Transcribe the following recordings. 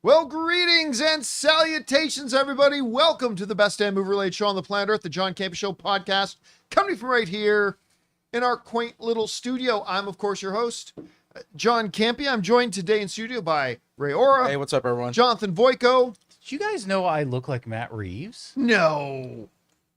Well, greetings and salutations, everybody. Welcome to the best damn movie-related show on the planet Earth, the John Campea Show podcast, coming from right here in our quaint little studio. I'm, of course, your host, John Campea. I'm joined today in studio by Ray Ora. Hey, what's up, everyone? Jonathan Voico. Did you guys know I look like Matt Reeves? No,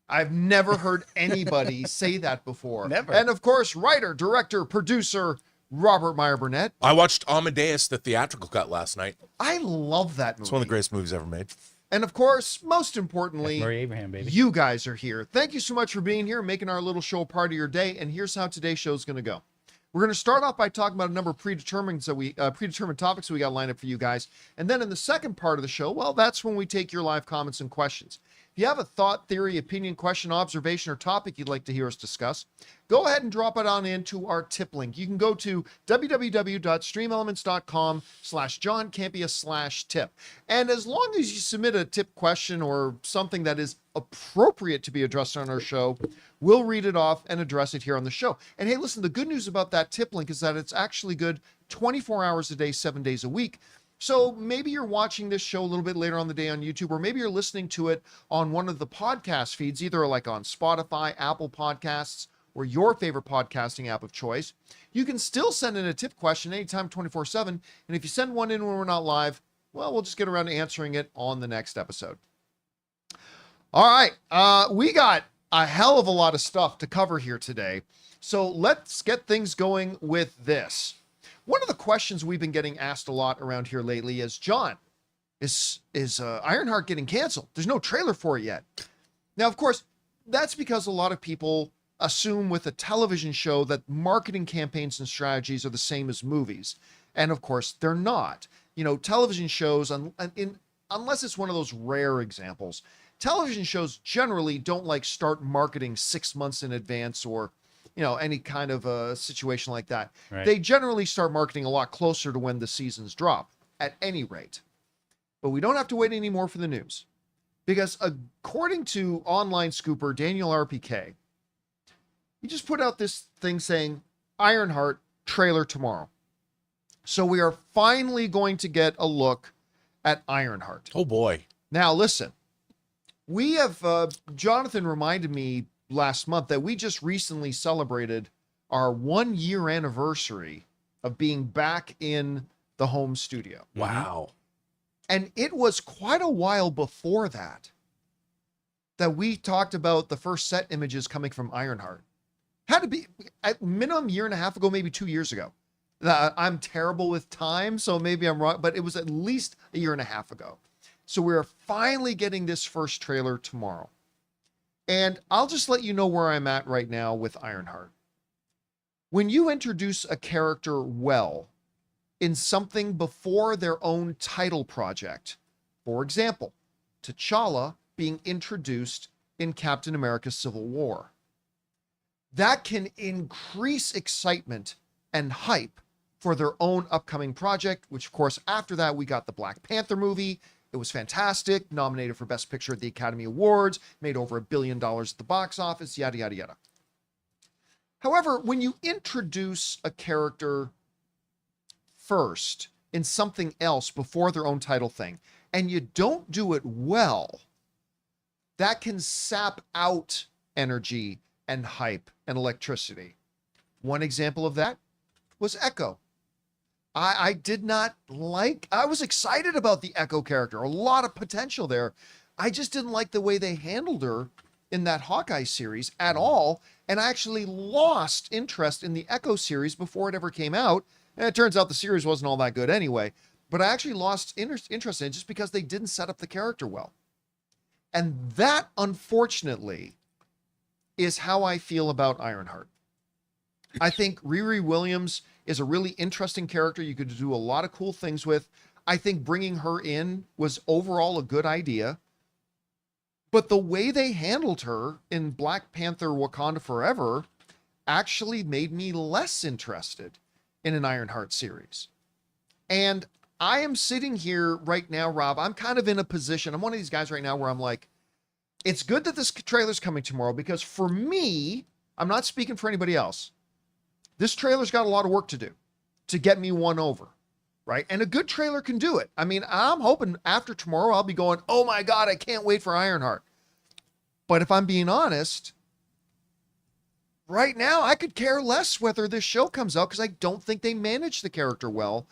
I've never heard anybody say that before. Never. And, of course, writer, director, producer, Robert Meyer Burnett. I watched Amadeus, the theatrical cut last night. I love that movie. It's one of the greatest movies ever made. And of course, most importantly, Murray Abraham, baby. you guys are here. Thank you so much for being here, making our little show part of your day. And here's how today's show is going to go. We're going to start off by talking about a number of predetermined topics we got lined up for you guys. And then in the second part of the show, well, that's when we take your live comments and questions. If you have a thought, theory, opinion, question, observation, or topic you'd like to hear us discuss, go ahead and drop it on into our tip link. You can go to www.streamelements.com/JohnCampea/tip. And as long as you submit a tip question or something that is appropriate to be addressed on our show, we'll read it off and address it here on the show. And hey, listen, the good news about that tip link is that it's actually good 24 hours a day, 7 days a week. So maybe you're watching this show a little bit later on the day on YouTube, or maybe you're listening to it on one of the podcast feeds, either like on Spotify, Apple Podcasts, or your favorite podcasting app of choice. You can still send in a tip question anytime, 24/7. And if you send one in when we're not live, well, we'll just get around to answering it on the next episode. All right. We got a hell of a lot of stuff to cover here today. So let's get things going with this. One of the questions we've been getting asked a lot around here lately is, John, is Ironheart getting canceled? There's no trailer for it yet. Now, of course, that's because a lot of people assume with a television show that marketing campaigns and strategies are the same as movies. And of course, they're not. You know, television shows, unless it's one of those rare examples, television shows generally don't like start marketing 6 months in advance or any kind of a situation like that. Right. They generally start marketing a lot closer to when the seasons drop, at any rate. But we don't have to wait anymore for the news. Because according to online scooper Daniel RPK, he just put out this thing saying, Ironheart trailer tomorrow. So we are finally going to get a look at Ironheart. Oh, boy. Now, listen. We have, Jonathan reminded me last month that we just recently celebrated our 1 year anniversary of being back in the home studio. Wow. And it was quite a while before that we talked about the first set images coming from Ironheart. Had to be at minimum year and a half ago, maybe 2 years ago. I'm terrible with time, so maybe I'm wrong, but it was at least a year and a half ago. So we're finally getting this first trailer tomorrow. And I'll just let you know where I'm at right now with Ironheart. When you introduce a character well in something before their own title project, for example, T'Challa being introduced in Captain America Civil War, that can increase excitement and hype for their own upcoming project, which of course, after that, we got the Black Panther movie. It was fantastic, nominated for Best Picture at the Academy Awards, made over $1 billion at the box office, yada, yada, yada. However, when you introduce a character first in something else before their own title thing, and you don't do it well, that can sap out energy and hype and electricity. One example of that was Echo. I did not like, I was excited about the Echo character, a lot of potential there. I just didn't like the way they handled her in that Hawkeye series at all. And I actually lost interest in the Echo series before it ever came out. And it turns out the series wasn't all that good anyway, but I actually lost interest in it just because they didn't set up the character well. And that, unfortunately, is how I feel about Ironheart. I think Riri Williams is a really interesting character you could do a lot of cool things with. I think bringing her in was overall a good idea. But the way they handled her in Black Panther Wakanda Forever actually made me less interested in an Ironheart series. And I am sitting here right now, Rob, I'm kind of in a position, I'm one of these guys right now where I'm like, it's good that this trailer's coming tomorrow because for me, I'm not speaking for anybody else. This trailer's got a lot of work to do to get me won over. right? And a good trailer can do it. I mean, I'm hoping after tomorrow I'll be going, oh my God, I can't wait for Ironheart. But if I'm being honest, right now I could care less whether this show comes out because I don't think they manage the character well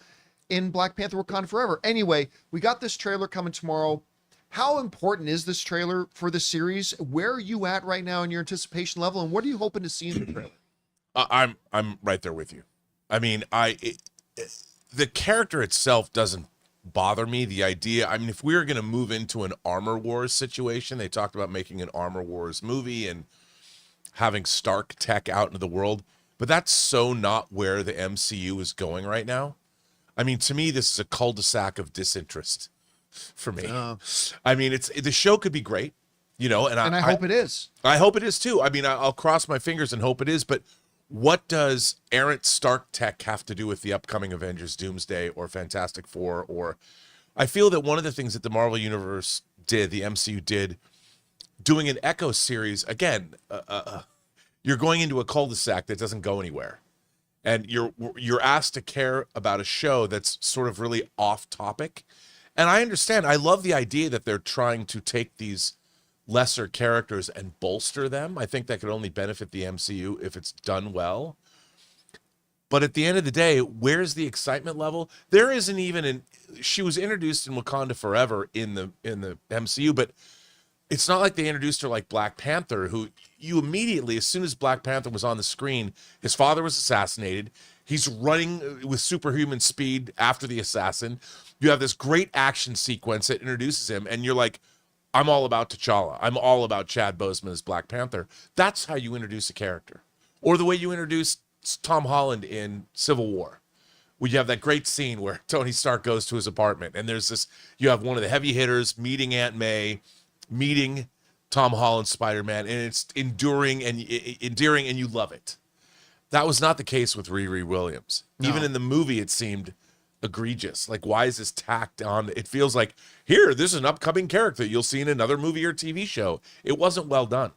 in Black Panther Wakanda Forever. Anyway, we got this trailer coming tomorrow. How important is this trailer for the series? Where are you at right now in your anticipation level, and what are you hoping to see in the trailer? I'm right there with you. I mean, the character itself doesn't bother me. The idea, I mean, if we were going to move into an Armor Wars situation, they talked about making an Armor Wars movie and having Stark tech out into the world, but that's so not where the MCU is going right now. I mean, to me, this is a cul-de-sac of disinterest for me. I mean, the show could be great, you know, and I hope it is. I hope it is too. I mean, I'll cross my fingers and hope it is, but what does errant Stark tech have to do with the upcoming Avengers Doomsday or Fantastic Four? Or I feel that one of the things that the Marvel Universe did, the MCU did, doing an Echo series, again, you're going into a cul-de-sac that doesn't go anywhere. And you're asked to care about a show that's sort of really off topic. And I understand. I love the idea that they're trying to take these lesser characters and bolster them. I think that could only benefit the MCU if it's done well. But at the end of the day, where's the excitement level? There isn't even she was introduced in Wakanda Forever in the MCU, but it's not like they introduced her like Black Panther, who you immediately, as soon as Black Panther was on the screen, his father was assassinated. He's running with superhuman speed after the assassin. You have this great action sequence that introduces him, and you're like, I'm all about T'Challa. I'm all about Chad Boseman as Black Panther. That's how you introduce a character. Or the way you introduce Tom Holland in Civil War, where you have that great scene where Tony Stark goes to his apartment, and there's this, you have one of the heavy hitters meeting Aunt May, meeting Tom Holland Spider-Man, and it's endearing and you love it. That was not the case with Riri Williams. No. Even in the movie, it seemed egregious. Like, why is this tacked on? It feels like, here, this is an upcoming character you'll see in another movie or TV show. It wasn't well done.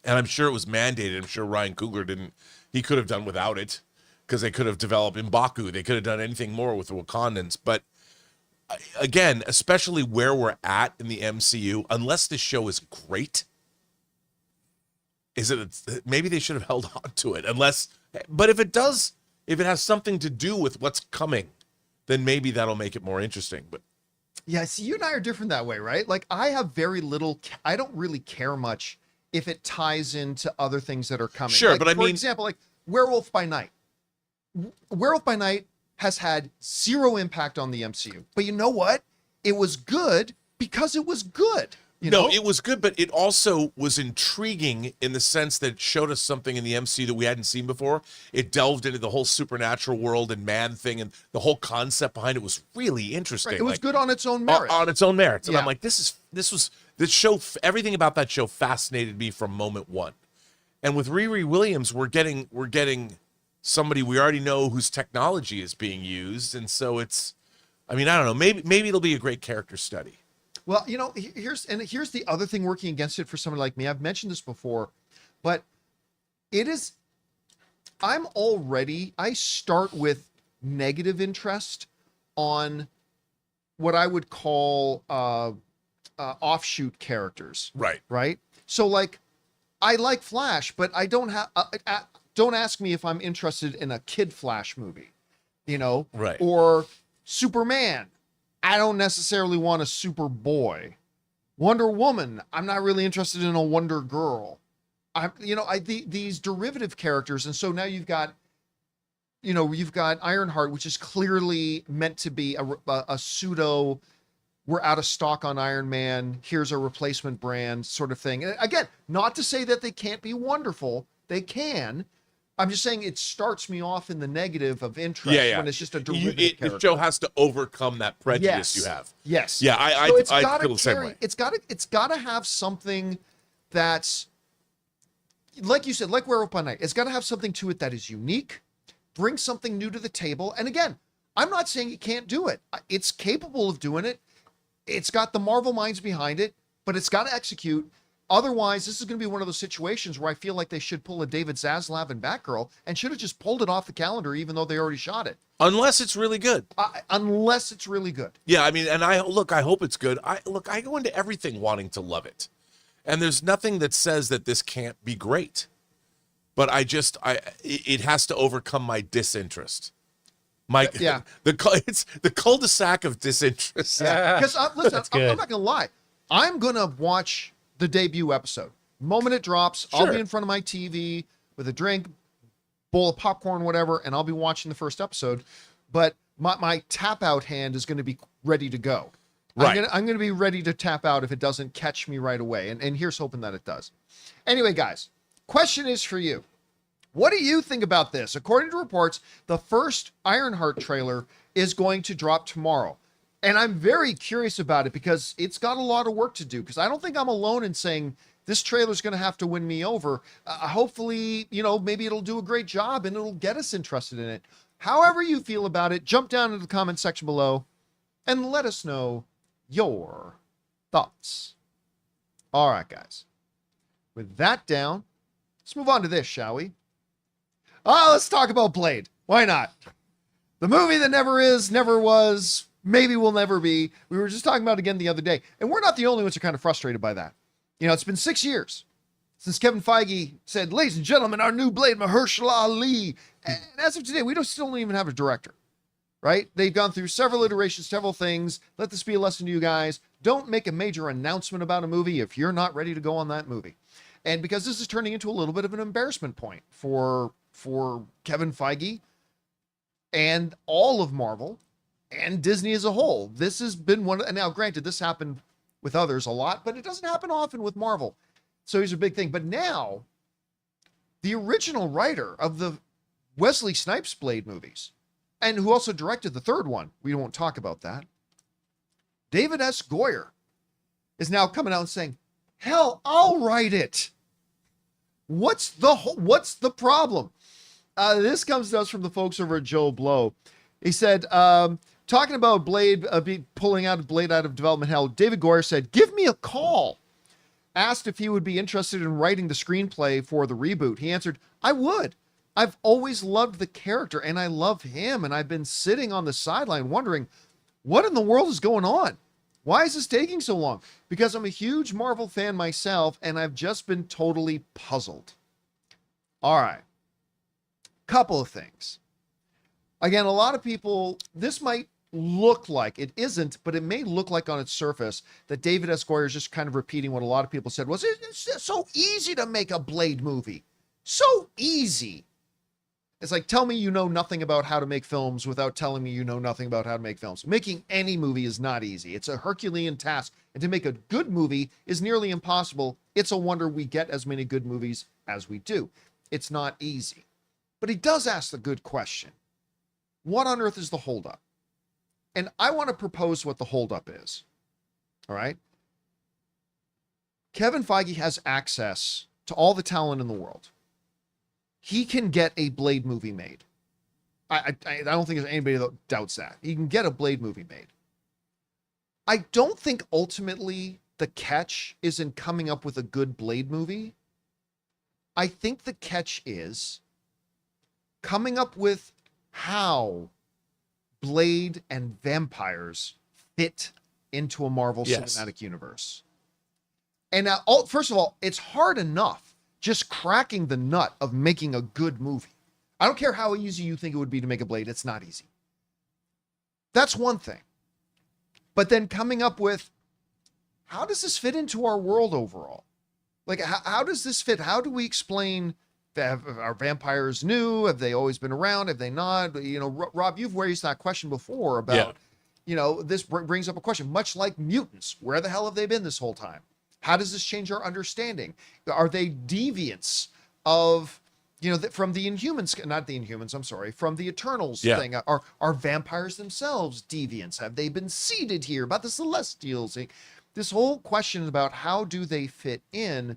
And I'm sure it was mandated. I'm sure Ryan Coogler he could have done without it, because they could have developed M'Baku. They could have done anything more with the Wakandans. But again, especially where we're at in the MCU, unless this show is great, maybe they should have held on to it. But if it does, if it has something to do with what's coming, then maybe that'll make it more interesting. But yeah, see, you and I are different that way, right? Like, I have very little, I don't really care much if it ties into other things that are coming. Sure, like, but I mean, for example, like Werewolf by Night. Werewolf by Night has had zero impact on the MCU. But you know what? It was good because it was good. No, it was good, but it also was intriguing in the sense that it showed us something in the MCU that we hadn't seen before. It delved into the whole supernatural world and man thing, and the whole concept behind it was really interesting. Right. It was good on its own merits. On its own merits. And I'm like, this show, everything about that show fascinated me from moment one. And with Riri Williams, we're getting somebody we already know whose technology is being used. And so it's, I mean, I don't know, maybe it'll be a great character study. Well, you know, here's the other thing working against it for somebody like me. I've mentioned this before, but I start with negative interest on what I would call offshoot characters. Right. So like, I like Flash, but I don't ask me if I'm interested in a Kid Flash movie, you know, right? Or Superman. I don't necessarily want a Superboy. Wonder Woman. I'm not really interested in a Wonder Girl. These derivative characters. And so now you've got Ironheart, which is clearly meant to be a pseudo, we're out of stock on Iron Man, here's a replacement brand sort of thing. And again, not to say that they can't be wonderful. They can. I'm just saying it starts me off in the negative of interest when it's just a derivative character. The show has to overcome that prejudice you have. Yes. Yeah, I feel the same way. It's got to have something that's, like you said, like Werewolf by Night. It's got to have something to it that is unique, bring something new to the table. And again, I'm not saying it can't do it. It's capable of doing it. It's got the Marvel minds behind it, but it's got to execute. Otherwise, this is going to be one of those situations where I feel like they should pull a David Zaslav and Batgirl and should have just pulled it off the calendar, even though they already shot it. Unless it's really good. Unless it's really good. Yeah, I mean, and I hope it's good. I go into everything wanting to love it. And there's nothing that says that this can't be great. But it has to overcome my disinterest. It's the cul-de-sac of disinterest. Yeah, because listen, I'm not gonna lie. I'm gonna watch the debut episode. The moment it drops, Sure. I'll be in front of my TV with a drink, bowl of popcorn, whatever, and I'll be watching the first episode. But my tap out hand is going to be ready to go. Right. I'm gonna be ready to tap out if it doesn't catch me right away. And here's hoping that it does. Anyway, guys, question is for you. What do you think about this? According to reports, the first Ironheart trailer is going to drop tomorrow. And I'm very curious about it because it's got a lot of work to do, because I don't think I'm alone in saying this trailer is going to have to win me over. Hopefully, maybe it'll do a great job and it'll get us interested in it. However you feel about it, jump down into the comment section below and let us know your thoughts. All right, guys. With that down, let's move on to this, shall we? Let's talk about Blade. Why not? The movie that never is, never was, maybe will never be. We were just talking about it again the other day. And we're not the only ones who are kind of frustrated by that. It's been 6 years since Kevin Feige said, ladies and gentlemen, our new Blade, Mahershala Ali. And as of today, we still don't even have a director, right? They've gone through several iterations, several things. Let this be a lesson to you guys. Don't make a major announcement about a movie if you're not ready to go on that movie. And because this is turning into a little bit of an embarrassment point for Kevin Feige and all of Marvel and Disney as a whole. This has been and now granted, this happened with others a lot, but it doesn't happen often with Marvel. So here's a big thing. But now, the original writer of the Wesley Snipes Blade movies, and who also directed the third one, we won't talk about that, David S. Goyer, is now coming out and saying, hell, I'll write it. What's the problem? This comes to us from the folks over at Joe Blow. He said, talking about Blade, pulling out Blade out of development hell, David Goyer said, give me a call. Asked if he would be interested in writing the screenplay for the reboot. He answered, I would. I've always loved the character and I love him. And I've been sitting on the sideline wondering, what in the world is going on? Why is this taking so long? Because I'm a huge Marvel fan myself and I've just been totally puzzled. All right. Couple of things. Again, a lot of people, this might look like, it isn't, but it may look like on its surface that David S. Goyer is just kind of repeating what a lot of people said was, it's so easy to make a Blade movie. So easy. It's like, tell me you know nothing about how to make films without telling me you know nothing about how to make films. Making any movie is not easy. It's a Herculean task. And to make a good movie is nearly impossible. It's a wonder we get as many good movies as we do. It's not easy. But he does ask the good question. What on earth is the holdup? And I want to propose what the holdup is. All right? Kevin Feige has access to all the talent in the world. He can get a Blade movie made. I don't think there's anybody that doubts that. He can get a Blade movie made. I don't think ultimately the catch is in coming up with a good Blade movie. I think the catch is coming up with how Blade and vampires fit into a Marvel Cinematic Universe. And now, first of all, it's hard enough just cracking the nut of making a good movie. I don't care how easy you think it would be to make a Blade. It's not easy. That's one thing. But then coming up with, how does this fit into our world overall? Like, how does this fit? How do we explain, are vampires new? Have they always been around? Have they not? Rob, you've raised that question before about, this brings up a question, much like mutants. Where the hell have they been this whole time? How does this change our understanding? Are they deviants of, from the Inhumans, not the Inhumans, I'm sorry, from the Eternals thing? Are vampires themselves deviants? Have they been seeded here? About the Celestials? This whole question about how do they fit in,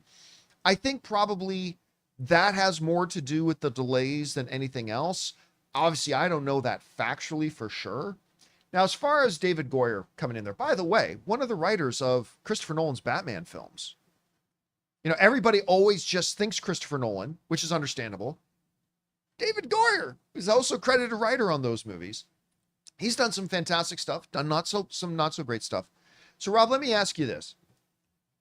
I think probably that has more to do with the delays than anything else. Obviously, I don't know that factually for sure. Now, as far as David Goyer coming in there, by the way, one of the writers of Christopher Nolan's Batman films. You know, everybody always just thinks Christopher Nolan, which is understandable. David Goyer is also credited writer on those movies. He's done some fantastic stuff, done some not so great stuff. So Rob, let me ask you this.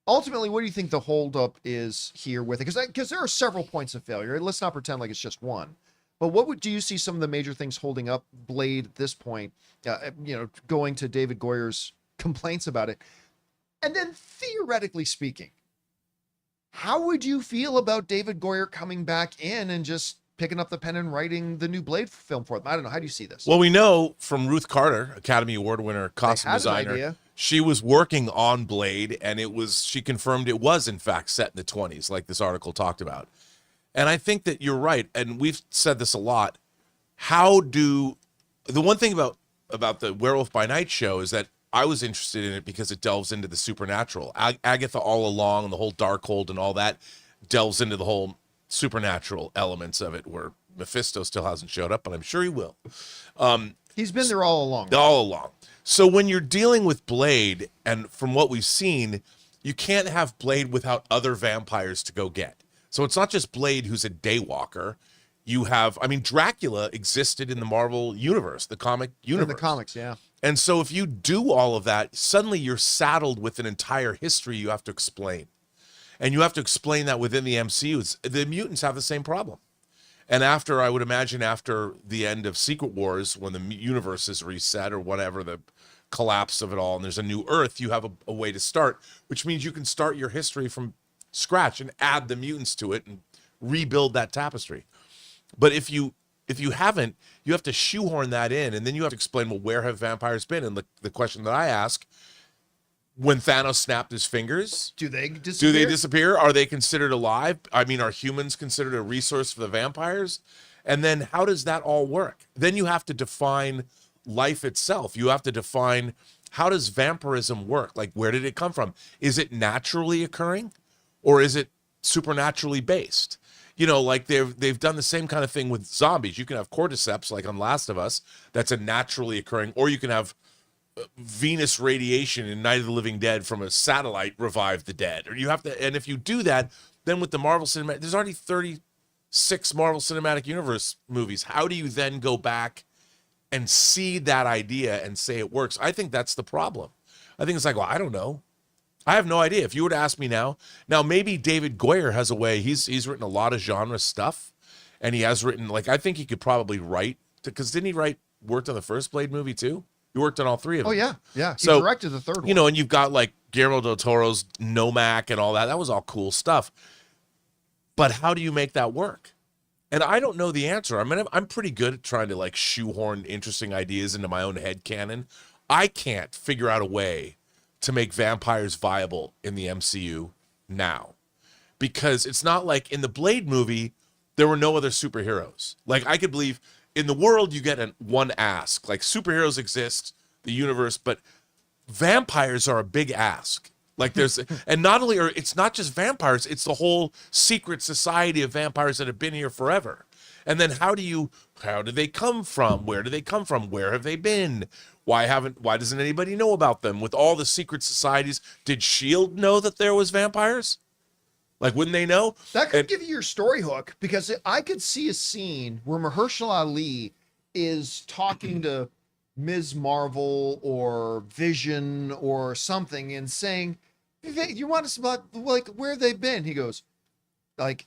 Ultimately, what do you think the holdup is here with it? Because there are several points of failure. Let's not pretend like it's just one. But do you see some of the major things holding up Blade at this point? Going to David Goyer's complaints about it. And then theoretically speaking, how would you feel about David Goyer coming back in and just picking up the pen and writing the new Blade film for them? I don't know. How do you see this? Well, we know from Ruth Carter, Academy Award winner, costume designer, she was working on Blade, and she confirmed it was in fact set in the 20s, like this article talked about. And I think that you're right, and we've said this a lot. The one thing about the Werewolf by Night show is that I was interested in it because it delves into the supernatural. Agatha all along, and the whole Darkhold and all that delves into the whole supernatural elements of it, where Mephisto still hasn't showed up, but I'm sure he will. He's been there all along. Right? All along. So when you're dealing with Blade, and from what we've seen, you can't have Blade without other vampires to go get. So it's not just Blade who's a daywalker. You have, Dracula existed in the Marvel universe, the comic universe. In the comics, yeah. And so if you do all of that, suddenly you're saddled with an entire history you have to explain. And you have to explain that within the MCU. The mutants have the same problem. And I would imagine after the end of Secret Wars, when the universe is reset or whatever, the collapse of it all, and there's a new Earth, you have a way to start, which means you can start your history from scratch and add the mutants to it and rebuild that tapestry. But if you haven't, you have to shoehorn that in, and then you have to explain, well, where have vampires been? And the question that I ask, when Thanos snapped his fingers, do they disappear? Are they considered alive? Are humans considered a resource for the vampires? And then how does that all work? Then you have to define life itself. You have to define, how does vampirism work? Like, where did it come from? Is it naturally occurring, or is it supernaturally based? Like they've done the same kind of thing with zombies. You can have cordyceps, like on Last of Us, that's a naturally occurring, or you can have Venus radiation in Night of the Living Dead from a satellite revive the dead. Or you have to, and if you do that, then with the Marvel Cinematic, there's already 36 Marvel Cinematic Universe movies. How do you then go back and see that idea and say it works? I think that's the problem. I think it's like, well, I don't know. I have no idea. If you were to ask me now maybe David Goyer has a way. He's written a lot of genre stuff, and he has written, like, I think he could probably write, because didn't he worked on the first Blade movie too? He worked on all three of them. Oh yeah, yeah. He So, directed the third one. And you've got like Guillermo del Toro's Nomak and all that. That was all cool stuff. But how do you make that work? And I don't know the answer. I'm pretty good at trying to like shoehorn interesting ideas into my own head canon. I can't figure out a way to make vampires viable in the MCU now, because it's not like in the Blade movie there were no other superheroes. Like, I could believe in the world you get one ask, like superheroes exist, the universe, but vampires are a big ask. Like there's, and not only it's not just vampires, it's the whole secret society of vampires that have been here forever. And then how do they come from? Where do they come from? Where have they been? Why doesn't anybody know about them? With all the secret societies, did S.H.I.E.L.D. know that there was vampires? Like, wouldn't they know? That could give you your story hook, because I could see a scene where Mahershala Ali is talking to Ms. Marvel or Vision or something and saying, you want us about, like, where they've been? He goes, like,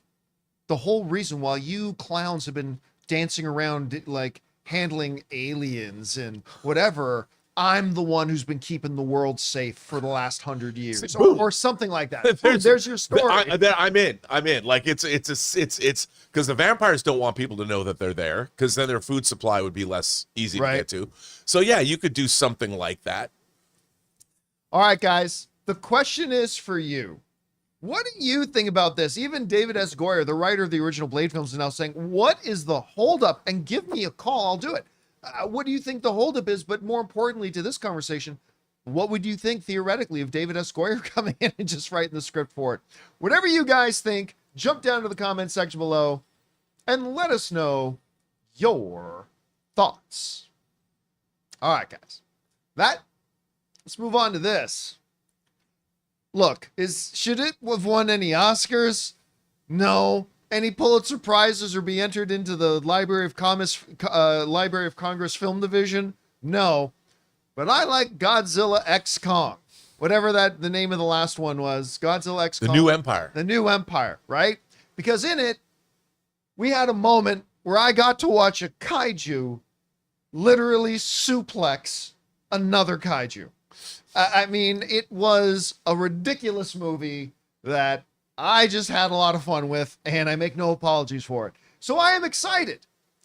the whole reason while you clowns have been dancing around, like, handling aliens and whatever, I'm the one who's been keeping the world safe for the last 100 years, or something like that. There's your story. I'm in. Like, it's because the vampires don't want people to know that they're there, because then their food supply would be less easy to get to. So yeah, you could do something like that. All right, guys, the question is for you. What do you think about this? Even David S. Goyer, the writer of the original Blade films, is now saying, what is the holdup? And give me a call. I'll do it. What do you think the holdup is? But more importantly to this conversation, what would you think theoretically of David S. Goyer coming in and just writing the script for it? Whatever you guys think, jump down to the comment section below and let us know your thoughts. All right, guys. Let's move on to this. look, should it have won any Oscars? No. Any Pulitzer Prizes or be entered into the Library of Congress Film Division? No. But I like Godzilla X Kong. Whatever the name of the last one was. Godzilla X Kong. The New Empire. The New Empire, right? Because in it, we had a moment where I got to watch a kaiju literally suplex another kaiju. I mean, it was a ridiculous movie that I just had a lot of fun with, and I make no apologies for it. So I am excited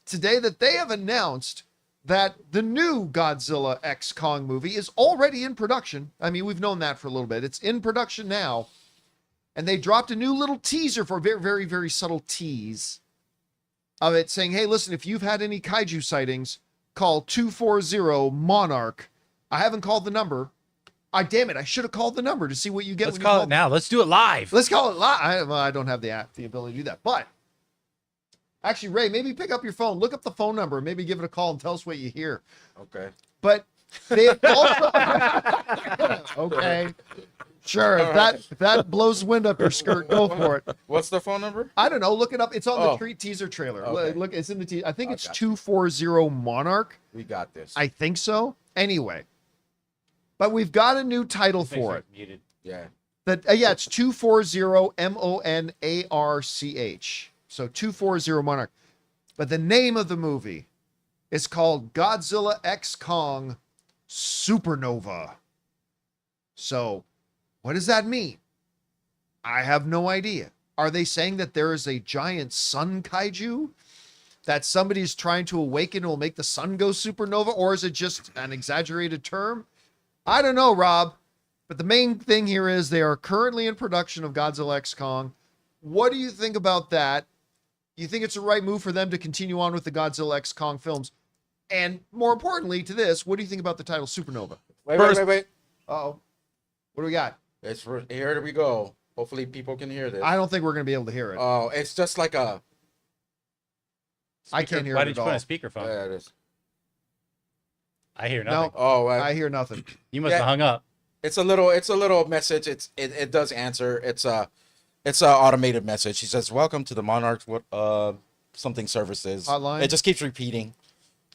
today that they have announced that the new Godzilla X Kong movie is already in production. I mean, we've known that for a little bit. It's in production now. And they dropped a new little teaser for a very, very, very subtle tease of it saying, hey, listen, if you've had any kaiju sightings, call 240 Monarch. I haven't called the number. Damn it, I should have called the number to see what you get. Let's call it now. Let's do it live. Let's call it live. I don't have the ability to do that. But actually, Ray, maybe pick up your phone, look up the phone number, and maybe give it a call and tell us what you hear. Okay. But they also okay. Sure, if that blows wind up your skirt, go for it. What's the phone number? I don't know. Look it up. It's on Oh. the teaser trailer. Okay. Look, it's in the teaser. I think it's Gotcha. 240 Monarch. We got this. I think so. Anyway, but we've got a new title for it. Muted. Yeah. Yeah, it's 240 Monarch. So 240 Monarch. But the name of the movie is called Godzilla X Kong Supernova. So what does that mean? I have no idea. Are they saying that there is a giant sun kaiju that somebody's trying to awaken and will make the sun go supernova? Or is it just an exaggerated term? I don't know, Rob. But the main thing here is they are currently in production of Godzilla X Kong. What do you think about that? You think it's the right move for them to continue on with the Godzilla X Kong films? And more importantly to this, what do you think about the title Supernova? Wait. Uh-oh. What do we got? Here we go. Hopefully people can hear this. I don't think we're going to be able to hear it. Oh, it's just like a. I can't hear Why it did at you put all. on speakerphone? Yeah, it is. I hear nothing. No, Oh, I hear nothing. You must Yeah. have hung up. it's a little message. It does answer. It's a automated message. He says, "Welcome to the Monarch something services." Hotline? It just keeps repeating.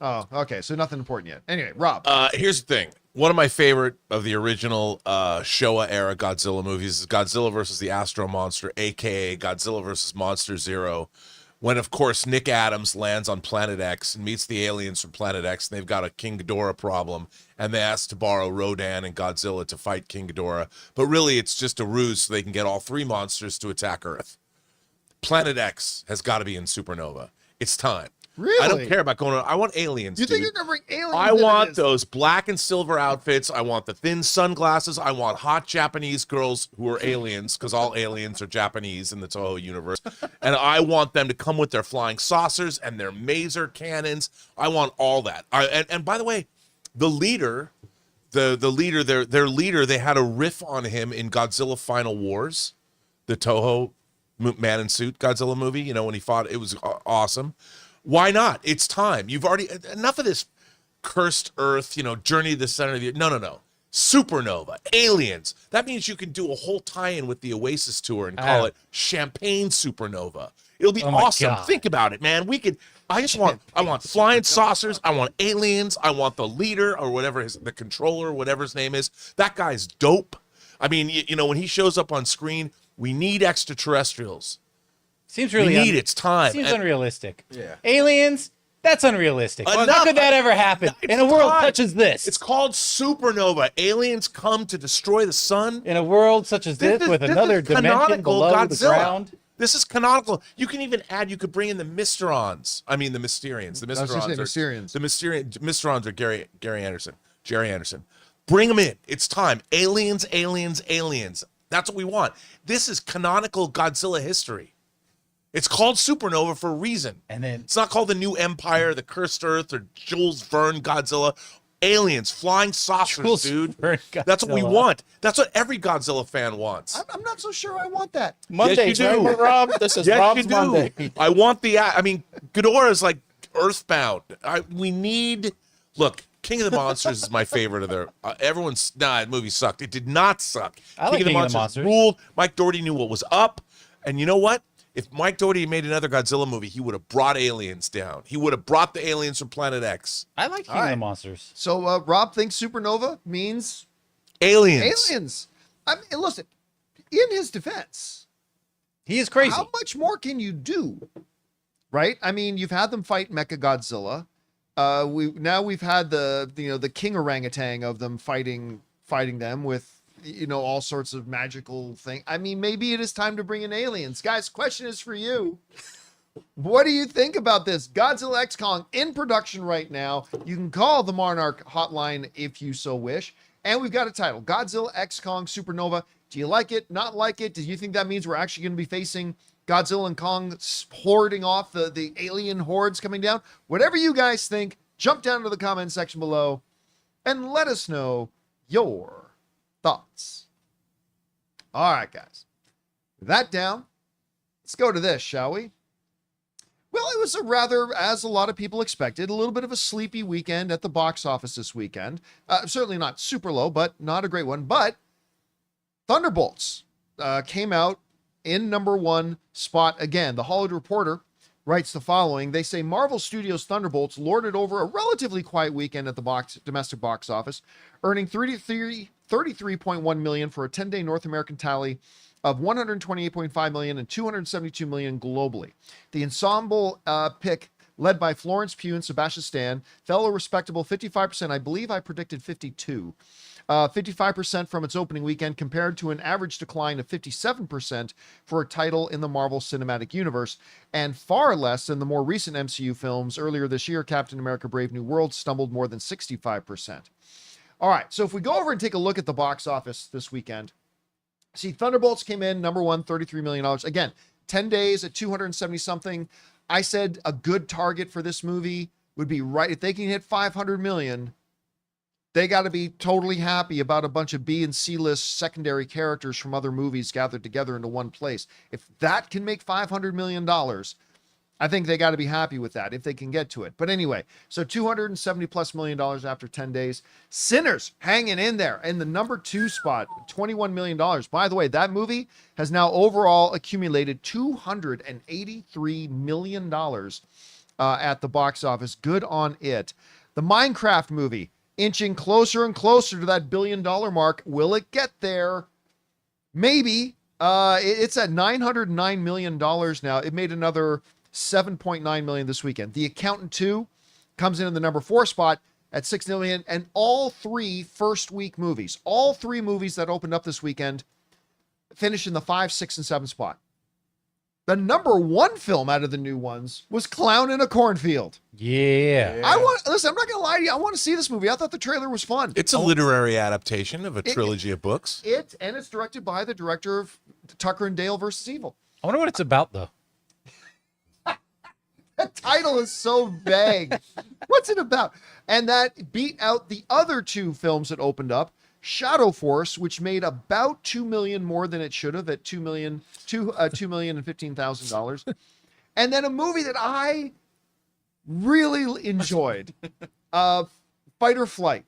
Oh, okay. So nothing important yet. Anyway, Rob. Here's the thing. One of my favorite of the original Showa era Godzilla movies is Godzilla versus the Astro Monster, aka Godzilla versus Monster Zero. When, of course, Nick Adams lands on Planet X and meets the aliens from Planet X, and they've got a King Ghidorah problem, and they ask to borrow Rodan and Godzilla to fight King Ghidorah. But really, it's just a ruse so they can get all three monsters to attack Earth. Planet X has got to be in Supernova. It's time. Really? I don't care about going on. I want aliens, You dude. think you're going to bring aliens I into want this? those black and silver outfits. I want the thin sunglasses. I want hot Japanese girls who are aliens, because all aliens are Japanese in the Toho universe. And I want them to come with their flying saucers and their maser cannons. I want all that. And by the way, the leader, their leader, they had a riff on him in Godzilla Final Wars, the Toho man in suit Godzilla movie. You know, when he fought, it was awesome. Why not? It's time. You've already enough of this cursed Earth, journey to the center of the no. Supernova, aliens. That means you can do a whole tie-in with the Oasis tour and call it Champagne Supernova. It'll be Oh my awesome. God. Think about it, man. I want flying saucers. I want aliens. I want the leader or whatever the controller, whatever his name is. That guy's dope. I mean, when he shows up on screen, we need extraterrestrials. Seems really It's time. Seems And- unrealistic. Yeah. Aliens? That's unrealistic. Enough. How could that ever happen in a world time. such as this? It's called Supernova. Aliens come to destroy the sun. In a world such as this, with another is dimension canonical below Godzilla. the ground. This is canonical. You can even add. You could bring in the Mysterons. I mean, the Mysterians. The I was gonna say Mysterons. Mysterians. The Mysterons are Jerry Anderson. Bring them in. It's time. Aliens. That's what we want. This is canonical Godzilla history. It's called Supernova for a reason. And then It's not called the New Empire, the Cursed Earth, or Jules Verne Godzilla. Aliens, flying saucers, Jules dude. Verne That's what we Godzilla. want. That's what every Godzilla fan wants. I'm not so sure I want that. Monday, Yes, you do. remember, Rob? This is Yes, Rob's you do. Monday. I want Ghidorah is like earthbound. Look, King of the Monsters is my favorite of their. Everyone's that movie sucked. It did not suck. I like King of the Monsters. Ruled. Mike Doherty knew what was up, and you know what? If Mike Doherty made another Godzilla movie, he would have brought aliens down. He would have brought the aliens from Planet X. I like King of the Monsters. So Rob thinks Supernova means Aliens. aliens. I mean, listen, in his defense, He is crazy. how much more can you do? Right? I mean, you've had them fight Mecha Godzilla. We've had the king orangutan of them fighting them with all sorts of magical thing. I mean, maybe it is time to bring in aliens. Guys, question is for you. What do you think about this? Godzilla X Kong in production right now. You can call the Monarch hotline if you so wish. And we've got a title, Godzilla X Kong Supernova. Do you like it? Not like it? Do you think that means we're actually going to be facing Godzilla and Kong hoarding off the alien hordes coming down? Whatever you guys think, jump down to the comment section below and let us know your thoughts. All right, guys. With that down, let's go to this, shall we? Well, it was a rather, as a lot of people expected, a little bit of a sleepy weekend at the box office this weekend. Certainly not super low, but not a great one. But Thunderbolts came out in #1 spot again. The Hollywood Reporter writes the following. They say Marvel Studios' Thunderbolts lorded over a relatively quiet weekend at the domestic box office, earning $33.1 million for a 10-day North American tally of $128.5 million and $272 million globally. The ensemble pick, led by Florence Pugh and Sebastian Stan, fell a respectable 55%. I believe I predicted 52. 55% from its opening weekend, compared to an average decline of 57% for a title in the Marvel Cinematic Universe, and far less than the more recent MCU films. Earlier this year, Captain America: Brave New World stumbled more than 65%. All right, so if we go over and take a look at the box office this weekend, see, Thunderbolts came in #1, $33 million. Again, 10 days at 270 something. I said a good target for this movie would be right. If they can hit 500 million, they got to be totally happy about a bunch of B and C list secondary characters from other movies gathered together into one place. If that can make $500 million, I think they got to be happy with that if they can get to it. But anyway, so $270+ million after 10 days. Sinners hanging in there in the #2 spot, $21 million. By the way, that movie has now overall accumulated $283 million at the box office. Good on it. The Minecraft movie, inching closer and closer to that $1 billion mark. Will it get there? Maybe. It's at $909 million now. It made another $7.9 million this weekend. The Accountant 2 comes in the #4 spot at $6 million, and all three first week movies, all three movies that opened up this weekend, finished in the 5, 6, and 7 spot. The #1 film out of the new ones was Clown in a Cornfield. Yeah. Listen, I'm not gonna lie to you. I want to see this movie. I thought the trailer was fun. It's a literary adaptation of a trilogy of books. And it's directed by the director of Tucker and Dale versus Evil. I wonder what it's about, though. The title is so vague. What's it about? And that beat out the other two films that opened up. Shadow Force, which made about $2 million more than it should have, at $2,015,000. And then a movie that I really enjoyed, Fight or Flight.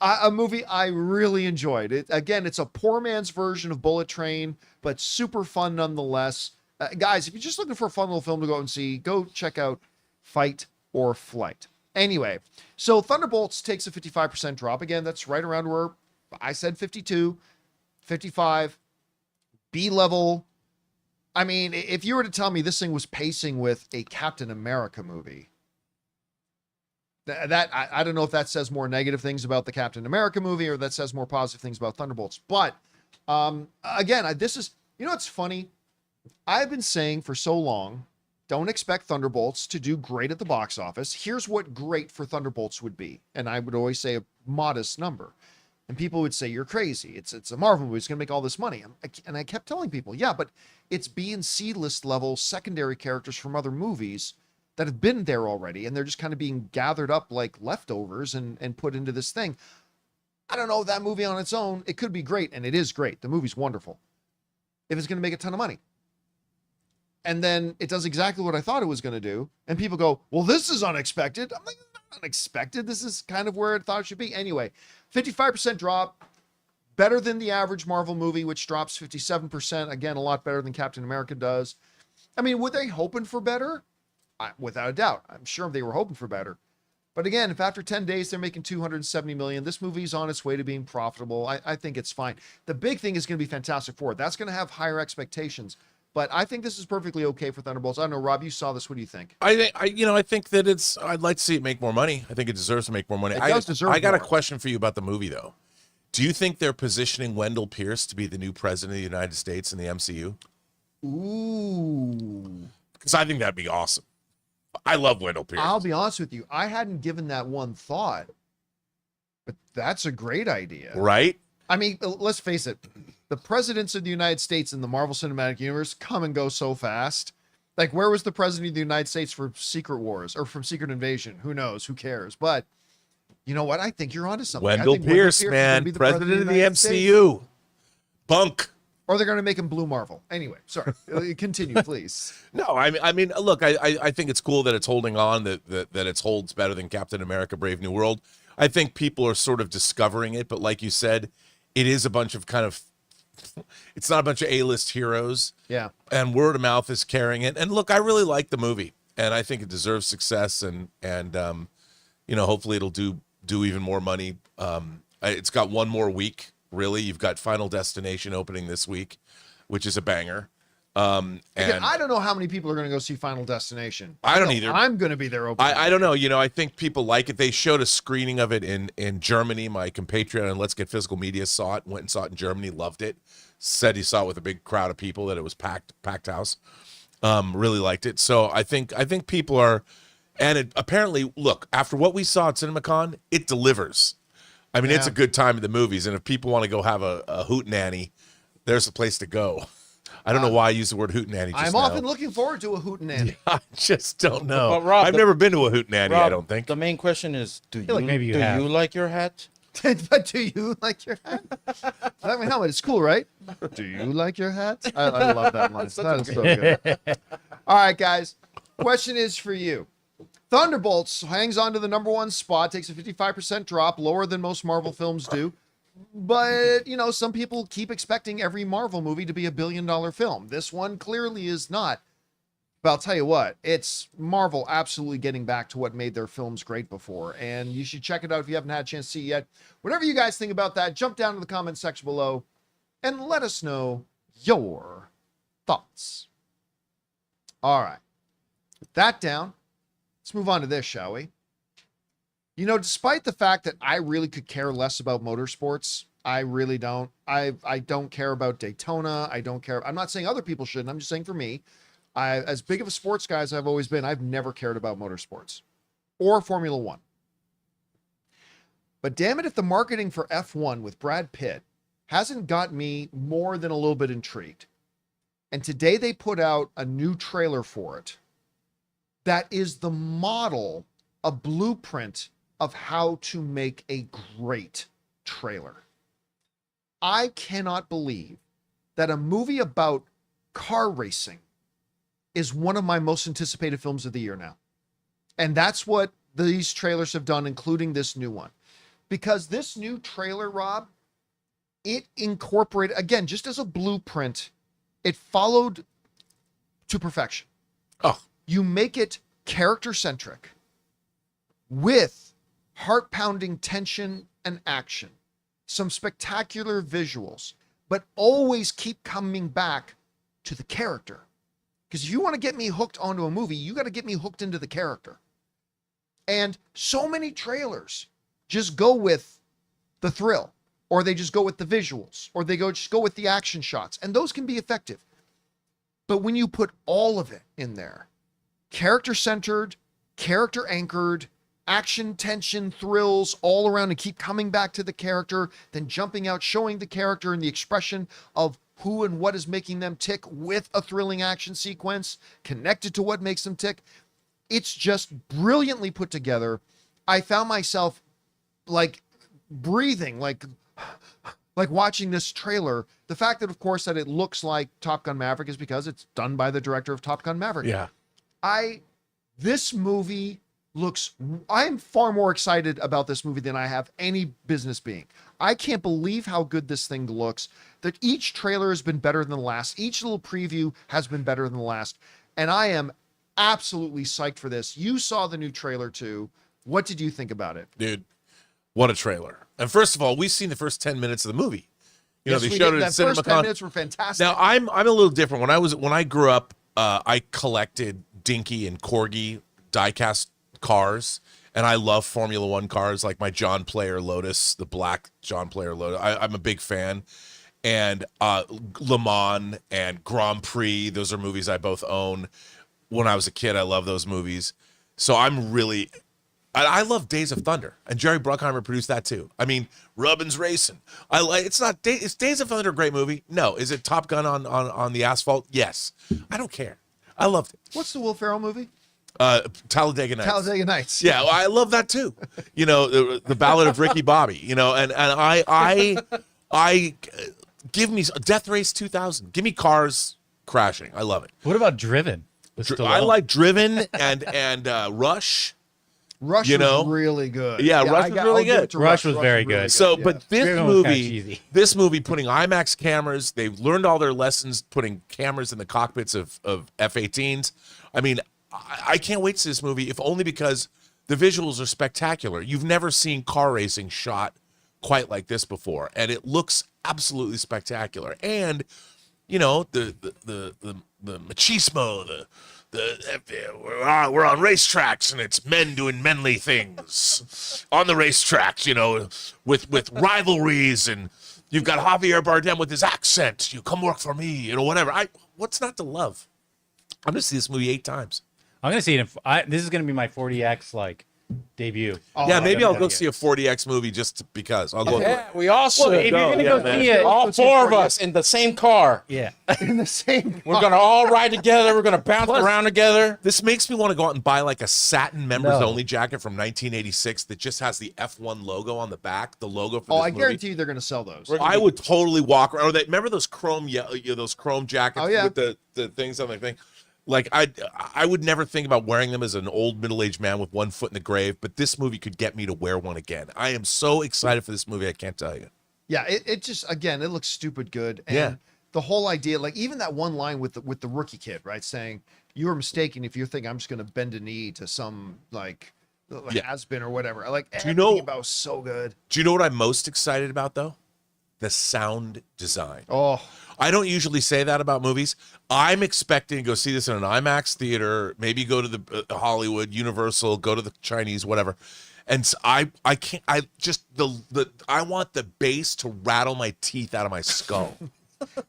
A movie I really enjoyed. It's a poor man's version of Bullet Train, but super fun nonetheless. Guys, if you're just looking for a fun little film to go and see, go check out Fight or Flight. Anyway, so Thunderbolts takes a 55% drop. Again, that's right around where I said 52, 55, B level. I mean, if you were to tell me this thing was pacing with a Captain America movie, I don't know if that says more negative things about the Captain America movie or that says more positive things about Thunderbolts. But again, this is, it's funny. I've been saying for so long, don't expect Thunderbolts to do great at the box office. Here's what great for Thunderbolts would be. And I would always say a modest number. And people would say, you're crazy. It's a Marvel movie. It's going to make all this money. And I kept telling people, yeah, but it's B and C list level secondary characters from other movies that have been there already. And they're just kind of being gathered up like leftovers and put into this thing. I don't know, that movie on its own, it could be great. And it is great. The movie's wonderful. If it's going to make a ton of money. And then it does exactly what I thought it was going to do. And people go, well, this is unexpected. I'm like, unexpected. This is kind of where I thought it should be. Anyway, 55% drop, better than the average Marvel movie, which drops 57%. Again, a lot better than Captain America does. I mean, were they hoping for better? Without a doubt. I'm sure they were hoping for better. But again, if after 10 days they're making $270 million, this movie's on its way to being profitable. I think it's fine. The big thing is going to be Fantastic Four. That's going to have higher expectations. But I think this is perfectly okay for Thunderbolts. I don't know, Rob, you saw this. What do you think? I think that I'd like to see it make more money. I think it deserves to make more money. It does deserve I got a more. question for you about the movie, though. Do you think they're positioning Wendell Pierce to be the new president of the United States in the MCU? Ooh. Because I think that'd be awesome. I love Wendell Pierce. I'll be honest with you. I hadn't given that one thought. But that's a great idea. Right? I mean, let's face it. The presidents of the United States in the Marvel Cinematic Universe come and go so fast. Like, where was the president of the United States for Secret Wars or from Secret Invasion? Who knows? Who cares? But you know what? I think you're onto something. I Wendell think Pierce, is gonna man. be the President of the United States. MCU. Bunk. Or they're going to make him Blue Marvel. Anyway, sorry. Continue, please. No, I mean, look, I think it's cool that it's holding on, that it holds better than Captain America: Brave New World. I think people are sort of discovering it, but like you said, it is a bunch of it's not a bunch of A-list heroes. Yeah. And word of mouth is carrying it. And look, I really like the movie, and I think it deserves success, and hopefully it'll do even more money. It's got one more week. Really, you've got Final Destination opening this week, which is a banger. Again, I don't know how many people are going to go see Final Destination. I don't either. I'm going to be there opening. I don't know. I think people like it. They showed a screening of it in Germany. My compatriot on Let's Get Physical Media saw it, went and saw it in Germany, loved it. Said he saw it with a big crowd of people, that it was packed house. Really liked it. So I think people are, and it apparently, look, after what we saw at CinemaCon, it delivers. I mean, It's a good time at the movies, and if people want to go have a hootenanny, there's a place to go. I don't know why I use the word hootenanny just I'm now. often looking forward to a hootenanny. I just don't know. But Rob, I've never been to a hootenanny, Rob, I don't think. The main question is, do you, like maybe you have. you like your hat? But do you like your hat? I mean, helmet. It's cool, right? Do you like your hat? I love that line. That is so good. All right, guys. Question is for you. Thunderbolts hangs on to the number one spot, takes a 55% drop, lower than most Marvel films do. But, some people keep expecting every Marvel movie to be $1 billion film. This one clearly is not. But I'll tell you what, it's Marvel absolutely getting back to what made their films great before. And you should check it out if you haven't had a chance to see it yet. Whatever you guys think about that, jump down to the comment section below and let us know your thoughts. All right. With that down, let's move on to this, shall we? Despite the fact that I really could care less about motorsports, I really don't. I don't care about Daytona. I don't care. I'm not saying other people shouldn't. I'm just saying for me, as big of a sports guy as I've always been, I've never cared about motorsports or Formula One. But damn it, if the marketing for F1 with Brad Pitt hasn't got me more than a little bit intrigued. And today they put out a new trailer for it that is the model, a blueprint of how to make a great trailer. I cannot believe that a movie about car racing is one of my most anticipated films of the year now. And that's what these trailers have done, including this new one. Because this new trailer, Rob, it incorporated, again, just as a blueprint, it followed to perfection. Oh, You make it character-centric with heart-pounding tension and action, some spectacular visuals, but always keep coming back to the character. Because if you want to get me hooked onto a movie, you got to get me hooked into the character. And so many trailers just go with the thrill, or they just go with the visuals, or they just go with the action shots, and those can be effective. But when you put all of it in there, character-centered, character-anchored, action, tension, thrills all around, and keep coming back to the character, then jumping out, showing the character and the expression of who and what is making them tick with a thrilling action sequence connected to what makes them tick. It's just brilliantly put together. I found myself like breathing, like watching this trailer. The fact that, of course, that it looks like Top Gun Maverick is because it's done by the director of Top Gun Maverick. yeah. This movie looks, I'm far more excited about this movie than I have any business being. I can't believe how good this thing looks, that each trailer has been better than the last. Each little preview has been better than the last. And I am absolutely psyched for this. You saw the new trailer too. What did you think about it? Dude, what a trailer. And first of all, we've seen the first 10 minutes of the movie. You know, Yes, they we showed did. it at That first 10 CinemaCon. minutes were fantastic. Now, I'm a little different. When I grew up, I collected Dinky and Corgi diecast cars, and I love Formula One cars, like my John Player Lotus, the black John Player Lotus. I'm a big fan. And Le Mans and Grand Prix, those are movies I both own. When I was a kid, I love those movies. So I love Days of Thunder, and Jerry Bruckheimer produced that too. I mean, Rubbin's Racing. Is Days of Thunder a great movie? No. Is it Top Gun on the asphalt? Yes. I don't care. I loved it. What's the Will Ferrell movie? Talladega Nights. Talladega Nights. Yeah, well, I love that too. You know, the Ballad of Ricky Bobby. You know, and I give me Death Race 2000. Give me cars crashing. I love it. What about Driven? With I Stallone? like Driven and Rush. Rush You know? was really good. Yeah, Rush was really I'll give good. it to Rush was very really good. So, yeah. but Driven was kinda cheesy. this movie putting IMAX cameras, they've learned all their lessons putting cameras in the cockpits of F-18s. I mean, I can't wait to see this movie, if only because the visuals are spectacular. You've never seen car racing shot quite like this before, and it looks absolutely spectacular. And you know, the machismo, we're on racetracks and it's men doing manly things on the racetracks, you know, with rivalries, and you've got Javier Bardem with his accent. You come work for me, you know, whatever. What's not to love? I'm gonna see this movie 8 times. I'm gonna see it. This is gonna be my 40X debut. Oh, Yeah, maybe I'll go yeah. see a 40X movie just because. I'll go. Yeah, we all should. If you're gonna go man. see it, All 4 of us in the same car. yeah. in the same. We're gonna all ride together. We're gonna bounce around together. This makes me want to go out and buy like a satin members No. only jacket from 1986 that just has the F1 logo on the back, the logo for Oh, this I movie. guarantee you they're going to sell those. I would totally walk around. Remember those chrome, those chrome jackets Oh, yeah. with the things on the thing? Like I would never think about wearing them as an old middle-aged man with one foot in the grave, but this movie could get me to wear one again. I am so excited for this movie, I can't tell you. Yeah, it just, again, it looks stupid good. And Yeah. the whole idea, like even that one line with the rookie kid, right, saying you were mistaken if you think I'm just going to bend a knee to some Yeah. has been or whatever. Like Do you know- everything about it was so good. Do you know what I'm most excited about though? The sound design. Oh, I don't usually say that about movies. I'm expecting to go see this in an IMAX theater, maybe go to the Hollywood, Universal, go to the Chinese, whatever. And I want the bass to rattle my teeth out of my skull.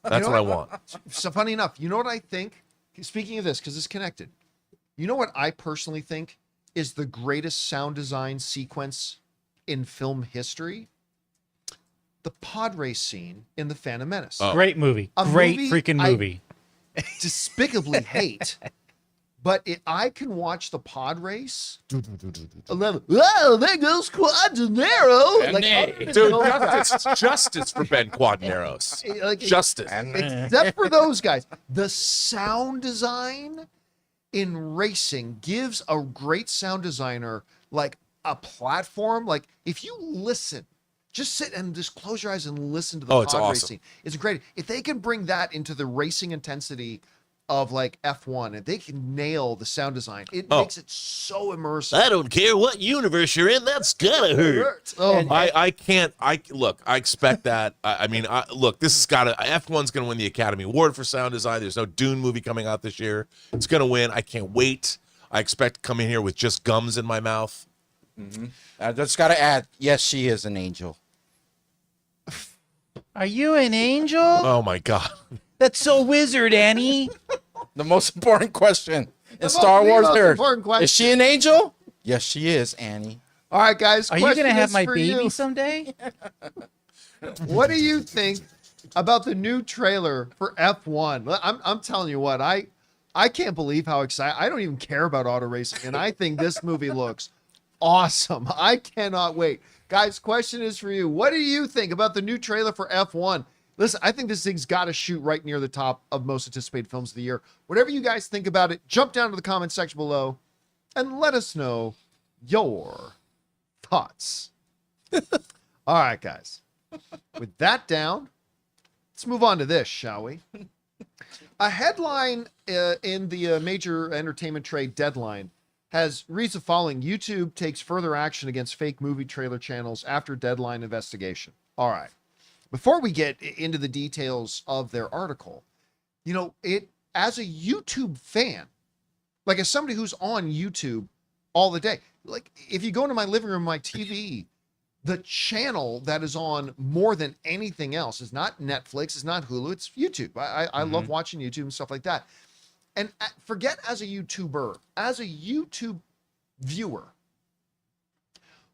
That's know what I what? want. so funny enough, you know what I think? Speaking of this, because it's connected. You know what I personally think is the greatest sound design sequence in film history? The pod race scene in The Phantom Menace. Oh. Great movie. A Great movie freaking I- movie. Despicably hate. But I can watch the pod race. And then, oh, there goes Quad De Niro. Like, other than Dude, those guys, justice for Ben Quadneros. like, Justice. except for those guys, the sound design in racing gives a great sound designer like a platform. Like if you listen, just sit and just close your eyes and listen to the It's pod awesome. racing. It's great. If they can bring that into the racing intensity of like F1 and they can nail the sound design, it makes it so immersive. I don't care what universe you're in. That's gotta hurt. Oh, I can't. I expect that. Look, this has got to. F1's going to win the Academy Award for sound design. There's no Dune movie coming out this year. It's going to win. I can't wait. I expect to come in here with just gums in my mouth. I just gotta add, yes, she is an angel. Are you an angel? Oh my god. That's so wizard, Annie. The most important question in most- Star the Wars most here. important question. Is she an angel? Yes, she is, Annie. all right, guys. Are you question gonna have is my for baby you. someday? What do you think about the new trailer for F1? I'm telling you what, I can't believe how excited. I don't even care about auto racing, and I think this movie looks awesome. I cannot wait. Guys, question is for you. What do you think about the new trailer for F1? Listen, I think this thing's got to shoot right near the top of most anticipated films of the year. Whatever you guys think about it, jump down to the comment section below and let us know your thoughts. All right, guys. With that down, let's move on to this, shall we? A headline in the major entertainment trade Deadline reads the following: YouTube takes further action against fake movie trailer channels after Deadline investigation. All right. Before we get into the details of their article, as a YouTube fan, like as somebody who's on YouTube all the day, like if you go into my living room, my TV, the channel that is on more than anything else is not Netflix, it's not Hulu, it's YouTube. I love watching YouTube and stuff like that. And forget as a YouTuber, as a YouTube viewer,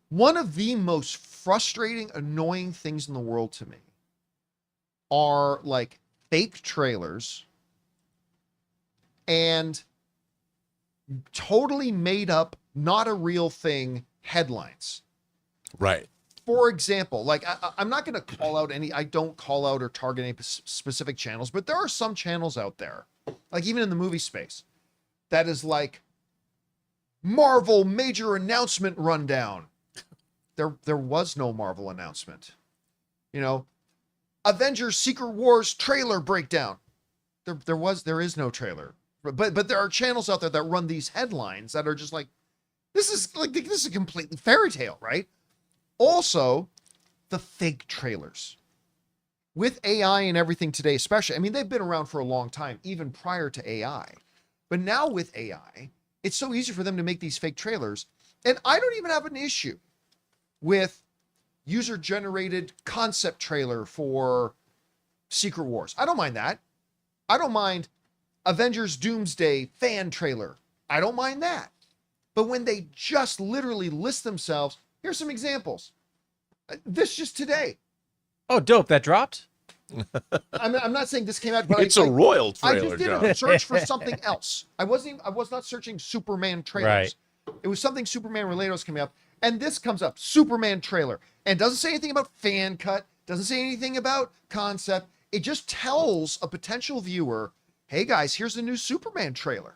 one of the most frustrating, annoying things in the world to me are like fake trailers and totally made up, not a real thing headlines. Right. For example, like I'm not going to call out I don't call out or target any specific channels, but there are some channels out there, like even in the movie space, that is like Marvel major announcement rundown. There was no Marvel announcement. Avengers Secret Wars trailer breakdown. There is no trailer. But there are channels out there that run these headlines that are just like, this is a completely fairy tale, right? Also, the fake trailers. With AI and everything today, especially, I mean, they've been around for a long time, even prior to AI. But now with AI, it's so easy for them to make these fake trailers. And I don't even have an issue with user-generated concept trailer for Secret Wars. I don't mind that. I don't mind Avengers Doomsday fan trailer. I don't mind that. But when they just literally list themselves, here's some examples. This just today. Oh, dope. That dropped? I'm not saying this came out, but It's a royal trailer, I just did John. a search for something else. I was not searching Superman trailers. Right. It was something Superman related was coming up. And this comes up, Superman trailer. And doesn't say anything about fan cut, doesn't say anything about concept. It just tells a potential viewer, hey guys, here's the new Superman trailer.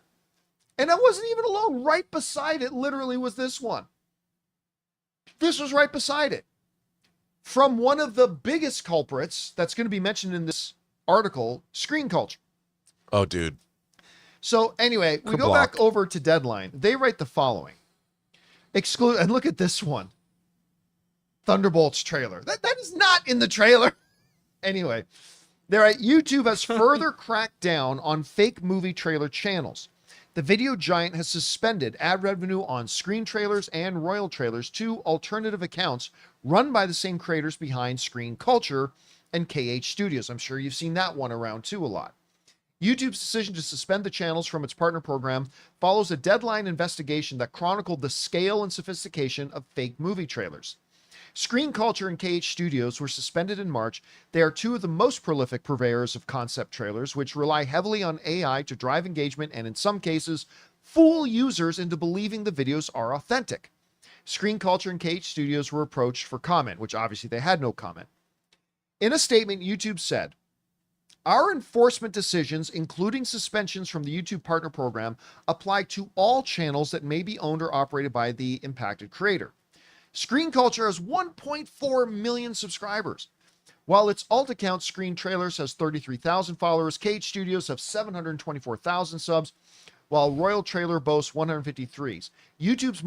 And I wasn't even alone. Right beside it literally was this one. This was right beside it. From one of the biggest culprits that's going to be mentioned in this article, screen culture. Oh, dude. So anyway, we go back over to Deadline. They write the following. And look at this one. Thunderbolts trailer. That is not in the trailer. Anyway, they're at YouTube has further cracked down on fake movie trailer channels. The video giant has suspended ad revenue on screen trailers and royal trailers, two alternative accounts run by the same creators behind Screen Culture and KH Studios. I'm sure you've seen that one around too a lot. YouTube's decision to suspend the channels from its partner program follows a Deadline investigation that chronicled the scale and sophistication of fake movie trailers. Screen Culture and KH Studios were suspended in March. They are two of the most prolific purveyors of concept trailers, which rely heavily on AI to drive engagement and, in some cases, fool users into believing the videos are authentic. Screen Culture and KH Studios were approached for comment, which obviously they had no comment. In a statement, YouTube said, "Our enforcement decisions, including suspensions from the YouTube Partner Program, apply to all channels that may be owned or operated by the impacted creator. Screen Culture has 1.4 million subscribers. While its alt account Screen Trailers has 33,000 followers, KH Studios have 724,000 subs, while Royal Trailer boasts 153s. YouTube's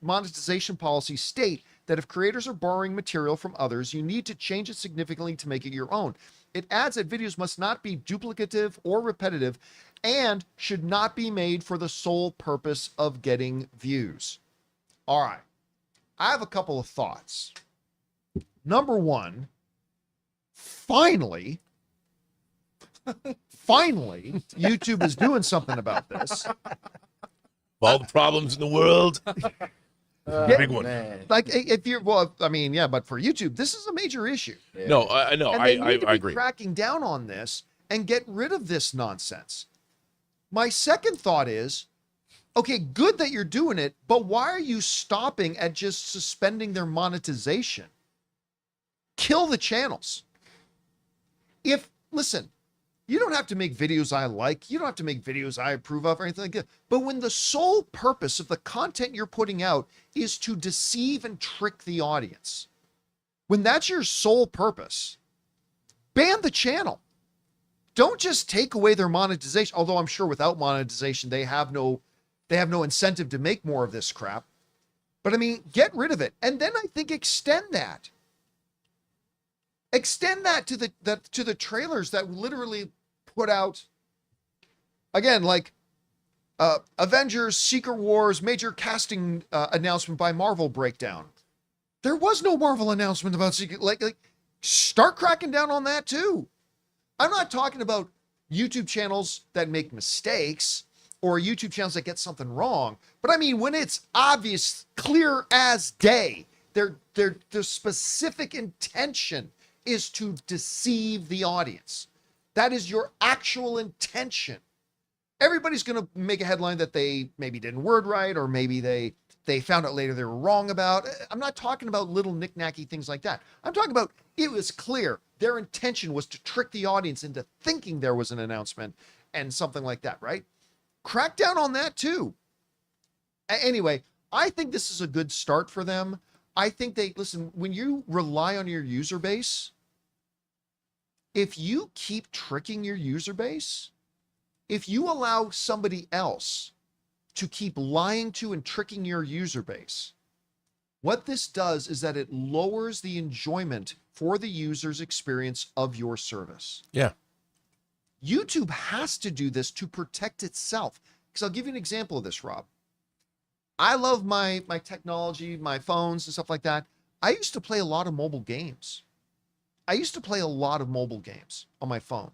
monetization policies state that if creators are borrowing material from others, you need to change it significantly to make it your own. It adds that videos must not be duplicative or repetitive and should not be made for the sole purpose of getting views." All right. I have a couple of thoughts. Number one, finally, YouTube is doing something about this. All the problems in the world. Big one. Man. Like if you're, well, I mean, yeah, but for YouTube, this is a major issue. Yeah. No, I know. And they I need to be agree. cracking down on this and get rid of this nonsense. My second thought is, okay, good that you're doing it, but why are you stopping at just suspending their monetization? Kill the channels. Listen, You don't have to make videos I like. You don't have to make videos I approve of or anything like that. But when the sole purpose of the content you're putting out is to deceive and trick the audience, when that's your sole purpose, ban the channel. Don't just take away their monetization. Although I'm sure without monetization, they have no incentive to make more of this crap. But I mean, get rid of it. And then I think extend that. Extend that to the trailers that literally put out, again, like Avengers, Secret Wars, major casting announcement by Marvel breakdown. There was no Marvel announcement about Secret. Like start cracking down on that too. I'm not talking about YouTube channels that make mistakes or YouTube channels that get something wrong, but I mean when it's obvious, clear as day, their specific intention is to deceive the audience. That is your actual intention. Everybody's going to make a headline that they maybe didn't word right, or maybe they found out later they were wrong about. I'm not talking about little knick-knacky things like that. I'm talking about it was clear. Their intention was to trick the audience into thinking there was an announcement and something like that, right? Crack down on that too. Anyway, I think this is a good start for them. I think listen, when you rely on your user base, if you keep tricking your user base, if you allow somebody else to keep lying to and tricking your user base, what this does is that it lowers the enjoyment for the user's experience of your service. Yeah. YouTube has to do this to protect itself. Because I'll give you an example of this, Rob. I love my technology, my phones and stuff like that. I used to play a lot of mobile games. I used to play a lot of mobile games on my phone.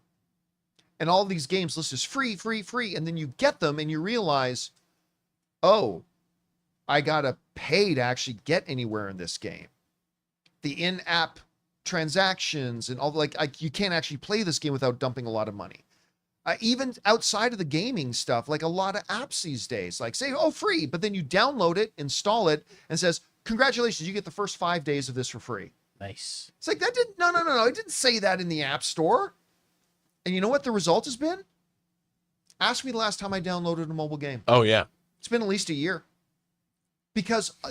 And all these games list is free, free, free. And then you get them and you realize, oh, I got to pay to actually get anywhere in this game. The in-app transactions and all you can't actually play this game without dumping a lot of money. Even outside of the gaming stuff, like a lot of apps these days, like say, oh, free, but then you download it, install it, and it says, congratulations, you get the first 5 days of this for free. Nice. It's like, that didn't, no. It didn't say that in the App Store. And you know what the result has been? Ask me the last time I downloaded a mobile game. Oh, yeah. It's been at least a year.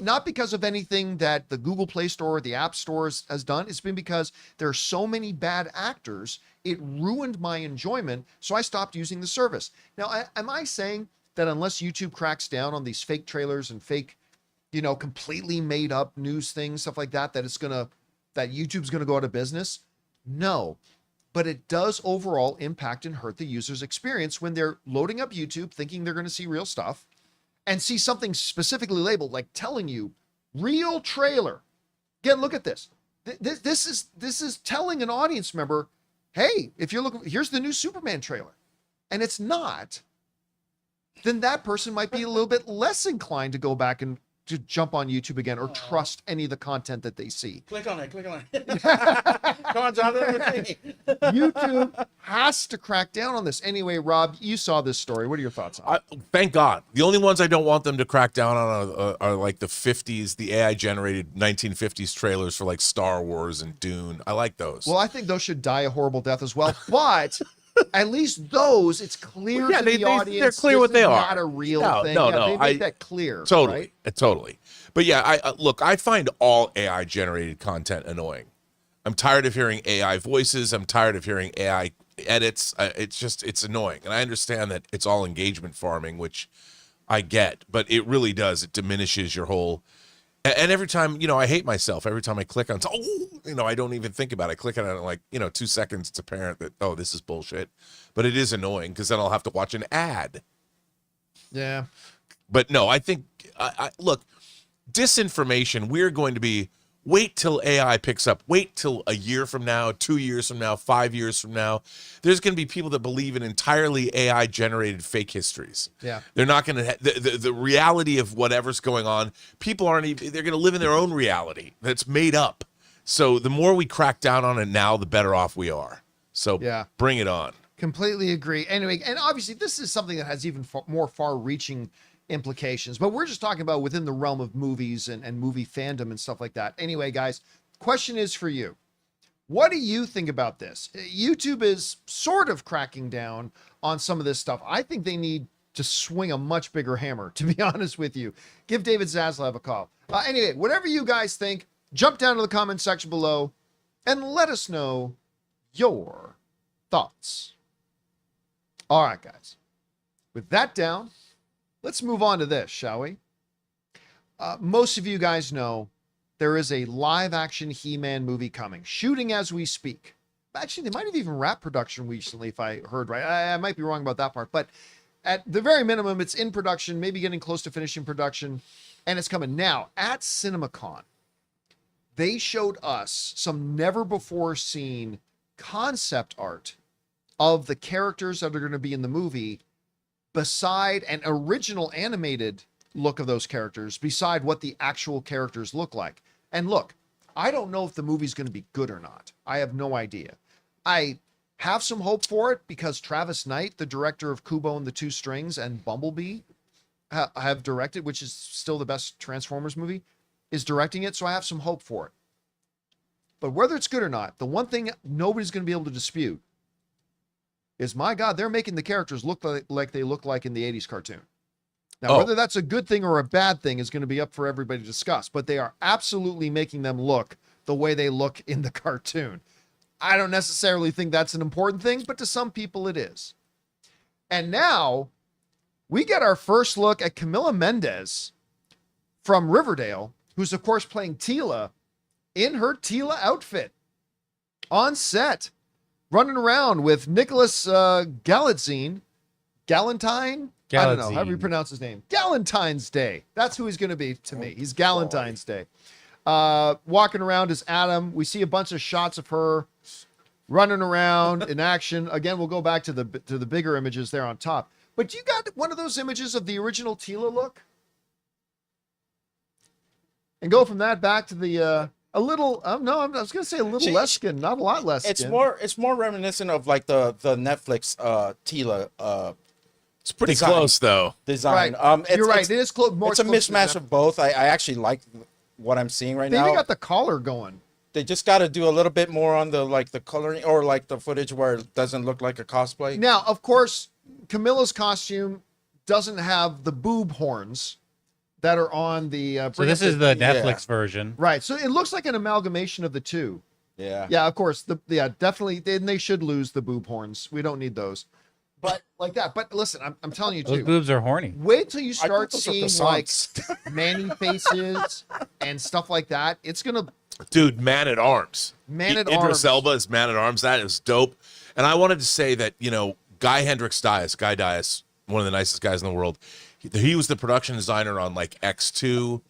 Not because of anything that the Google Play Store or the App Stores has done. It's been because there are so many bad actors. It ruined my enjoyment, so I stopped using the service. Now, am I saying that unless YouTube cracks down on these fake trailers and fake, completely made up news things, stuff like that, that YouTube's gonna go out of business? No, but it does overall impact and hurt the user's experience when they're loading up YouTube thinking they're gonna see real stuff and see something specifically labeled, like telling you real trailer. Again, look at this. This is telling an audience member, hey, if you're looking, here's the new Superman trailer, and it's not, then that person might be a little bit less inclined to go back and to jump on YouTube again or trust any of the content that they see. Click on it. Come on, Jonathan. YouTube has to crack down on this. Anyway, Rob, you saw this story. What are your thoughts on it? Thank God. The only ones I don't want them to crack down on are like the 50s, the AI generated 1950s trailers for like Star Wars and Dune. I like those. Well, I think those should die a horrible death as well. But at least those, it's clear to the audience. They're clear what they are. Not a real thing. No. They make that clear. Totally, right? totally. But yeah, I find all AI generated content annoying. I'm tired of hearing AI voices. I'm tired of hearing AI edits. It's annoying. And I understand that it's all engagement farming, which I get, but it really does. It diminishes your whole. And every time, I hate myself. Every time I click on, I don't even think about it. I click on it, and like, 2 seconds, it's apparent that, oh, this is bullshit. But it is annoying because then I'll have to watch an ad. Yeah. But no, I think, look, disinformation, we're going to be, wait till AI picks up. Wait till a year from now, 2 years from now, 5 years from now. There's going to be people that believe in entirely AI-generated fake histories. Yeah. They're not going to, the reality of whatever's going on, people aren't even, they're going to live in their own reality that's made up. So the more we crack down on it now, the better off we are. So yeah, bring it on. Completely agree. Anyway, and obviously this is something that has even more far-reaching implications, but we're just talking about within the realm of movies and movie fandom and stuff like that. Anyway, guys, question is for you. What do you think about this? YouTube is sort of cracking down on some of this stuff. I think they need to swing a much bigger hammer, to be honest with you. Give David Zaslav a call. Anyway, whatever you guys think, jump down to the comment section below and let us know your thoughts. All right, guys. With that down, let's move on to this, shall we? Most of you guys know there is a live-action He-Man movie coming, shooting as we speak. Actually, they might have even wrapped production recently, if I heard right. I might be wrong about that part, but at the very minimum, it's in production, maybe getting close to finishing production, and it's coming. Now, at CinemaCon, they showed us some never-before-seen concept art of the characters that are going to be in the movie, beside an original animated look of those characters, beside what the actual characters look like. And look, I don't know if the movie's going to be good or not. I have no idea. I have some hope for it because Travis Knight, the director of Kubo and the Two Strings and Bumblebee, have directed, which is still the best Transformers movie, is directing it. So I have some hope for it. But whether it's good or not, the one thing nobody's going to be able to dispute is, my God, they're making the characters look like they look like in the 80s cartoon. Now, whether that's a good thing or a bad thing is going to be up for everybody to discuss, but they are absolutely making them look the way they look in the cartoon. I don't necessarily think that's an important thing, but to some people it is. And now we get our first look at Camila Mendes from Riverdale, who's of course playing Teela in her Teela outfit on set, running around with Nicholas Galantine. I don't know, however you pronounce his name. Galentine's Day. That's who he's going to be to me. He's Galentine's Day. Walking around as Adam. We see a bunch of shots of her running around in action. Again, we'll go back to the bigger images there on top. But you got one of those images of the original Teela look? And go from that back to the a little, no, I was going to say a little less skin, not a lot less skin. It's more reminiscent of like the Netflix Teela It's pretty design. close, though. Design. Right. You're right. It is close. It's a mismatch of both. I actually like what I'm seeing right They now. even got the collar going. They just got to do a little bit more on the coloring, or like the footage where it doesn't look like a cosplay. Now, of course, Camilla's costume doesn't have the boob horns that are on the. So this is the Netflix version. Right. So it looks like an amalgamation of the two. Yeah. Yeah, of course. Definitely. They should lose the boob horns. We don't need those. But like that. But listen, I'm telling you Those too. boobs are horny. Wait till you I start thought those were seeing like croissants. Manny faces and stuff like that. It's gonna. Dude, Man at Arms. Man-at-Arms. Idris Elba is Man at Arms. That is dope. And I wanted to say that, Guy Dias, one of the nicest guys in the world. He was the production designer on like X2,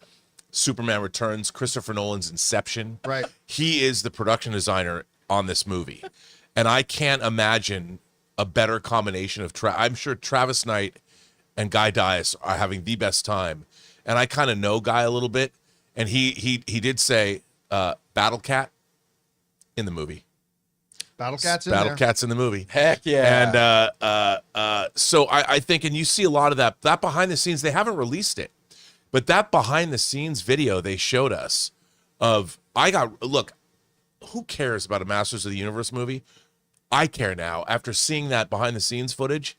Superman Returns, Christopher Nolan's Inception. Right. He is the production designer on this movie. And I can't imagine a better combination of I'm sure Travis Knight and Guy Dias are having the best time. And I kind of know Guy a little bit. And he did say Battle Cat in the movie. Battle Cat's in Battle there. Cat's in the movie. Heck yeah. And so I think, and you see a lot of that behind the scenes, they haven't released it, but that behind the scenes video they showed us look, who cares about a Masters of the Universe movie? I care now. After seeing that behind the scenes footage,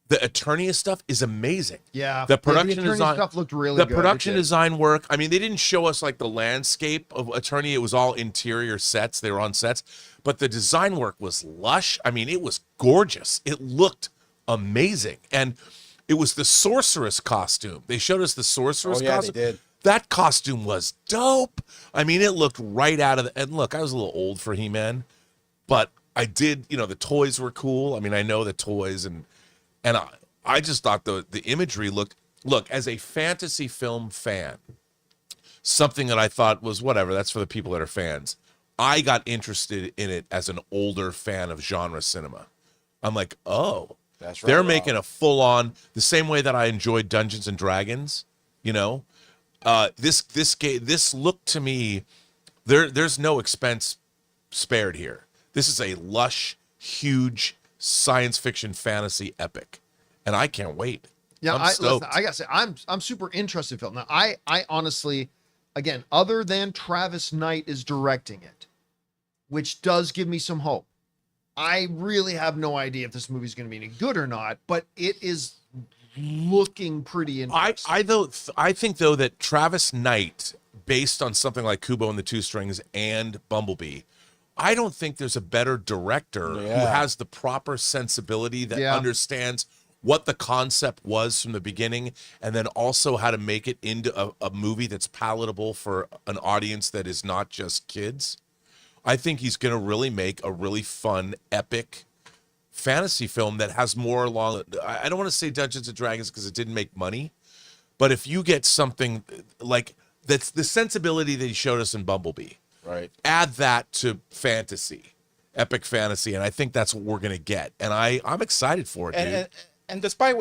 the Eternia stuff is amazing. Yeah. The production Eternia design stuff looked really the good. production It did. design work. I mean, they didn't show us like the landscape of Eternia. It was all interior sets. They were on sets, but the design work was lush. I mean, it was gorgeous. It looked amazing. And it was the sorceress costume. They showed us the sorceress costume. They did. That costume was dope. I mean, it looked right out of the, and look, I was a little old for He-Man, but I did, the toys were cool. I mean, I know the toys and I just thought the imagery look, as a fantasy film fan, something that I thought was whatever, that's for the people that are fans. I got interested in it as an older fan of genre cinema. I'm like, oh, That's right. they're Wow. making a full-on, the same way that I enjoyed Dungeons and Dragons, this looked to me, there's no expense spared here. This is a lush, huge science fiction fantasy epic, and I can't wait. Yeah, I'm listen, stoked. I gotta say, I'm super interested in film. Now, I honestly, again, other than Travis Knight is directing it, which does give me some hope. I really have no idea if this movie's going to be any good or not, but it is looking pretty interesting. I think though that Travis Knight, based on something like Kubo and the Two Strings and Bumblebee, I don't think there's a better director who has the proper sensibility that understands what the concept was from the beginning, and then also how to make it into a movie that's palatable for an audience that is not just kids. I think he's going to really make a really fun, epic fantasy film that has more along. I don't want to say Dungeons and Dragons because it didn't make money, but if you get something like that's the sensibility that he showed us in Bumblebee, right? Add that to fantasy, epic fantasy, and I think that's what we're going to get. And I'm excited for it, dude. And despite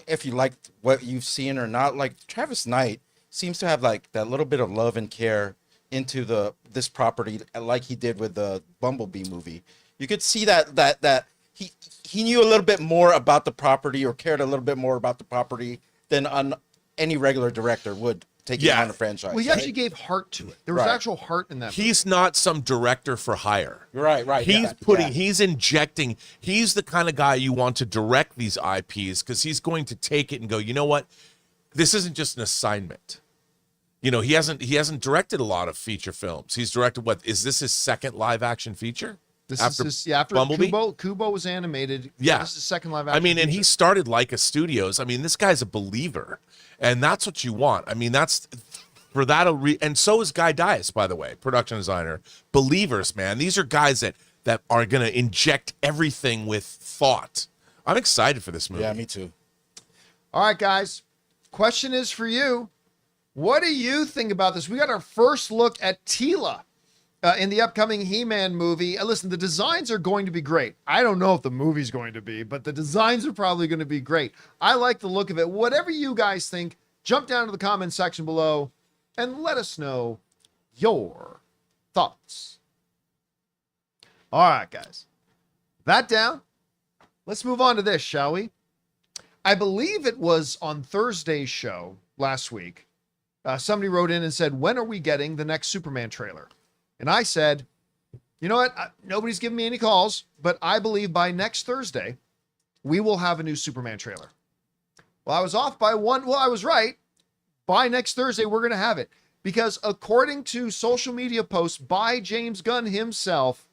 if you liked what you've seen or not, like Travis Knight seems to have like that little bit of love and care into this property, like he did with the Bumblebee movie. You could see that he knew a little bit more about the property or cared a little bit more about the property than any regular director would taking on a franchise. Well, he actually gave heart to it. There was actual heart in that. He's not some director for hire. Right. He's injecting. He's the kind of guy you want to direct these IPs because he's going to take it and go, you know what? This isn't just an assignment. You know, he hasn't directed a lot of feature films. He's directed is this his second live action feature? After Bumblebee? Kubo was animated. Yeah. This is his second live action. I mean, and feature. he started Leica Studios. I mean, this guy's a believer, and that's what you want. I mean, that's for that. And so is Guy Dias, by the way, production designer. Believers, man. These are guys that are going to inject everything with thought. I'm excited for this movie. Yeah, me too. All right, guys. Question is for you. What do you think about this? We got our first look at Teela in the upcoming He-Man movie. Listen, the designs are going to be great. I don't know if the movie's going to be, but the designs are probably going to be great. I like the look of it. Whatever you guys think, jump down to the comment section below and let us know your thoughts. All right, guys. That down. Let's move on to this, shall we? I believe it was on Thursday's show last week. Somebody wrote in and said, when are we getting the next Superman trailer? And I said, you know what? Nobody's giving me any calls, but I believe by next Thursday, we will have a new Superman trailer. Well, I was off by one. Well, I was right. By next Thursday, we're going to have it. Because according to social media posts by James Gunn himself,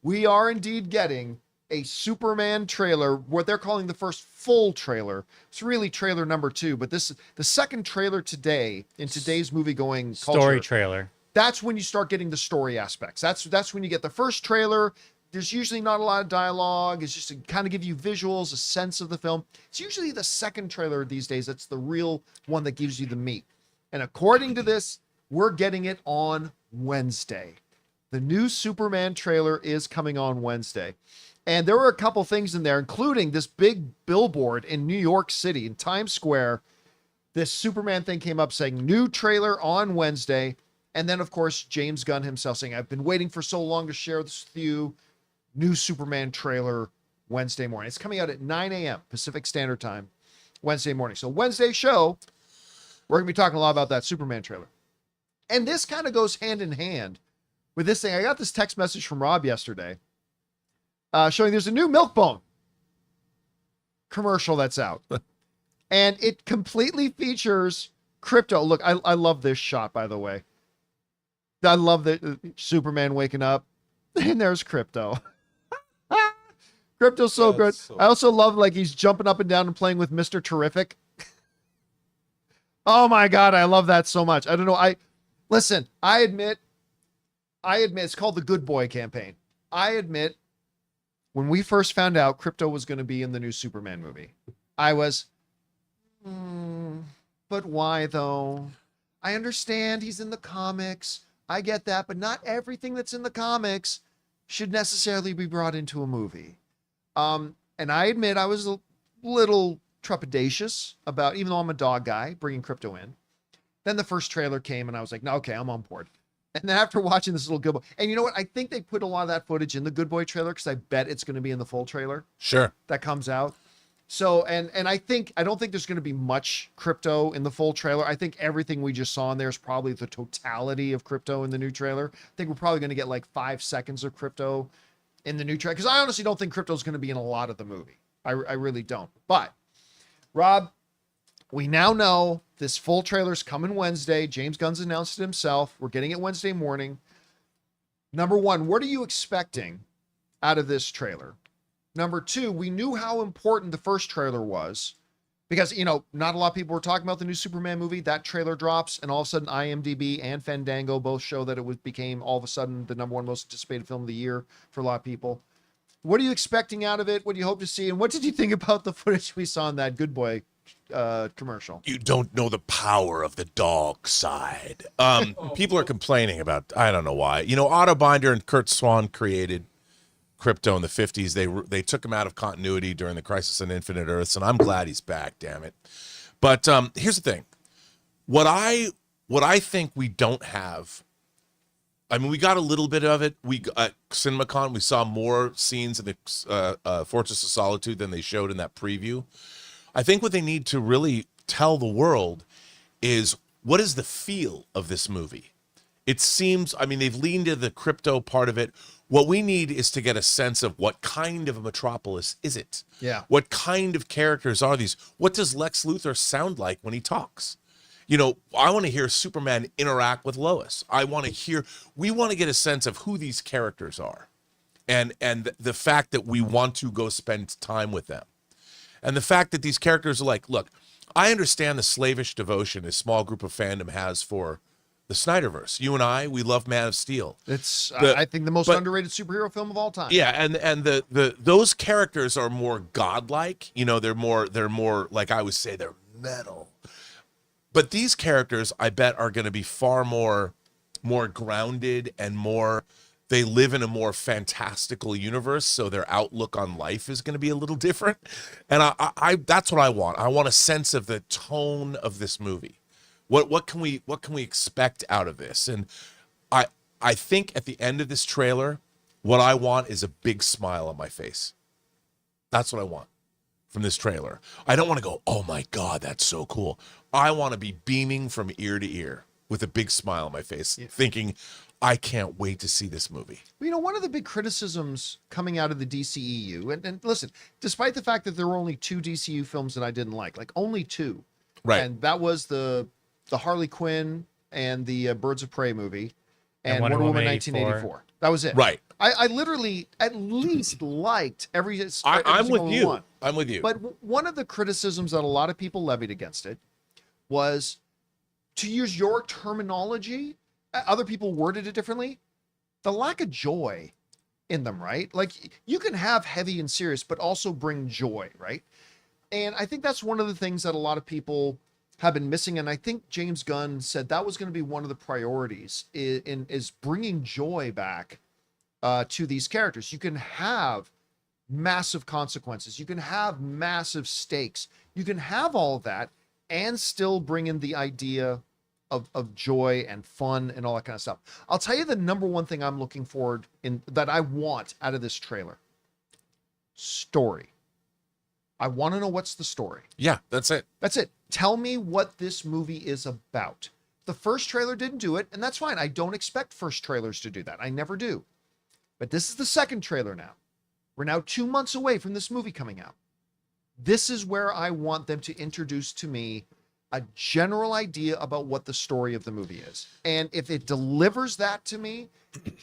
we are indeed getting a Superman trailer, what they're calling the first full trailer. It's really trailer number 2, but this is the second trailer today in today's movie-going culture. Story trailer. That's when you start getting the story aspects. That's when you get the first trailer. There's usually not a lot of dialogue. It's just to kind of give you visuals, a sense of the film. It's usually the second trailer these days. That's the real one that gives you the meat. And according to this, we're getting it on Wednesday. The new Superman trailer is coming on Wednesday. And there were a couple things in there, including this big billboard in New York City, in Times Square. This Superman thing came up saying, new trailer on Wednesday. And then, of course, James Gunn himself saying, I've been waiting for so long to share this with you. New Superman trailer Wednesday morning. It's coming out at 9 a.m. Pacific Standard Time, Wednesday morning. So Wednesday show, we're going to be talking a lot about that Superman trailer. And this kind of goes hand in hand with this thing. I got this text message from Rob yesterday. Showing there's a new Milk-Bone commercial that's out. And it completely features Crypto. Look, I love this shot, by the way. I love the Superman waking up. And there's Crypto. Crypto's so good. I also love like he's jumping up and down and playing with Mr. Terrific. Oh my God, I love that so much. I don't know. I admit it's called the Good Boy campaign. I admit when we first found out Crypto was going to be in the new Superman movie, I was, but why though? I understand he's in the comics. I get that, but not everything that's in the comics should necessarily be brought into a movie. And I admit I was a little trepidatious about, even though I'm a dog guy, bringing Crypto in. Then the first trailer came and I was like, no, okay, I'm on board. And then after watching this little Good Boy, and you know what? I think they put a lot of that footage in the Good Boy trailer because I bet it's going to be in the full trailer. Sure. That comes out. So, and I don't think there's going to be much crypto in the full trailer. I think everything we just saw in there is probably the totality of crypto in the new trailer. I think we're probably going to get like 5 seconds of crypto in the new trailer, because I honestly don't think crypto is going to be in a lot of the movie. I really don't. But Rob, we now know this full trailer's coming Wednesday. James Gunn's announced it himself. We're getting it Wednesday morning. Number one, what are you expecting out of this trailer? Number two, we knew how important the first trailer was because, you know, not a lot of people were talking about the new Superman movie. That trailer drops, and all of a sudden IMDb and Fandango both show that it became all of a sudden the #1 most anticipated film of the year for a lot of people. What are you expecting out of it? What do you hope to see? And what did you think about the footage we saw in that Good Boy commercial? You don't know the power of the dog side. People are complaining about, I don't know why. You know, Otto Binder and Kurt Swan created crypto in the 50s. They took him out of continuity during the Crisis on Infinite Earths, and I'm glad he's back, damn it. But here's the thing. What I think we don't have, I mean, we got a little bit of it. We at CinemaCon, we saw more scenes in the Fortress of Solitude than they showed in that preview. I think what they need to really tell the world is, what is the feel of this movie? It seems, I mean, they've leaned into the crypto part of it. What we need is to get a sense of what kind of a metropolis is it? Yeah. What kind of characters are these? What does Lex Luthor sound like when he talks? You know, I want to hear Superman interact with Lois. We want to get a sense of who these characters are, and the fact that we want to go spend time with them. And the fact that these characters are like, look, I understand the slavish devotion a small group of fandom has for the Snyderverse. You and I, we love Man of Steel. It's, I think, the most underrated superhero film of all time. Yeah, and those characters are more godlike. You know, they're more like, I would say, they're metal. But these characters, I bet, are going to be far more grounded and more. They live in a more fantastical universe, so their outlook on life is going to be a little different. And I that's what I want. I want a sense of the tone of this movie. What can we expect out of this? And I think at the end of this trailer, what I want is a big smile on my face. That's what I want from this trailer. I don't want to go, oh my God, that's so cool. I want to be beaming from ear to ear with a big smile on my face, thinking, I can't wait to see this movie. You know, one of the big criticisms coming out of the DCEU, and listen, despite the fact that there were only 2 DCU films that I didn't like only 2. Right. And that was the Harley Quinn and the Birds of Prey movie and Wonder Woman 1984. That was it. Right. I literally at least liked every I'm with single you. one. I'm with you. But one of the criticisms that a lot of people levied against it was, to use your terminology, other people worded it differently, the lack of joy in them, right? Like, you can have heavy and serious, but also bring joy, right? And I think that's one of the things that a lot of people have been missing. And I think James Gunn said that was going to be one of the priorities is bringing joy back to these characters. You can have massive consequences. You can have massive stakes. You can have all of that and still bring in the idea of joy and fun and all that kind of stuff. I'll tell you the number one thing I'm looking forward that I want out of this trailer. Story. I want to know what's the story. Yeah, that's it. That's it. Tell me what this movie is about. The first trailer didn't do it, and that's fine. I don't expect first trailers to do that. I never do. But this is the second trailer now. We're now 2 months away from this movie coming out. This is where I want them to introduce to me a general idea about what the story of the movie is. And if it delivers that to me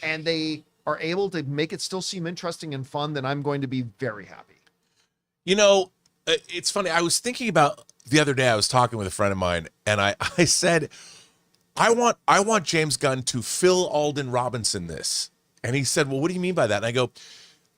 and they are able to make it still seem interesting and fun, then I'm going to be very happy. You know, it's funny. I was thinking about the other day, I was talking with a friend of mine, and I said, I want James Gunn to Phil Alden Robinson this. And he said, well, what do you mean by that? And I go,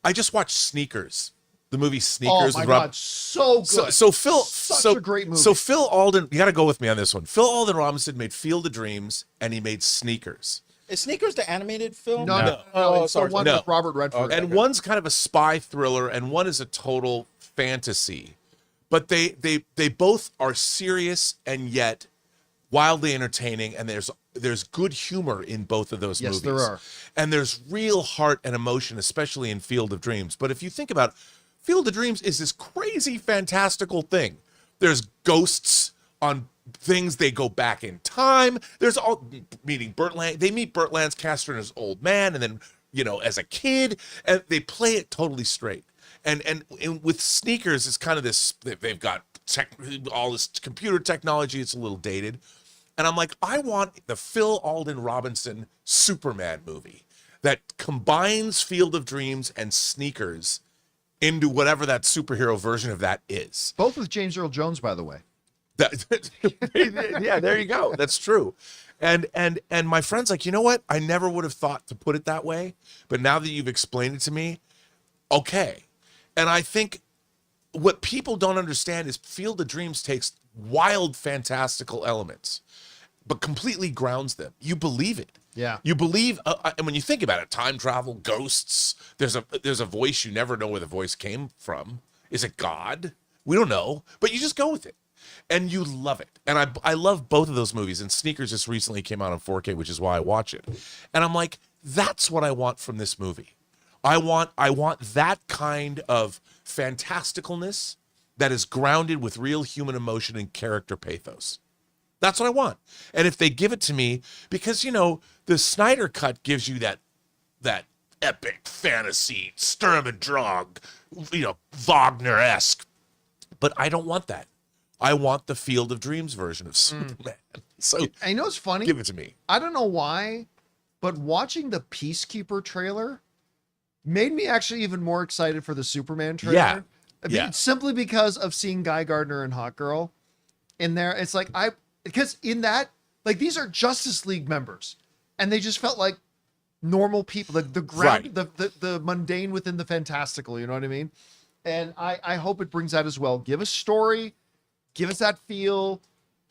I just watched Sneakers, the movie Sneakers. Oh my God, so good. So Phil, such a great movie. So Phil Alden, you got to go with me on this one. Phil Alden Robinson made Field of Dreams, and he made Sneakers. Is Sneakers the animated film? No, it's the one with Robert Redford. And one's kind of a spy thriller, and one is a total fantasy. But they both are serious and yet wildly entertaining, and there's good humor in both of those movies. Yes, there are. And there's real heart and emotion, especially in Field of Dreams. But if you think about Field of Dreams is this crazy, fantastical thing. There's ghosts on things. They go back in time. There's all meeting they meet Burt Lancaster as old man, and then, you know, as a kid, and they play it totally straight. And with Sneakers, it's kind of this, they've got all this computer technology. It's a little dated. And I'm like, I want the Phil Alden Robinson Superman movie that combines Field of Dreams and Sneakers into whatever that superhero version of that is. Both with James Earl Jones, by the way. Yeah, there you go. That's true. And my friend's like, you know what? I never would have thought to put it that way, but now that you've explained it to me, okay. And I think what people don't understand is Field of Dreams takes wild, fantastical elements, but completely grounds them. You believe it. Yeah. You believe, and when you think about it, time travel, ghosts, there's a voice, you never know where the voice came from. Is it God? We don't know, but you just go with it. And you love it. And I love both of those movies. And Sneakers just recently came out on 4K, which is why I watch it. And I'm like, that's what I want from this movie. I want that kind of fantasticalness that is grounded with real human emotion and character pathos. That's what I want. And if they give it to me, because, you know, the Snyder Cut gives you that epic fantasy, Sturm und Drang, you know, Wagner-esque. But I don't want that. I want the Field of Dreams version of Superman. So, I know it's funny. give it to me. I don't know why, but watching the Peacekeeper trailer made me actually even more excited for the Superman trailer. Yeah. I mean, Yeah. simply because of seeing Guy Gardner and Hawk Girl in there. It's like, because in that, like, these are Justice League members, and they just felt like normal people, the ground, the mundane within the fantastical, you know what I mean? And I hope it brings that as well. Give us story, give us that feel,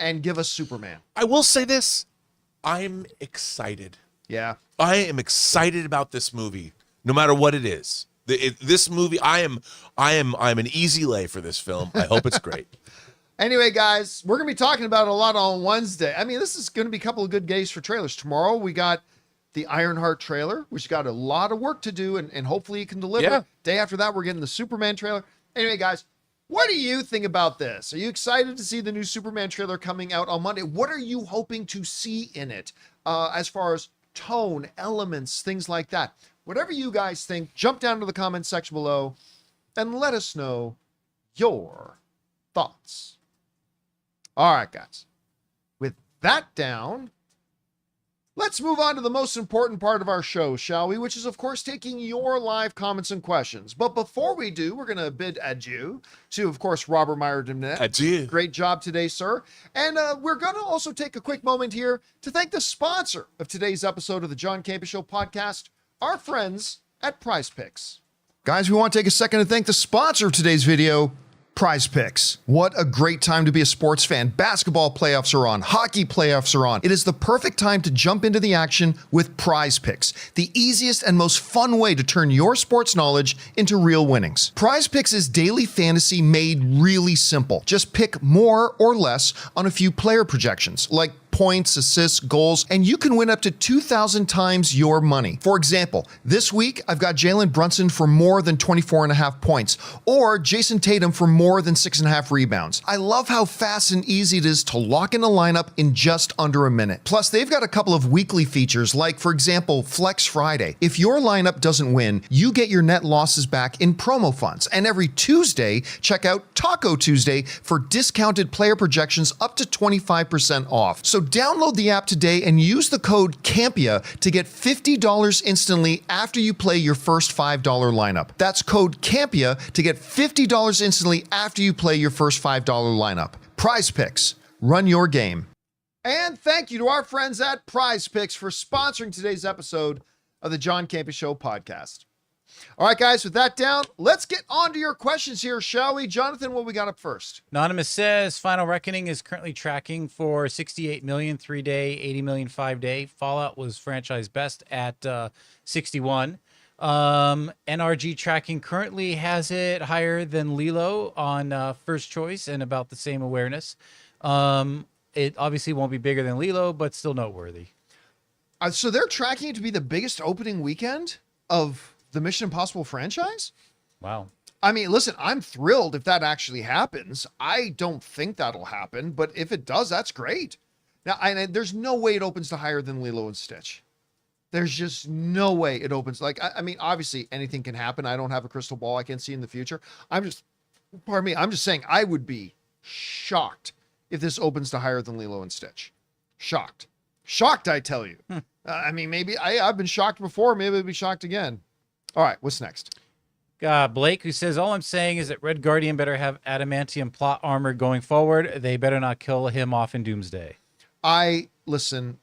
and give us Superman. I will say this. I'm excited. Yeah. I am excited about this movie, no matter what it is. This movie, I'm an easy lay for this film. I hope it's great. Anyway, guys, we're going to be talking about it a lot on Wednesday. I mean, this is going to be a couple of good days for trailers. Tomorrow, we got the Ironheart trailer, which got a lot of work to do, and hopefully it can deliver. Yeah. Day after that, we're getting the Superman trailer. Anyway, guys, what do you think about this? Are you excited to see the new Superman trailer coming out on Monday? What are you hoping to see in it as far as tone, elements, things like that? Whatever you guys think, jump down to the comment section below and let us know your thoughts. All right, guys. With that down, let's move on to the most important part of our show, shall we? Which is, of course, taking your live comments and questions. But before we do, we're going to bid adieu to, of course, Robert Meyer-Dimnet. Adieu. Great job today, sir. And we're going to also take a quick moment here to thank the sponsor of today's episode of the John Campea Show podcast, our friends at PrizePicks. Guys, we want to take a second to thank the sponsor of today's video, PrizePicks. What a great time to be a sports fan. Basketball playoffs are on. Hockey playoffs are on. It is the perfect time to jump into the action with PrizePicks, the easiest and most fun way to turn your sports knowledge into real winnings. PrizePicks is daily fantasy made really simple. Just pick more or less on a few player projections, like points, assists, goals, and you can win up to 2,000 times your money. For example, this week, I've got Jalen Brunson for more than 24.5 points, or Jason Tatum for more than 6.5 rebounds. I love how fast and easy it is to lock in a lineup in just under a minute. Plus, they've got a couple of weekly features, like, for example, Flex Friday. If your lineup doesn't win, you get your net losses back in promo funds. And every Tuesday, check out Taco Tuesday for discounted player projections up to 25% off. So download the app today and use the code CAMPEA to get $50 instantly after you play your first $5 lineup. That's code CAMPEA to get $50 instantly after you play your first $5 lineup. PrizePicks, run your game. And thank you to our friends at PrizePicks for sponsoring today's episode of the John Campea Show podcast. All right, guys, with that down, let's get on to your questions here, shall we? Jonathan, what we got up first? Anonymous says Final Reckoning is currently tracking for 68 million 3-day, 80 million 5-day. Fallout was franchise best at 61. NRG tracking currently has it higher than Lilo on first choice and about the same awareness. It obviously won't be bigger than Lilo, but still noteworthy. So they're tracking it to be the biggest opening weekend of the Mission Impossible franchise? Wow. I mean, listen, I'm thrilled if that actually happens. I don't think that'll happen, but if it does, that's great. Now, there's no way it opens to higher than Lilo and Stitch. There's just no way it opens. Like, I mean, obviously anything can happen. I don't have a crystal ball. I can't see in the future. I'm just saying I would be shocked if this opens to higher than Lilo and Stitch. Shocked. Shocked, I tell you. I mean, maybe I've been shocked before. Maybe I'll be shocked again. All right, what's next? Blake, who says, all I'm saying is that Red Guardian better have adamantium plot armor going forward. They better not kill him off in Doomsday. Listen,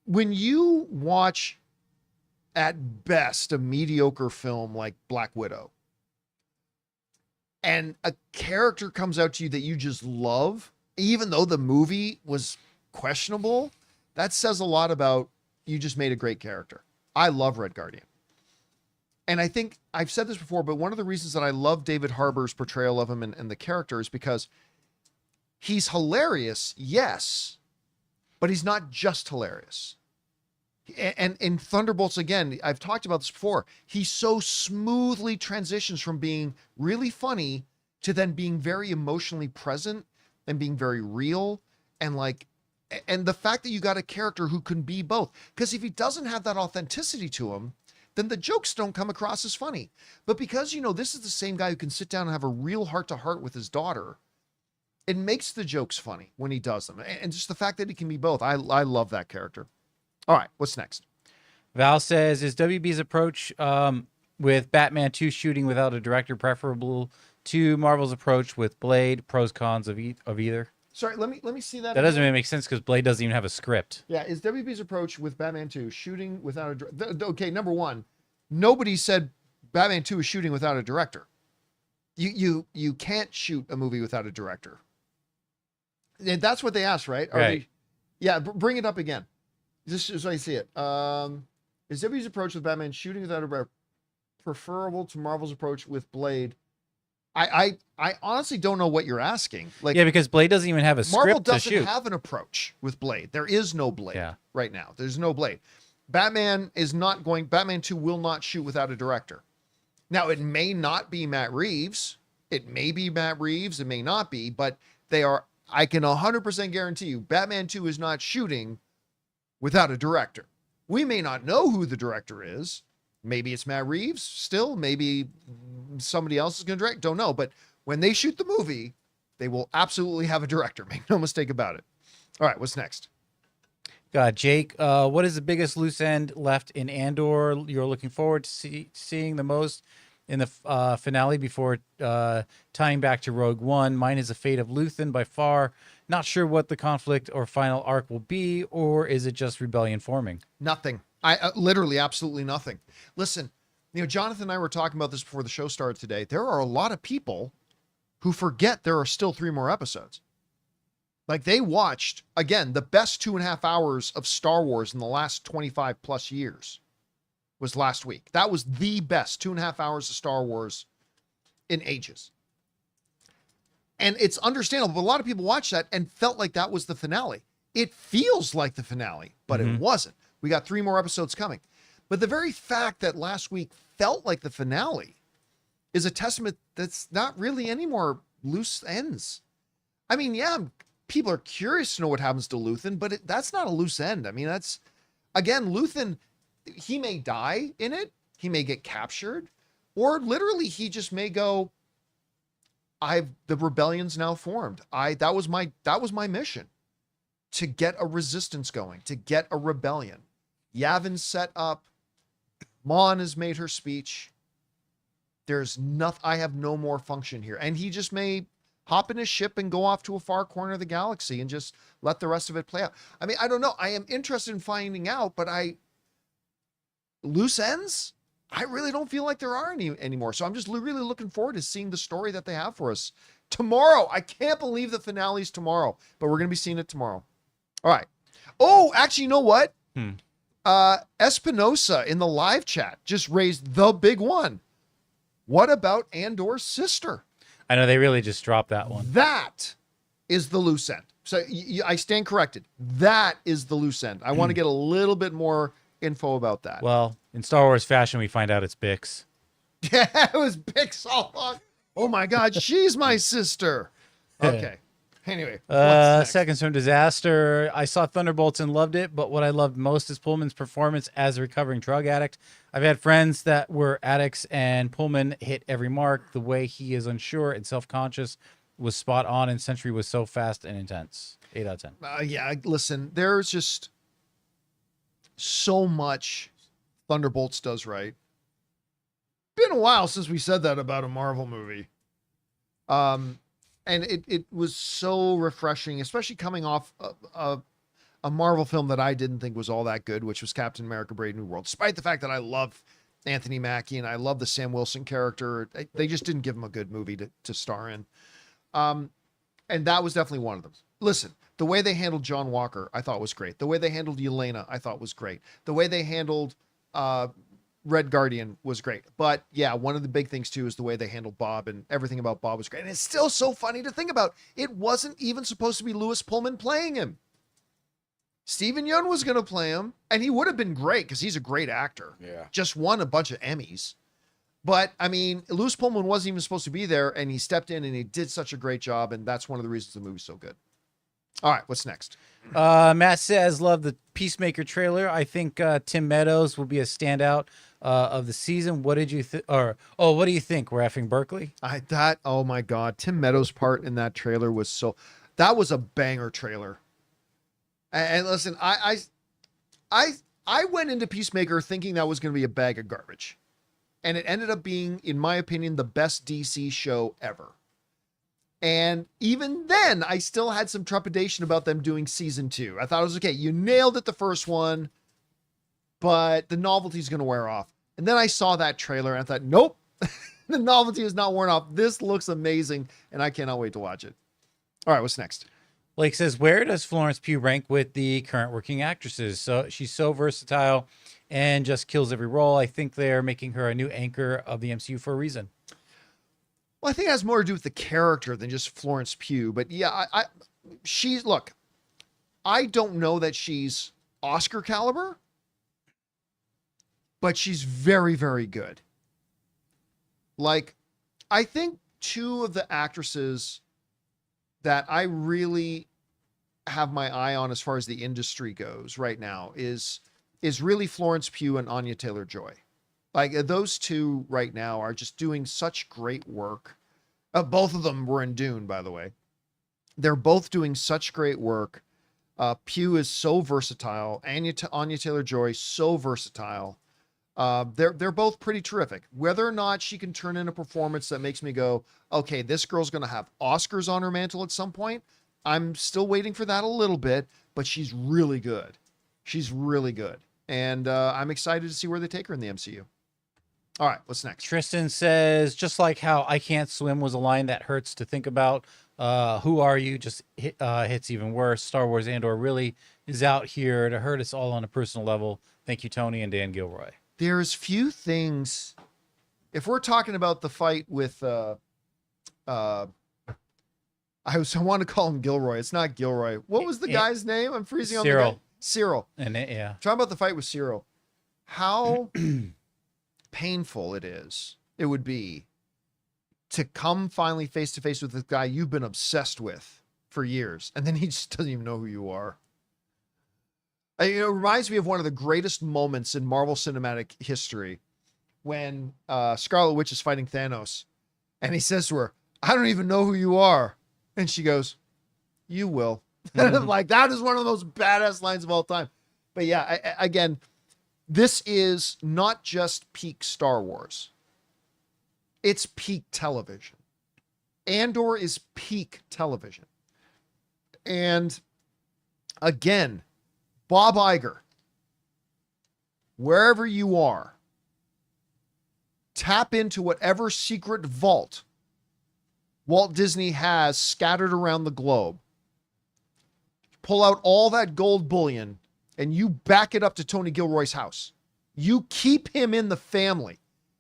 when you watch at best a mediocre film like Black Widow and a character comes out to you that you just love, even though the movie was questionable, that says a lot about you just made a great character. I love Red Guardian. And I think I've said this before, but one of the reasons that I love David Harbour's portrayal of him and the character is because he's hilarious, yes, but he's not just hilarious. And in Thunderbolts, again, I've talked about this before, he so smoothly transitions from being really funny to then being very emotionally present and being very real. And the fact that you got a character who can be both, because if he doesn't have that authenticity to him, then the jokes don't come across as funny. But because, this is the same guy who can sit down and have a real heart-to-heart with his daughter, it makes the jokes funny when he does them. And just the fact that he can be both. I love that character. All right, what's next? Val says, is WB's approach with Batman 2 shooting without a director preferable to Marvel's approach with Blade? Pros, cons of either? Sorry, let me see that. That doesn't really make sense because Blade doesn't even have a script. Yeah, is WB's approach with Batman 2 shooting without a director? Okay, number one, nobody said Batman 2 is shooting without a director. You can't shoot a movie without a director. And that's what they asked, right? Right. Bring it up again. Just so I see it. Is WB's approach with Batman shooting without a director preferable to Marvel's approach with Blade? I honestly don't know what you're asking. Yeah, because Blade doesn't even have a Marvel script to shoot. doesn't have an approach with Blade. There is no Blade right now. There's no Blade. Batman 2 will not shoot without a director. Now, it may not be Matt Reeves. It may be Matt Reeves. It may not be, but I can 100% guarantee you, Batman 2 is not shooting without a director. We may not know who the director is. Maybe it's Matt Reeves still. Maybe somebody else is going to direct. Don't know. But when they shoot the movie, they will absolutely have a director. Make no mistake about it. All right, what's next? Jake, what is the biggest loose end left in Andor you're looking forward to seeing the most in the finale before tying back to Rogue One? Mine is the fate of Luthen by far. Not sure what the conflict or final arc will be, or is it just rebellion forming? Nothing. I literally absolutely nothing. Listen, Jonathan and I were talking about this before the show started today. There are a lot of people who forget there are still 3 more episodes. Like, they watched, again, the best 2.5 hours of Star Wars in the last 25 plus years was last week. That was the best 2.5 hours of Star Wars in ages. And it's understandable, but a lot of people watched that and felt like that was the finale. It feels like the finale, but it wasn't. We got 3 more episodes coming. But the very fact that last week felt like the finale is a testament that's not really any more loose ends. I mean, yeah, people are curious to know what happens to Luthen, but that's not a loose end. I mean, again, Luthen, he may die in it. He may get captured, or literally he just may go, the rebellion's now formed. That was my mission, to get a resistance going, to get a rebellion. Yavin's set up. Mon has made her speech. There's nothing. I have no more function here. And he just may hop in his ship and go off to a far corner of the galaxy and just let the rest of it play out. I mean, I don't know. I am interested in finding out, but loose ends? I really don't feel like there are any anymore. So I'm just really looking forward to seeing the story that they have for us tomorrow. I can't believe the finale's tomorrow, but we're going to be seeing it tomorrow. All right. Oh, actually, you know what? Espinosa in the live chat just raised the big one. What about Andor's sister? I know they really just dropped that one. That is the loose end. So I stand corrected. That is the loose end. I want to get a little bit more info about that. Well, in Star Wars fashion, we find out it's Bix. Yeah, it was Pix all along. Oh my God, she's my sister. Okay. Anyway, what's next? Seconds from Disaster. I saw Thunderbolts and loved it, but what I loved most is Pullman's performance as a recovering drug addict. I've had friends that were addicts, and Pullman hit every mark. The way he is unsure and self-conscious was spot on, and Century was so fast and intense. 8 out of 10. Yeah, listen, there's just so much Thunderbolts does right. Been a while since we said that about a Marvel movie. And it was so refreshing, especially coming off a Marvel film that I didn't think was all that good, which was Captain America: Brave New World. Despite the fact that I love Anthony Mackie and I love the Sam Wilson character, they just didn't give him a good movie to star in. And that was definitely one of them. Listen, the way they handled John Walker, I thought was great. The way they handled Yelena, I thought was great. The way they handled Red Guardian was great. But yeah, one of the big things too is the way they handled Bob, and everything about Bob was great. And it's still so funny to think about. It wasn't even supposed to be Lewis Pullman playing him. Stephen Yeun was going to play him, and he would have been great because he's a great actor. Yeah. Just won a bunch of Emmys. But I mean, Lewis Pullman wasn't even supposed to be there, and he stepped in and he did such a great job, and that's one of the reasons the movie's so good. All right, what's next? Matt says, love the Peacemaker trailer. I think Tim Meadows will be a standout of the season. What did you think? What do you think? We're effing Berkeley. Oh my God, Tim Meadows' part in that trailer was that was a banger trailer. And listen, I went into Peacemaker thinking that was going to be a bag of garbage, and it ended up being, in my opinion, the best DC show ever. And even then, I still had some trepidation about them doing season 2. I thought it was okay. You nailed it the first one, but the novelty is going to wear off. And then I saw that trailer and I thought, nope, the novelty is not worn off. This looks amazing, and I cannot wait to watch it. All right, what's next? Blake says, where does Florence Pugh rank with the current working actresses? So she's so versatile and just kills every role. I think they're making her a new anchor of the MCU for a reason. Well, I think it has more to do with the character than just Florence Pugh. But yeah, look, I don't know that she's Oscar caliber, but she's very, very good. Like, I think two of the actresses that I really have my eye on as far as the industry goes right now is really Florence Pugh and Anya Taylor-Joy. Like, those two right now are just doing such great work. Both of them were in Dune, by the way. They're both doing such great work. Pugh is so versatile. Anya Taylor-Joy, so versatile. They're both pretty terrific. Whether or not she can turn in a performance that makes me go, okay, this girl's going to have Oscars on her mantle at some point, I'm still waiting for that a little bit, but she's really good. She's really good. And I'm excited to see where they take her in the MCU. All right, what's next? Tristan says, just like how I can't swim was a line that hurts to think about. Who are you? Just hits even worse. Star Wars Andor really is out here to hurt us all on a personal level. Thank you, Tony and Dan Gilroy. There's few things. If we're talking about the fight with, I want to call him Gilroy. It's not Gilroy. What was the guy's name? I'm freezing on the guy. Cyril. And yeah. Talking about the fight with Cyril. How painful it would be to come finally face to face with this guy you've been obsessed with for years, and then he just doesn't even know who you are. It reminds me of one of the greatest moments in Marvel Cinematic history when Scarlet Witch is fighting Thanos, and he says to her, I don't even know who you are. And she goes, you will. Like, that is one of the most badass lines of all time. But yeah, again, this is not just peak Star Wars. It's peak television. Andor is peak television. And again, Bob Iger, wherever you are, tap into whatever secret vault Walt Disney has scattered around the globe. Pull out all that gold bullion and you back it up to Tony Gilroy's house. You keep him in the family.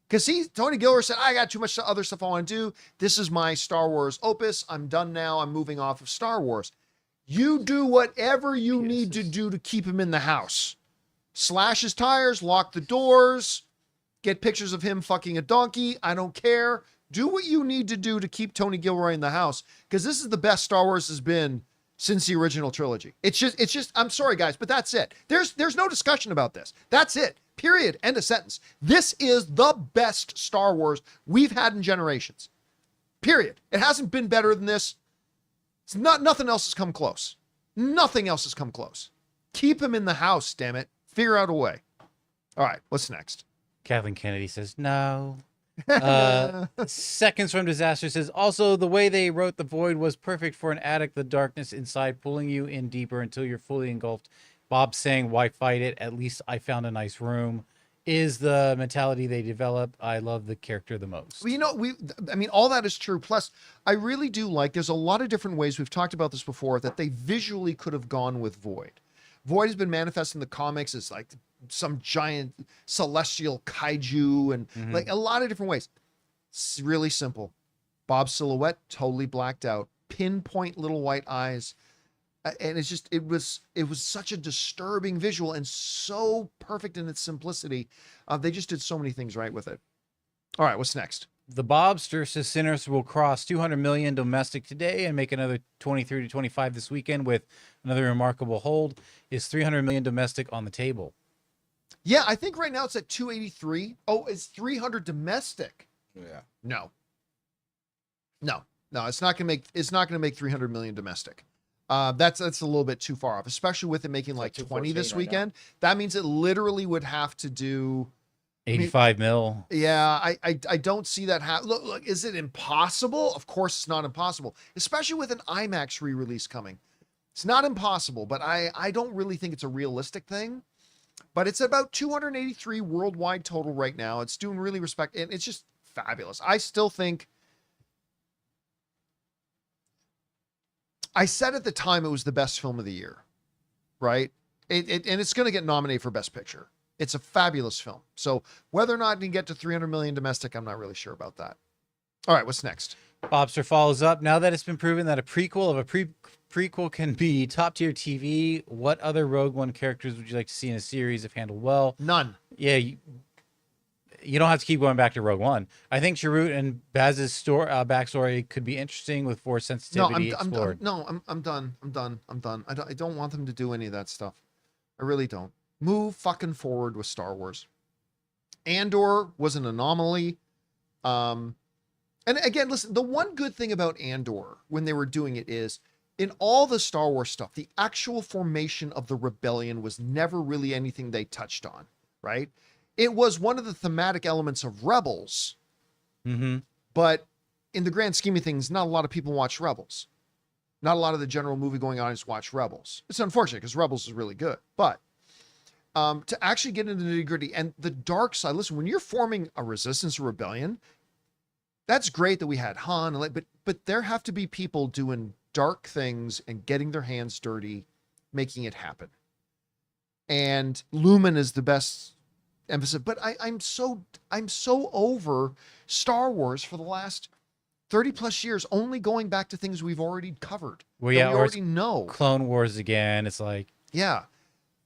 Because Tony Gilroy said, I got too much other stuff I want to do. This is my Star Wars opus. I'm done now. I'm moving off of Star Wars. You do whatever you need to do to keep him in the house. Slash his tires, lock the doors, Get pictures of him fucking a donkey. I don't care. Do what you need to do to keep Tony Gilroy in the house, because this is the best Star Wars has been since the original trilogy. It's just, I'm sorry guys, but that's it. There's no discussion about this. That's it. Period. End of sentence. This is the best Star Wars we've had in generations. Period. It hasn't been better than this. Nothing else has come close. Nothing else has come close. Keep him in the house, damn it. Figure out a way. All right, what's next? Kathleen Kennedy says no. Seconds from Disaster says, also, the way they wrote The Void was perfect for an addict, the darkness inside pulling you in deeper until you're fully engulfed. Bob saying, why fight it? At least I found a nice room. Is the mentality they develop. I love the character the most. Well, you know, all that is true. Plus, I really do like, there's a lot of different ways, we've talked about this before, that they visually could have gone with Void. Void has been manifest in the comics as like some giant celestial kaiju and like a lot of different ways. It's really simple. Bob's silhouette, totally blacked out, pinpoint little white eyes. And it's just, it was such a disturbing visual and so perfect in its simplicity. They just did so many things right with it. All right, what's next? The Bobster says Sinners will cross 200 million domestic today and make another 23 to 25 this weekend with another remarkable hold. Is 300 million domestic on the table? Yeah, I think right now it's at 283. Oh, it's 300 domestic. Yeah. No, it's not gonna make 300 million domestic. That's a little bit too far off, especially with it making like 20 this weekend. That means it literally would have to do 85 mil. Yeah, I don't see that happen. Look, is it impossible? Of course it's not impossible, especially with an IMAX re-release coming. It's not impossible, but I don't really think it's a realistic thing. But it's about 283 worldwide total right now. It's doing really and it's just fabulous. I still think, I said at the time it was the best film of the year, right? And it's going to get nominated for Best Picture. It's a fabulous film. So whether or not it can get to 300 million domestic, I'm not really sure about that. All right, what's next? Bobster follows up. Now that it's been proven that a prequel of a prequel can be top-tier TV, what other Rogue One characters would you like to see in a series if handled well? None. Yeah, you don't have to keep going back to Rogue One. I think Chirrut and Baz's backstory could be interesting with Force sensitivity explored. I'm done. I don't want them to do any of that stuff. I really don't. Move fucking forward with Star Wars. Andor was an anomaly. And again, listen, the one good thing about Andor when they were doing it is, in all the Star Wars stuff, the actual formation of the rebellion was never really anything they touched on, right? It was one of the thematic elements of Rebels, but in the grand scheme of things, not a lot of people watch Rebels. Not a lot of the general movie-going audience watch Rebels. It's unfortunate because Rebels is really good, but to actually get into the nitty-gritty and the dark side, listen, when you're forming a resistance or rebellion, that's great that we had Han, but there have to be people doing dark things and getting their hands dirty, making it happen. And Lumen is the best emphasis, but I'm so over Star Wars for the last 30 plus years, only going back to things we've already covered. Well, yeah, we already know. Clone Wars again. It's like, yeah,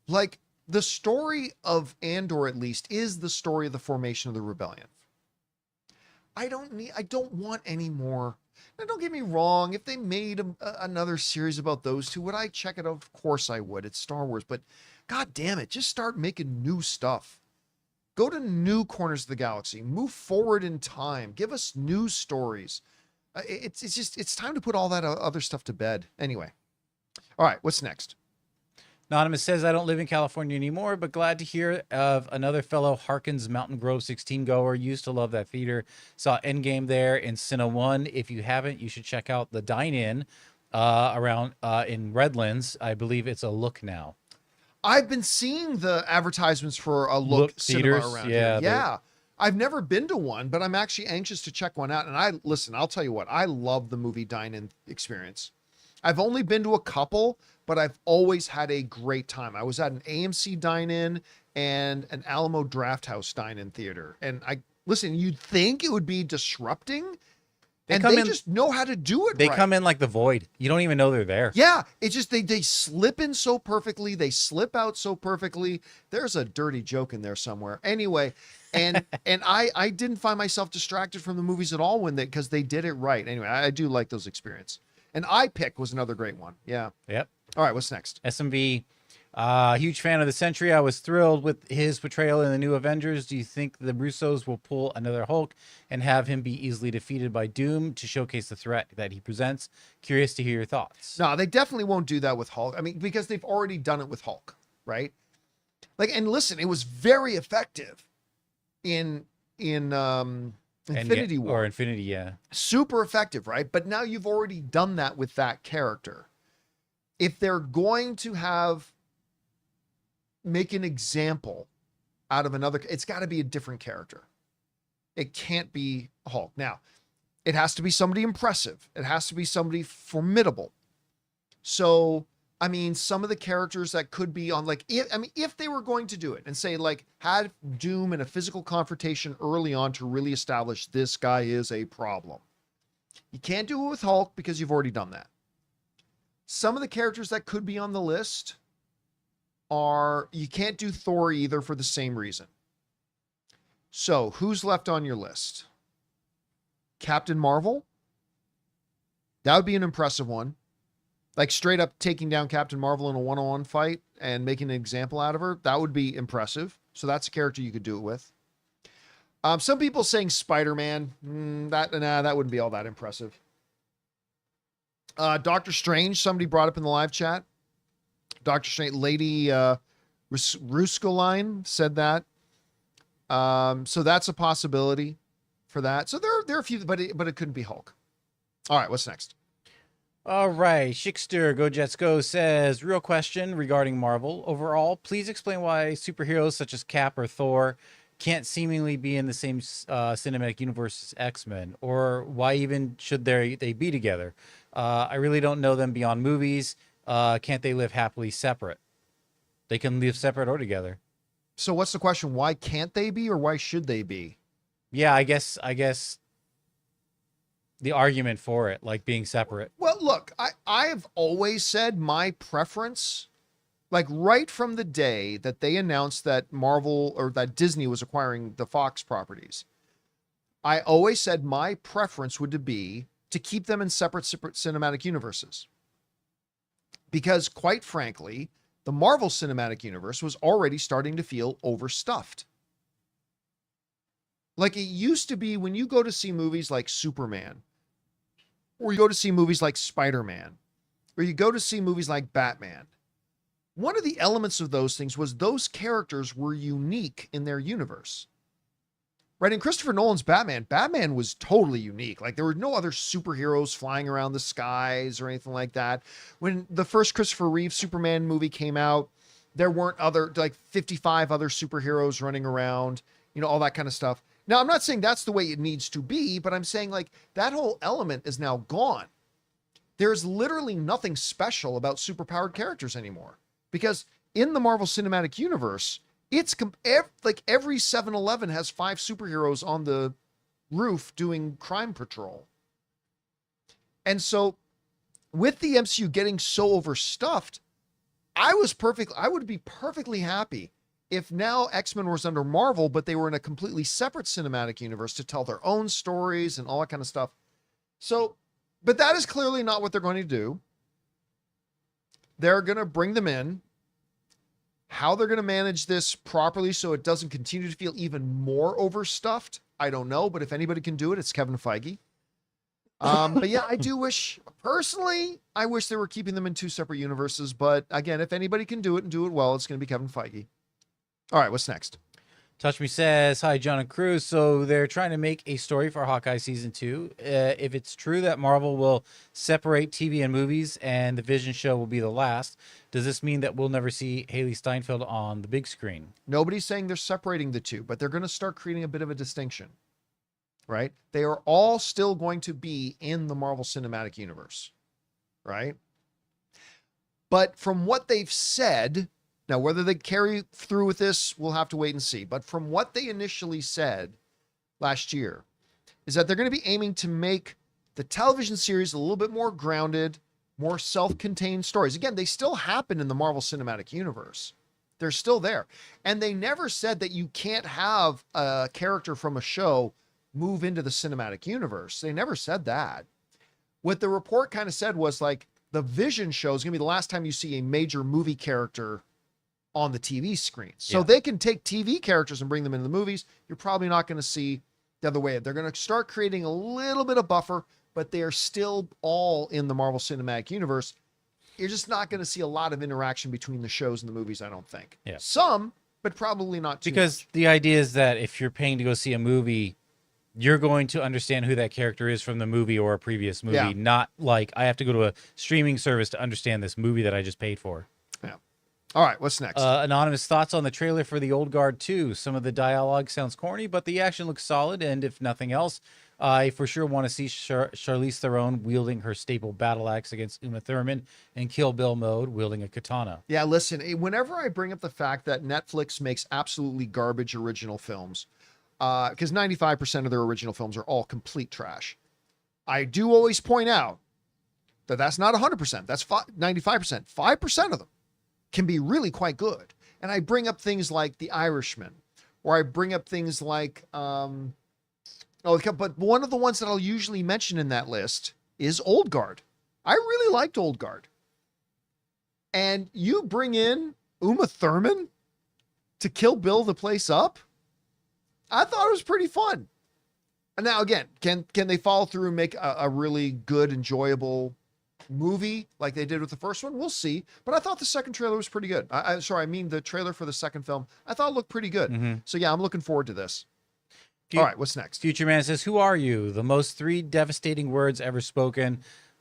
like the story of Andor at least is the story of the formation of the rebellion. I don't want any more. Now, don't get me wrong. If they made another series about those two, would I check it out? Of course I would. It's Star Wars, but God damn it, just start making new stuff. Go to new corners of the galaxy. Move forward in time. Give us new stories. It's time to put all that other stuff to bed. Anyway. All right, what's next? Anonymous says, I don't live in California anymore, but glad to hear of another fellow Harkins Mountain Grove 16 goer. Used to love that theater. Saw Endgame there in Cine 1. If you haven't, you should check out the dine-in around in Redlands. I believe it's a Look now. I've been seeing the advertisements for a Look cinema theaters around here. Yeah. I've never been to one, but I'm actually anxious to check one out. And I'll tell you what, I love the movie dine-in experience. I've only been to a couple, but I've always had a great time. I was at an AMC dine-in and an Alamo Drafthouse dine-in theater. And listen, you'd think it would be disrupting, and they just know how to do it. They come in like the void. You don't even know they're there. Yeah, it's just they slip in so perfectly. They slip out so perfectly. There's a dirty joke in there somewhere. Anyway, And I didn't find myself distracted from the movies at all because they did it right. Anyway, I do like those experiences. And iPick was another great one. Yeah. Yep. All right, what's next? SMV, huge fan of the Sentry. I was thrilled with his portrayal in the new Avengers. Do you think the Russos will pull another Hulk and have him be easily defeated by Doom to showcase the threat that he presents? Curious to hear your thoughts. No, they definitely won't do that with Hulk. I mean, because they've already done it with Hulk, right? Like, and listen, it was very effective in Infinity War. Or Infinity, yeah. Super effective, right? But now you've already done that with that character. If they're going to make an example out of another, it's got to be a different character. It can't be Hulk. Now, it has to be somebody impressive. It has to be somebody formidable. So, I mean, some of the characters that could be on, like, if they were going to do it and say, like, had Doom in a physical confrontation early on to really establish this guy is a problem. You can't do it with Hulk because you've already done that. Some of the characters that could be on the list you can't do Thor either for the same reason. So, who's left on your list? Captain Marvel? That would be an impressive one. Like, straight up taking down Captain Marvel in a one-on-one fight and making an example out of her. That would be impressive. So that's a character you could do it with. Some people saying Spider-Man. That wouldn't be all that impressive. Doctor Strange, somebody brought up in the live chat. Doctor Strange, Lady Ruskoline said that. So that's a possibility for that. So there are a few, but it couldn't be Hulk. All right, what's next? All right. Shikster, Go Jets Go says, real question regarding Marvel. Overall, please explain why superheroes such as Cap or Thor can't seemingly be in the same cinematic universe as X-Men, or why even should they be together? I really don't know them beyond movies. Can't they live happily separate? They can live separate or together. So what's the question? Why can't they be, or why should they be? Yeah, I guess the argument for it, like being separate. Well, look, I've always said my preference, like right from the day that they announced that Marvel or that Disney was acquiring the Fox properties, I always said my preference would be to keep them in separate cinematic universes. Because quite frankly, the Marvel Cinematic Universe was already starting to feel overstuffed. Like it used to be when you go to see movies like Superman, or you go to see movies like Spider-Man, or you go to see movies like Batman. One of the elements of those things was those characters were unique in their universe. Right? In Christopher Nolan's Batman was totally unique. Like there were no other superheroes flying around the skies or anything like that. When the first Christopher Reeve Superman movie came out, there weren't like 55 other superheroes running around, all that kind of stuff. Now, I'm not saying that's the way it needs to be, but I'm saying like that whole element is now gone. There's literally nothing special about superpowered characters anymore, because in the Marvel Cinematic Universe, it's like every 7-Eleven has 5 superheroes on the roof doing crime patrol. And so with the MCU getting so overstuffed, I would be perfectly happy if now X-Men was under Marvel, but they were in a completely separate cinematic universe to tell their own stories and all that kind of stuff. So, but that is clearly not what they're going to do. They're going to bring them in. How they're going to manage this properly so it doesn't continue to feel even more overstuffed, I don't know. But if anybody can do it, it's Kevin Feige. But yeah, I wish they were keeping them in 2 separate universes. But again, if anybody can do it and do it well, it's going to be Kevin Feige. All right, what's next? Touch Me says, hi, John and Cruz. So they're trying to make a story for Hawkeye Season 2. If it's true that Marvel will separate TV and movies and the Vision show will be the last, does this mean that we'll never see Haley Steinfeld on the big screen? Nobody's saying they're separating the two, but they're going to start creating a bit of a distinction, right? They are all still going to be in the Marvel Cinematic Universe, right? But from what they've said, now, whether they carry through with this, we'll have to wait and see. But from what they initially said last year, is that they're going to be aiming to make the television series a little bit more grounded, more self-contained stories. Again, they still happen in the Marvel Cinematic Universe, They're still there. And they never said that you can't have a character from a show move into the cinematic universe. They never said that. What the report kind of said was like the Vision show is going to be the last time you see a major movie character on the TV screen. So they can take TV characters and bring them into the movies. You're probably not going to see the other way. They're going to start creating a little bit of buffer, but they are still all in the Marvel Cinematic Universe. You're just not going to see a lot of interaction between the shows and the movies, I don't think. Yeah. Some, but probably not too Because much. the idea is that if you're paying to go see a movie, you're going to understand who that character is from the movie or a previous movie, Yeah. not like I have to go to a streaming service to understand this movie that I just paid for. Yeah. All right, what's next? Anonymous thoughts on the trailer for The Old Guard 2. Some of the dialogue sounds corny, but the action looks solid, and if nothing else, I for sure want to see Charlize Theron wielding her staple battle axe against Uma Thurman in Kill Bill mode, wielding a katana. Yeah, listen, whenever I bring up the fact that Netflix makes absolutely garbage original films, because 95% of their original films are all complete trash, I do always point out that that's not 100%. That's 95%. 5% of them can be really quite good. And I bring up things like The Irishman, or I bring up things like, but one of the ones that I'll usually mention in that list is Old Guard. I really liked Old Guard. And you bring in Uma Thurman to Kill Bill the place up? I thought it was pretty fun. And now again, can they follow through and make a really good, enjoyable movie like they did with the first one? We'll see. But I thought the second trailer was pretty good. I mean the trailer for the second film. I thought it looked pretty good. Mm-hmm. So yeah, I'm looking forward to this. All right, what's next? Future Man says, "Who are you?" The most 3 devastating words ever spoken.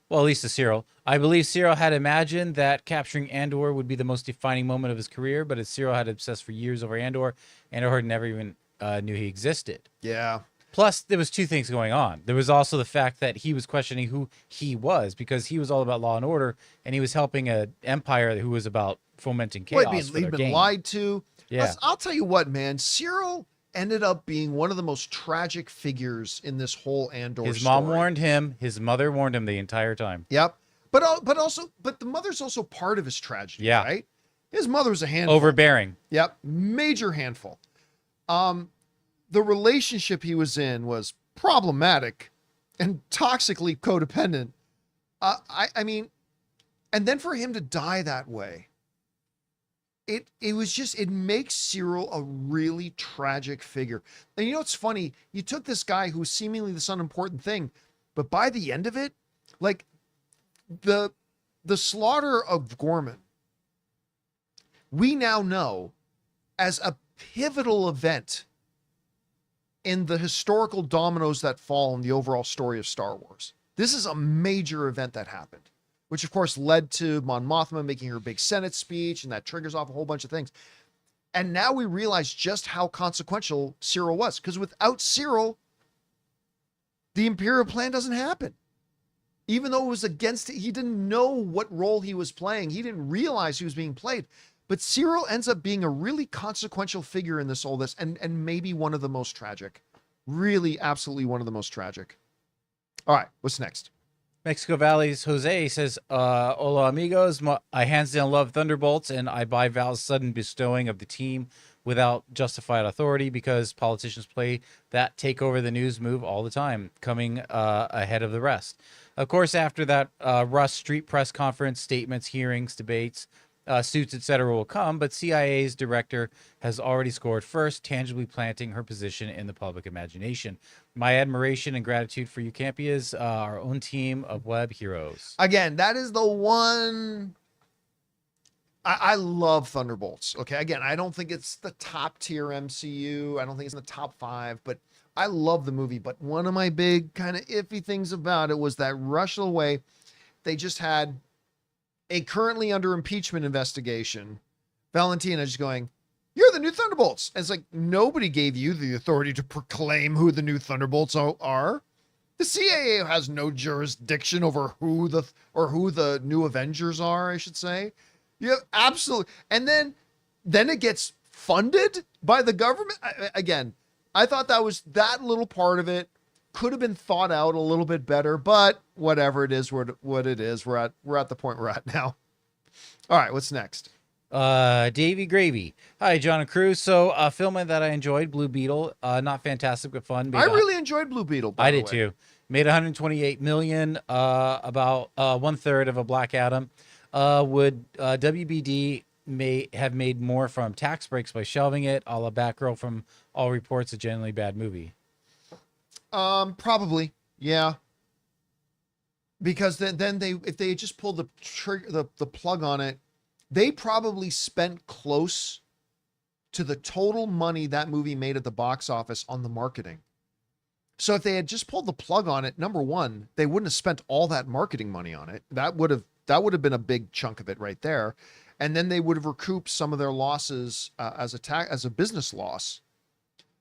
Well, at least to Cyril. I believe Cyril had imagined that capturing Andor would be the most defining moment of his career, but as Cyril had obsessed for years over Andor never even knew he existed. Yeah. Plus, there was 2 things going on. There was also the fact that he was questioning who he was, because he was all about law and order, and he was helping an empire who was about fomenting chaos. Well, for he'd their been gain. lied to. Yeah. I'll tell you what, man. Cyril ended up being one of the most tragic figures in this whole Andor His story. mom warned him. His mother warned him the entire time. Yep. But the mother's also part of his tragedy, Yeah. right? His mother was a handful. Overbearing. Yep. Major handful. The relationship he was in was problematic and toxically codependent. I mean, and then for him to die that way, it was just, it makes Cyril a really tragic figure. And you know what's funny? You took this guy who was seemingly this unimportant thing, but by the end of it, like the slaughter of Gorman, we now know as a pivotal event in the historical dominoes that fall in the overall story of Star Wars. This is a major event that happened, which of course led to Mon Mothma making her big Senate speech, and that triggers off a whole bunch of things. And now we realize just how consequential Cyril was, because without Cyril, the Imperial plan doesn't happen. Even though it was against it, he didn't know what role he was playing. He didn't realize he was being played. But Cyril ends up being a really consequential figure in this all this, and maybe one of the most tragic. Really, absolutely one of the most tragic. All right, what's next? Mexico Valley's Jose says, "Hola amigos, I hands down love Thunderbolts, and I buy Val's sudden bestowing of the team without justified authority, because politicians play that take over the news move all the time, coming ahead of the rest. Of course, after that Russ Street press conference, statements, hearings, debates, suits, etc. will come, but CIA's director has already scored first, tangibly planting her position in the public imagination. My admiration and gratitude for you, Campeas, our own team of web heroes." Again, that is the one. I love Thunderbolts. Okay, again, I don't think it's the top tier MCU. I don't think it's in the top 5, but I love the movie. But one of my big kind of iffy things about it was that rush away. They just had a currently under impeachment investigation. Valentina just going, "You're the new Thunderbolts." And it's like, nobody gave you the authority to proclaim who the new Thunderbolts are. The CIA has no jurisdiction over who the new Avengers are, I should say. You have absolutely, and then it gets funded by the government. Again, I thought that little part of it could have been thought out a little bit better, but whatever it is, what it is, we're at the point we're at now. All right, what's next? Davey Gravy. Hi, John and crew. So, a film that I enjoyed, Blue Beetle. Not fantastic, but fun. I really enjoyed Blue Beetle. By I the did way. too. Made 128 million, about 1/3 of a Black Adam. Would WBD may have made more from tax breaks by shelving it? A la Batgirl, from all reports, a generally bad movie. Probably, yeah. Because then they, if they had just pulled the plug on it, they probably spent close to the total money that movie made at the box office on the marketing. So if they had just pulled the plug on it, number one, they wouldn't have spent all that marketing money on it. That would have been a big chunk of it right there, and then they would have recouped some of their losses as a business loss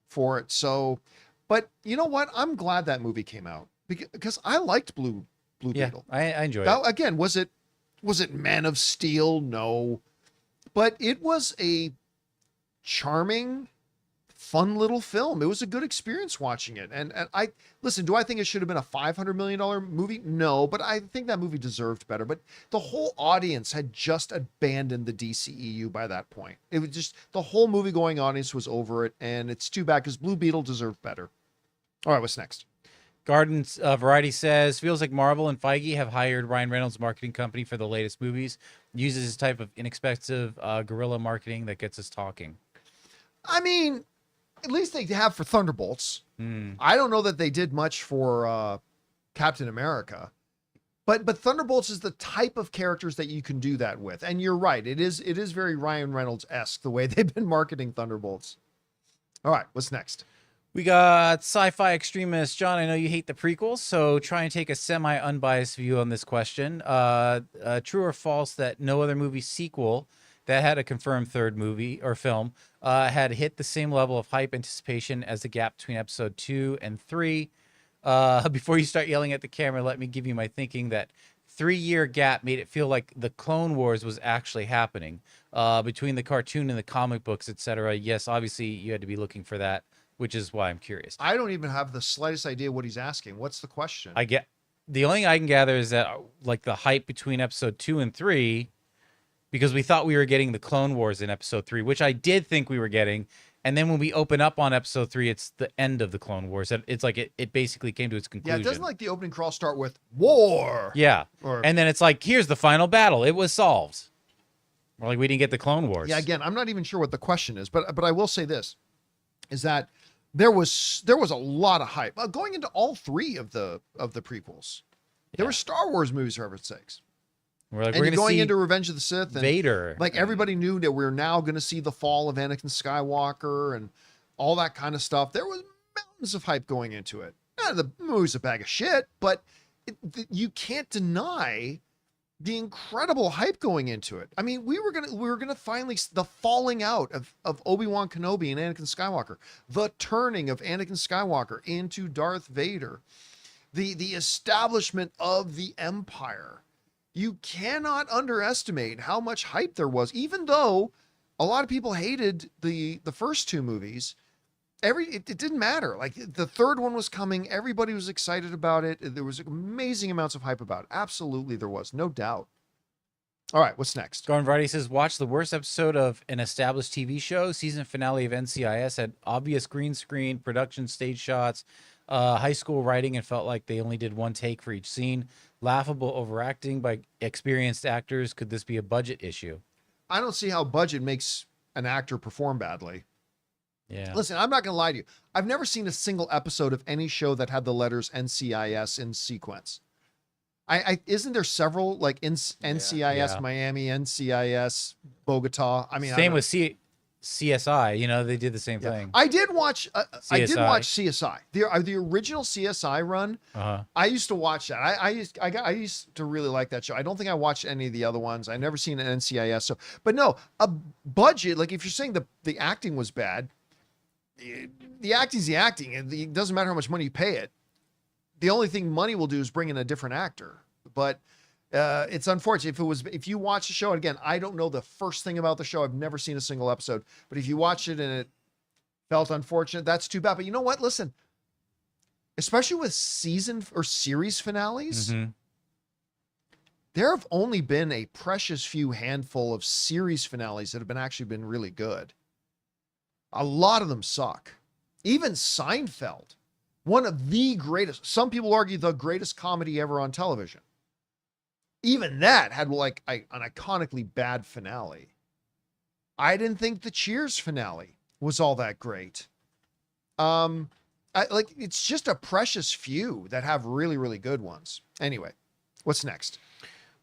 for it. So, but you know what? I'm glad that movie came out because I liked Blue Beetle. I enjoyed That, it. again, was it Man of Steel? No, but it was a charming, fun little film. It was a good experience watching it. And I listen, do I think it should have been a $500 million movie? No, but I think that movie deserved better. But the whole audience had just abandoned the DCEU by that point. It was just the whole movie going audience was over it. And it's too bad because Blue Beetle deserved better. All right, what's next? Garden's Variety says, feels like Marvel and Feige have hired Ryan Reynolds' marketing company for the latest movies. Uses this type of inexpensive guerrilla marketing that gets us talking. I mean, at least they have for Thunderbolts. I don't know that they did much for Captain America, but Thunderbolts is the type of characters that you can do that with. And you're right, it is very Ryan Reynolds-esque the way they've been marketing Thunderbolts. All right, what's next? We got Sci-Fi Extremist. John, I know you hate the prequels, so try and take a semi-unbiased view on this question. True or false that no other movie sequel that had a confirmed third movie or film had hit the same level of hype anticipation as the gap between episode 2 and 3? Before you start yelling at the camera, let me give you my thinking that 3-year gap made it feel like the Clone Wars was actually happening between the cartoon and the comic books, etc. Yes, obviously you had to be looking for that, which is why I'm curious. I don't even have the slightest idea what he's asking. What's the question? The only thing I can gather is that like the hype between episode 2 and 3, because we thought we were getting the Clone Wars in episode 3, which I did think we were getting. And then when we open up on episode 3, it's the end of the Clone Wars. It's like it basically came to its conclusion. Yeah, it doesn't like the opening crawl start with war. Yeah. And then it's like, here's the final battle. It was solved. Or like we didn't get the Clone Wars. Yeah, again, I'm not even sure what the question is, but I will say this, is that there was a lot of hype going into all 3 of the prequels. There were Star Wars movies, for heaven's sakes. We're like, And we're going see into Revenge of the Sith and Vader. Like everybody knew that we're now going to see the fall of Anakin Skywalker and all that kind of stuff. There was mountains of hype going into it. The movie's a bag of shit, but you can't deny the incredible hype going into it. I mean, we were gonna finally the falling out of Obi-Wan Kenobi and Anakin Skywalker, the turning of Anakin Skywalker into Darth Vader, the establishment of the Empire. You cannot underestimate how much hype there was, even though a lot of people hated the first 2 movies. It didn't matter. Like the third one was coming. Everybody was excited about it. There was amazing amounts of hype about it. Absolutely, there was. No doubt. All right, what's next? Garden Variety says, watch the worst episode of an established TV show. Season finale of NCIS had obvious green screen, production stage shots, high school writing, and felt like they only did one take for each scene. Laughable overacting by experienced actors. Could this be a budget issue? I don't see how budget makes an actor perform badly. Yeah. Listen, I'm not going to lie to you. I've never seen a single episode of any show that had the letters NCIS in sequence. Isn't there several like NCIS Miami, NCIS Bogota? I mean, same with CSI. You know, they did the same thing. I did watch. I did CSI. watch CSI. The original CSI run. I used to watch that. I used to really like that show. I don't think I watched any of the other ones. I never seen an NCIS. So, but no, a budget. Like if you're saying the acting was bad, the acting's the acting. It doesn't matter how much money you pay it. The only thing money will do is bring in a different actor. But it's unfortunate. If you watch the show, and again, I don't know the first thing about the show. I've never seen a single episode. But if you watched it and it felt unfortunate, that's too bad. But you know what? Listen, especially with season or series finales, there have only been a precious few handful of series finales that have actually been really good. A lot of them suck. Even Seinfeld, one of the greatest, some people argue the greatest comedy ever on television. Even that had like an iconically bad finale. I didn't think the Cheers finale was all that great. It's just a precious few that have really, really good ones. Anyway, what's next?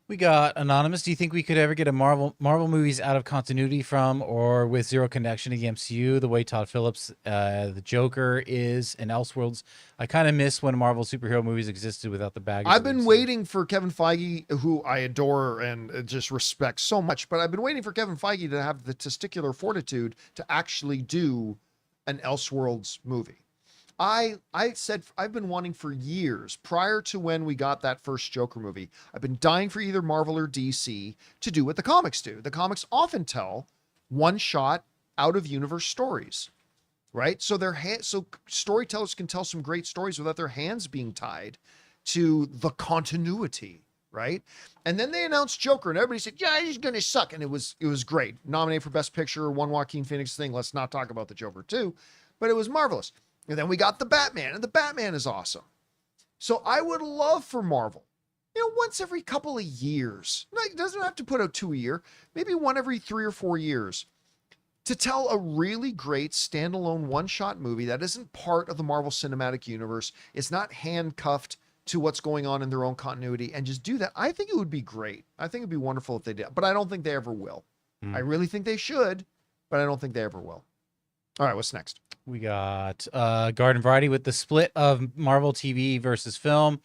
We got Anonymous. Do you think we could ever get a Marvel movies out of continuity from or with zero connection to the MCU, the way Todd Phillips, the Joker is, and Elseworlds? I kind of miss when Marvel superhero movies existed without the baggage. I've been waiting for Kevin Feige, who I adore and just respect so much, but I've been waiting for Kevin Feige to have the testicular fortitude to actually do an Elseworlds movie. I said I've been wanting for years, prior to when we got that first Joker movie. I've been dying for either Marvel or DC to do what the comics do. The comics often tell one-shot, out-of-universe stories, right? So so storytellers can tell some great stories without their hands being tied to the continuity, right? And then they announced Joker, and everybody said, "Yeah, he's gonna suck," and it was great. Nominated for Best Picture, won Joaquin Phoenix thing. Let's not talk about the Joker too, but it was marvelous. And then we got the Batman, and the Batman is awesome. So I would love for Marvel, once every couple of years, it doesn't have to put out 2 a year, maybe one every 3 or 4 years, to tell a really great standalone one-shot movie that isn't part of the Marvel Cinematic Universe. It's not handcuffed to what's going on in their own continuity, and just do that. I think it would be great. I think it'd be wonderful if they did, but I don't think they ever will. I really think they should, but I don't think they ever will. All right, what's next? We got Garden Variety with the split of Marvel TV versus film.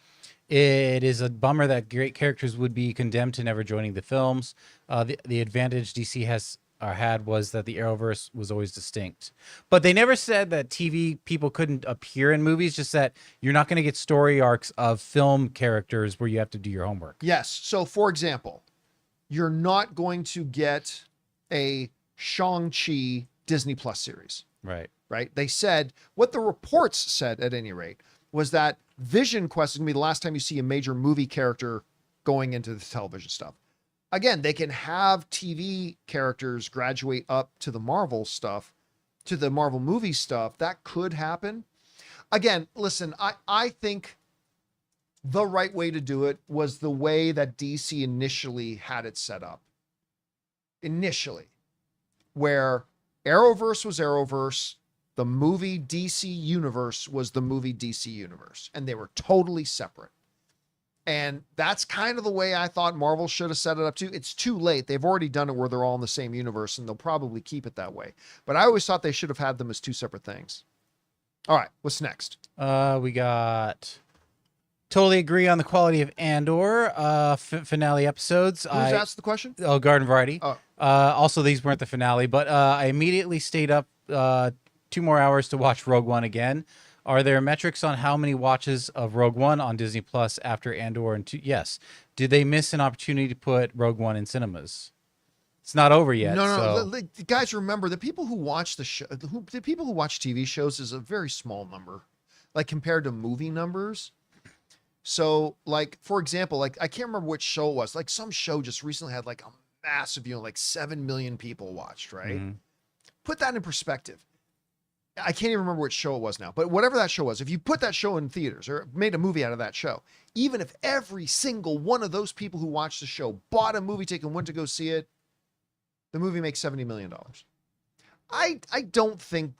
It is a bummer that great characters would be condemned to never joining the films. The advantage DC had was that the Arrowverse was always distinct. But they never said that TV people couldn't appear in movies, just that you're not going to get story arcs of film characters where you have to do your homework. Yes. So, for example, you're not going to get a Shang-Chi Disney Plus series. Right. They said, what the reports said at any rate, was that Vision Quest is going to be the last time you see a major movie character going into the television stuff. Again, they can have TV characters graduate up to the Marvel stuff, to the Marvel movie stuff. That could happen. Again, listen, I think the right way to do it was the way that DC initially had it set up. Initially, where Arrowverse was Arrowverse, the movie DC Universe was the movie DC Universe, and they were totally separate. And that's kind of the way I thought Marvel should have set it up too. It's too late. They've already done it where they're all in the same universe, and they'll probably keep it that way. But I always thought they should have had them as two separate things. All right, what's next? We got totally agree on the quality of Andor finale episodes. Who's asked the question? Oh, Garden Variety. Oh. Also, these weren't the finale, but I immediately stayed up 2 more hours to watch Rogue One again. Are there metrics on how many watches of Rogue One on Disney Plus after Andor and 2? Yes. Did they miss an opportunity to put Rogue One in cinemas? It's not over yet. No. Guys, remember, the people who watch the show, the people who watch TV shows is a very small number, like compared to movie numbers. So, like, for example, like, I can't remember which show it was. Like, some show just recently had like a massive, like 7 million people watched, right? Mm-hmm. Put that in perspective. I can't even remember which show it was now, but whatever that show was, if you put that show in theaters or made a movie out of that show, even if every single one of those people who watched the show bought a movie ticket and went to go see it, the movie makes $70 million. I don't think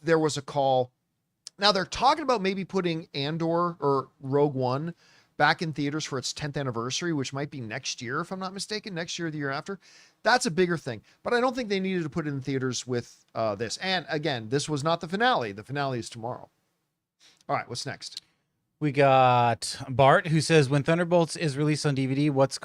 there was a call. Now they're talking about maybe putting Andor or Rogue One back in theaters for its 10th anniversary, which might be next year, if I'm not mistaken, next year or the year after. That's a bigger thing, but I don't think they needed to put it in theaters with this. And again, this was not the finale. The finale is tomorrow. All right, what's next? We got Bart, who says, when Thunderbolts is released on DVD, what's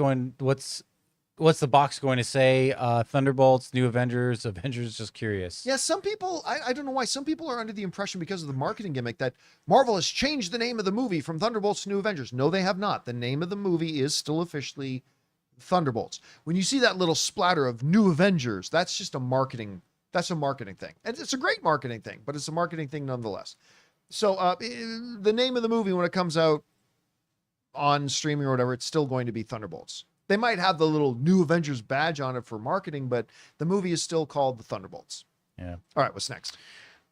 the box going to say? Thunderbolts, New Avengers, just curious. Yeah, some people, I don't know why, some people are under the impression because of the marketing gimmick that Marvel has changed the name of the movie from Thunderbolts to New Avengers. No, they have not. The name of the movie is still officially Thunderbolts. When you see that little splatter of New Avengers, that's just a marketing thing. And it's a great marketing thing, but it's a marketing thing nonetheless. So the name of the movie when it comes out, on streaming or whatever, it's still going to be Thunderbolts. They might have the little new Avengers badge on it for marketing, but the movie is still called the Thunderbolts. Yeah. All right, what's next?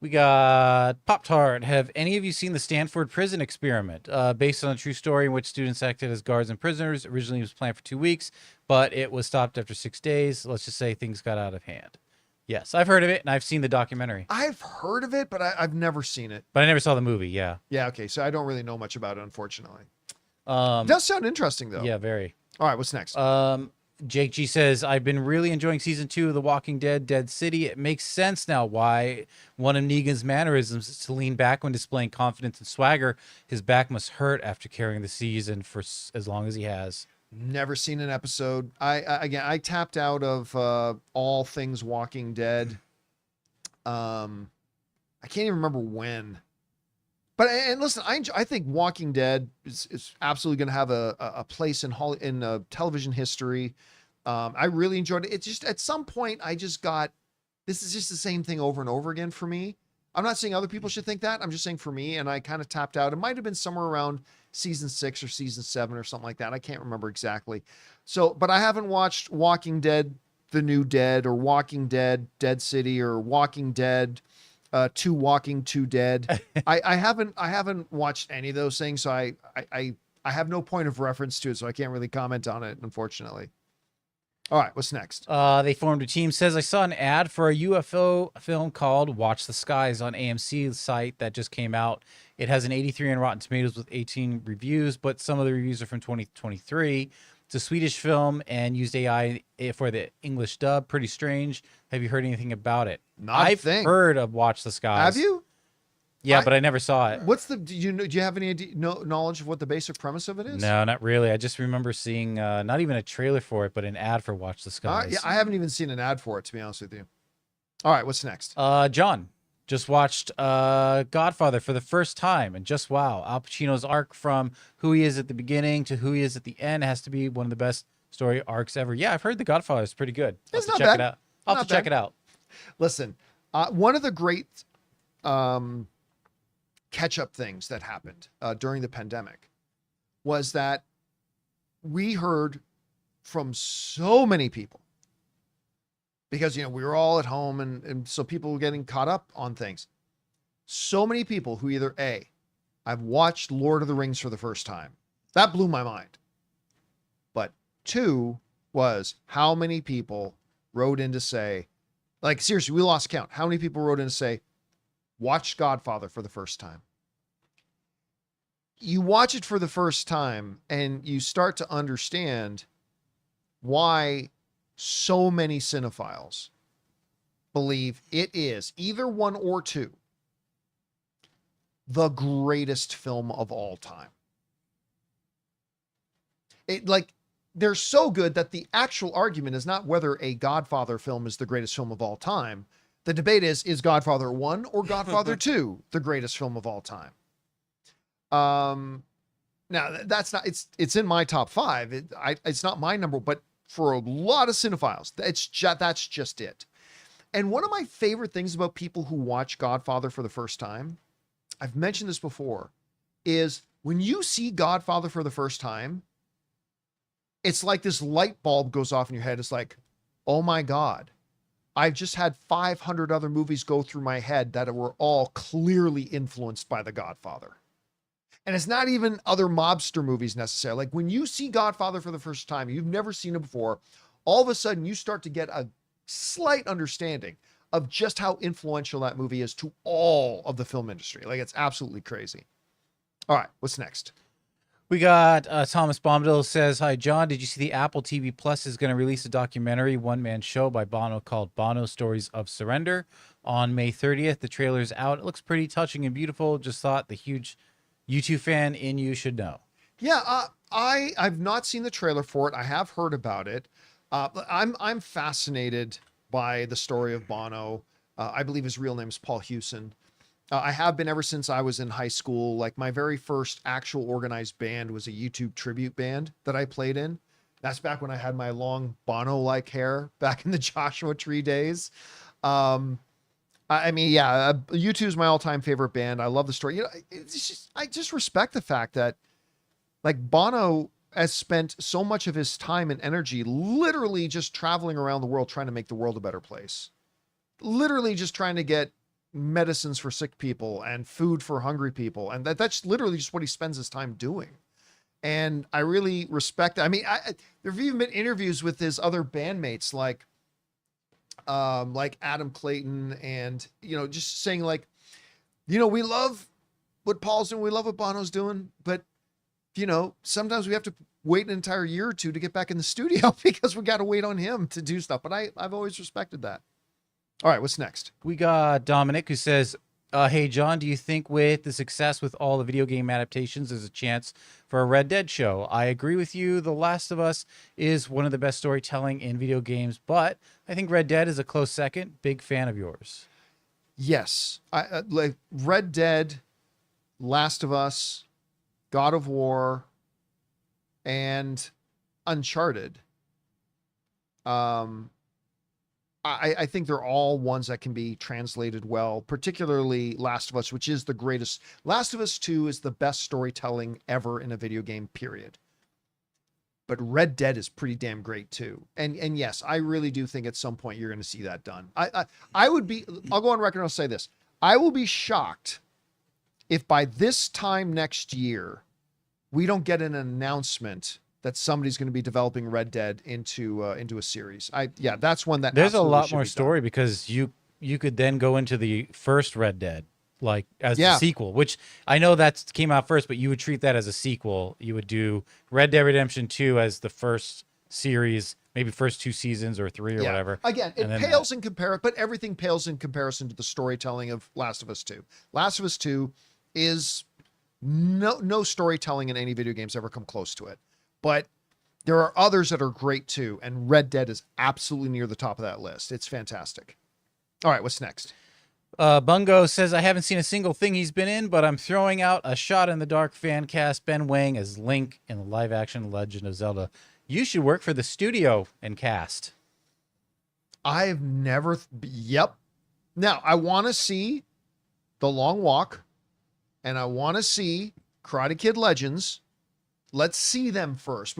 We got Pop-Tart. Have any of you seen the Stanford Prison Experiment? Based on a true story in which students acted as guards and prisoners. Originally, it was planned for 2 weeks, but it was stopped after 6 days. Let's just say things got out of hand. Yes, I've heard of it, and I've seen the documentary. I've heard of it, but I've never seen it. But I never saw the movie, yeah. Yeah, okay, so I don't really know much about it, unfortunately. It Um, does sound interesting, though. yeah, very. All right, what's next? Jake G says, I've been really enjoying season 2 of The Walking Dead, Dead City. It makes sense now why one of Negan's mannerisms is to lean back when displaying confidence and swagger. His back must hurt after carrying the season for as long as he has. Never seen an episode. I tapped out of all things Walking Dead. I can't even remember when. But and listen, I think Walking Dead is absolutely going to have a place in television history. I really enjoyed it. It's just at some point I just got, this is just the same thing over and over again for me. I'm not saying other people should think that. I'm just saying for me, and I kind of tapped out. It might have been somewhere around season 6 or season 7 or something like that. I can't remember exactly. So, but I haven't watched Walking Dead, The New Dead, or Walking Dead, Dead City, or Walking Dead, Two Walking, Two Dead. I haven't watched any of those things, so I have no point of reference to it, so I can't really comment on it, unfortunately. All right, what's next? They formed a team. Says, I saw an ad for a UFO film called Watch the Skies on AMC's site that just came out. It has an 83 on Rotten Tomatoes with 18 reviews, but some of the reviews are from 2023. It's a Swedish film and used AI for the English dub. Pretty strange. Have you heard anything about it? I've heard of Watch the Skies. Have you? Yeah, but I never saw it. Do you have any idea, knowledge of what the basic premise of it is? No, not really. I just remember seeing not even a trailer for it, but an ad for Watch the Skies. Yeah, I haven't even seen an ad for it, to be honest with you. All right, what's next? John just watched Godfather for the first time, and just wow, Al Pacino's arc from who he is at the beginning to who he is at the end has to be one of the best story arcs ever. Yeah, I've heard the Godfather is pretty good. It's I'll not check bad. it out. I'll have to check it out. Listen, one of the great catch-up things that happened during the pandemic was that we heard from so many people, because we were all at home, and so people were getting caught up on things. So many people who either I've watched Lord of the Rings for the first time. That blew my mind. But 2 was how many people wrote in to say, like, seriously, we lost count. How many people wrote in to say, watched Godfather for the first time? You watch it for the first time and you start to understand why so many cinephiles believe it is either 1 or 2 the greatest film of all time. They're so good that the actual argument is not whether a Godfather film is the greatest film of all time. The debate is Godfather 1 or Godfather 2 the greatest film of all time? Now that's not, it's in my top 5. It's not my number, but for a lot of cinephiles, that's just it. And one of my favorite things about people who watch Godfather for the first time, I've mentioned this before, is when you see Godfather for the first time, it's like this light bulb goes off in your head. It's like, oh my God, I've just had 500 other movies go through my head that were all clearly influenced by The Godfather. And it's not even other mobster movies necessarily. Like when you see Godfather for the first time, you've never seen it before, all of a sudden you start to get a slight understanding of just how influential that movie is to all of the film industry. Like it's absolutely crazy. All right, what's next? We got Thomas Bombadil says, hi, John. Did you see the Apple TV Plus is going to release a documentary one-man show by Bono called Bono Stories of Surrender on May 30th? The trailer's out. It looks pretty touching and beautiful. Just thought the huge U2 fan in you should know. Yeah, I've not seen the trailer for it. I have heard about it. I'm fascinated by the story of Bono. I believe his real name is Paul Hewson. I have been ever since I was in high school. Like my very first actual organized band was a YouTube tribute band that I played in. That's back when I had my long Bono-like hair back in the Joshua Tree days. I mean, yeah, U2 is my all-time favorite band. I love the story. It's just, I just respect the fact that Like Bono has spent so much of his time and energy literally just traveling around the world trying to make the world a better place. Literally just trying to get medicines for sick people and food for hungry people. And that's literally just what he spends his time doing. And I really respect. I mean, there've even been interviews with his other bandmates, like Adam Clayton, and just saying like, we love what Paul's doing, we love what Bono's doing, but sometimes we have to wait an entire year or two to get back in the studio because we got to wait on him to do stuff. But I've always respected that. All right, what's next? We got Dominic who says, hey, John, do you think with the success with all the video game adaptations, there's a chance for a Red Dead show? I agree with you. The Last of Us is one of the best storytelling in video games, but I think Red Dead is a close second. Big fan of yours. Yes. I like Red Dead, Last of Us, God of War, and Uncharted. I think they're all ones that can be translated well, particularly Last of Us, which is the greatest. Last of Us 2 is the best storytelling ever in a video game, period. But Red Dead is pretty damn great too. And yes, I really do think at some point you're going to see that done. I'll go on record and I'll say this. I will be shocked if by this time next year, we don't get an announcement that somebody's going to be developing Red Dead into a series. That's one that there's a lot should more be story done. because you could then go into the first Red Dead like as the sequel, which I know that came out first, but you would treat that as a sequel. You would do Red Dead Redemption 2 as the first series, maybe first 2 seasons or 3 or whatever. Again, it pales in comparison, but everything pales in comparison to the storytelling of Last of Us 2. Last of Us 2 is no storytelling in any video games ever come close to it. But there are others that are great too, and Red Dead is absolutely near the top of that list. It's fantastic. All right, what's next? Bungo says, I haven't seen a single thing he's been in, but I'm throwing out a shot in the dark fan cast Ben Wang as Link in the live-action Legend of Zelda. You should work for the studio and cast. I've never... Yep. Now, I want to see The Long Walk, and I want to see Karate Kid Legends. Let's see them first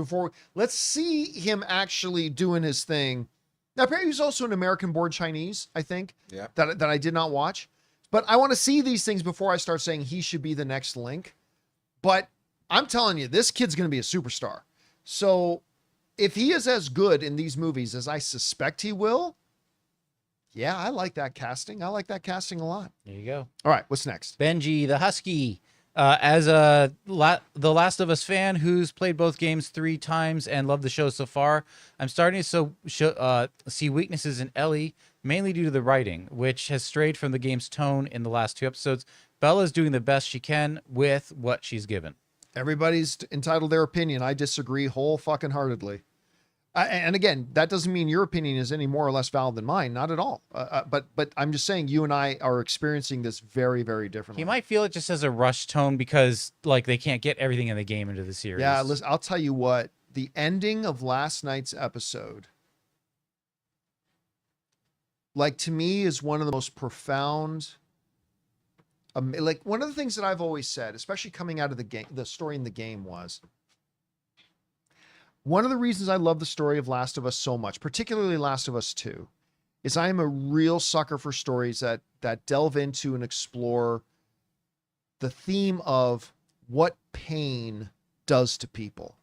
let's see him actually doing his thing. Now, apparently he's also an American-born Chinese, I think, that I did not watch. But I want to see these things before I start saying he should be the next Link. But I'm telling you, this kid's going to be a superstar. So if he is as good in these movies as I suspect he will, yeah, I like that casting. I like that casting a lot. There you go. All right, what's next? Benji the Husky. As The Last of Us fan who's played both games 3 times and loved the show so far, I'm starting to see weaknesses in Ellie, mainly due to the writing, which has strayed from the game's tone in the last 2 episodes. Bella's doing the best she can with what she's given. Everybody's entitled their opinion. I disagree whole fucking heartedly. And again, that doesn't mean your opinion is any more or less valid than mine. Not at all. But I'm just saying you and I are experiencing this very, very differently. He might feel it just as a rush tone because like they can't get everything in the game into the series. Yeah, listen, I'll tell you what. The ending of last night's episode, like to me, is one of the most profound. Like one of the things that I've always said, especially coming out of the game, the story in the game was. One of the reasons I love the story of Last of Us so much, particularly Last of Us 2, is I am a real sucker for stories that delve into and explore the theme of what pain does to people,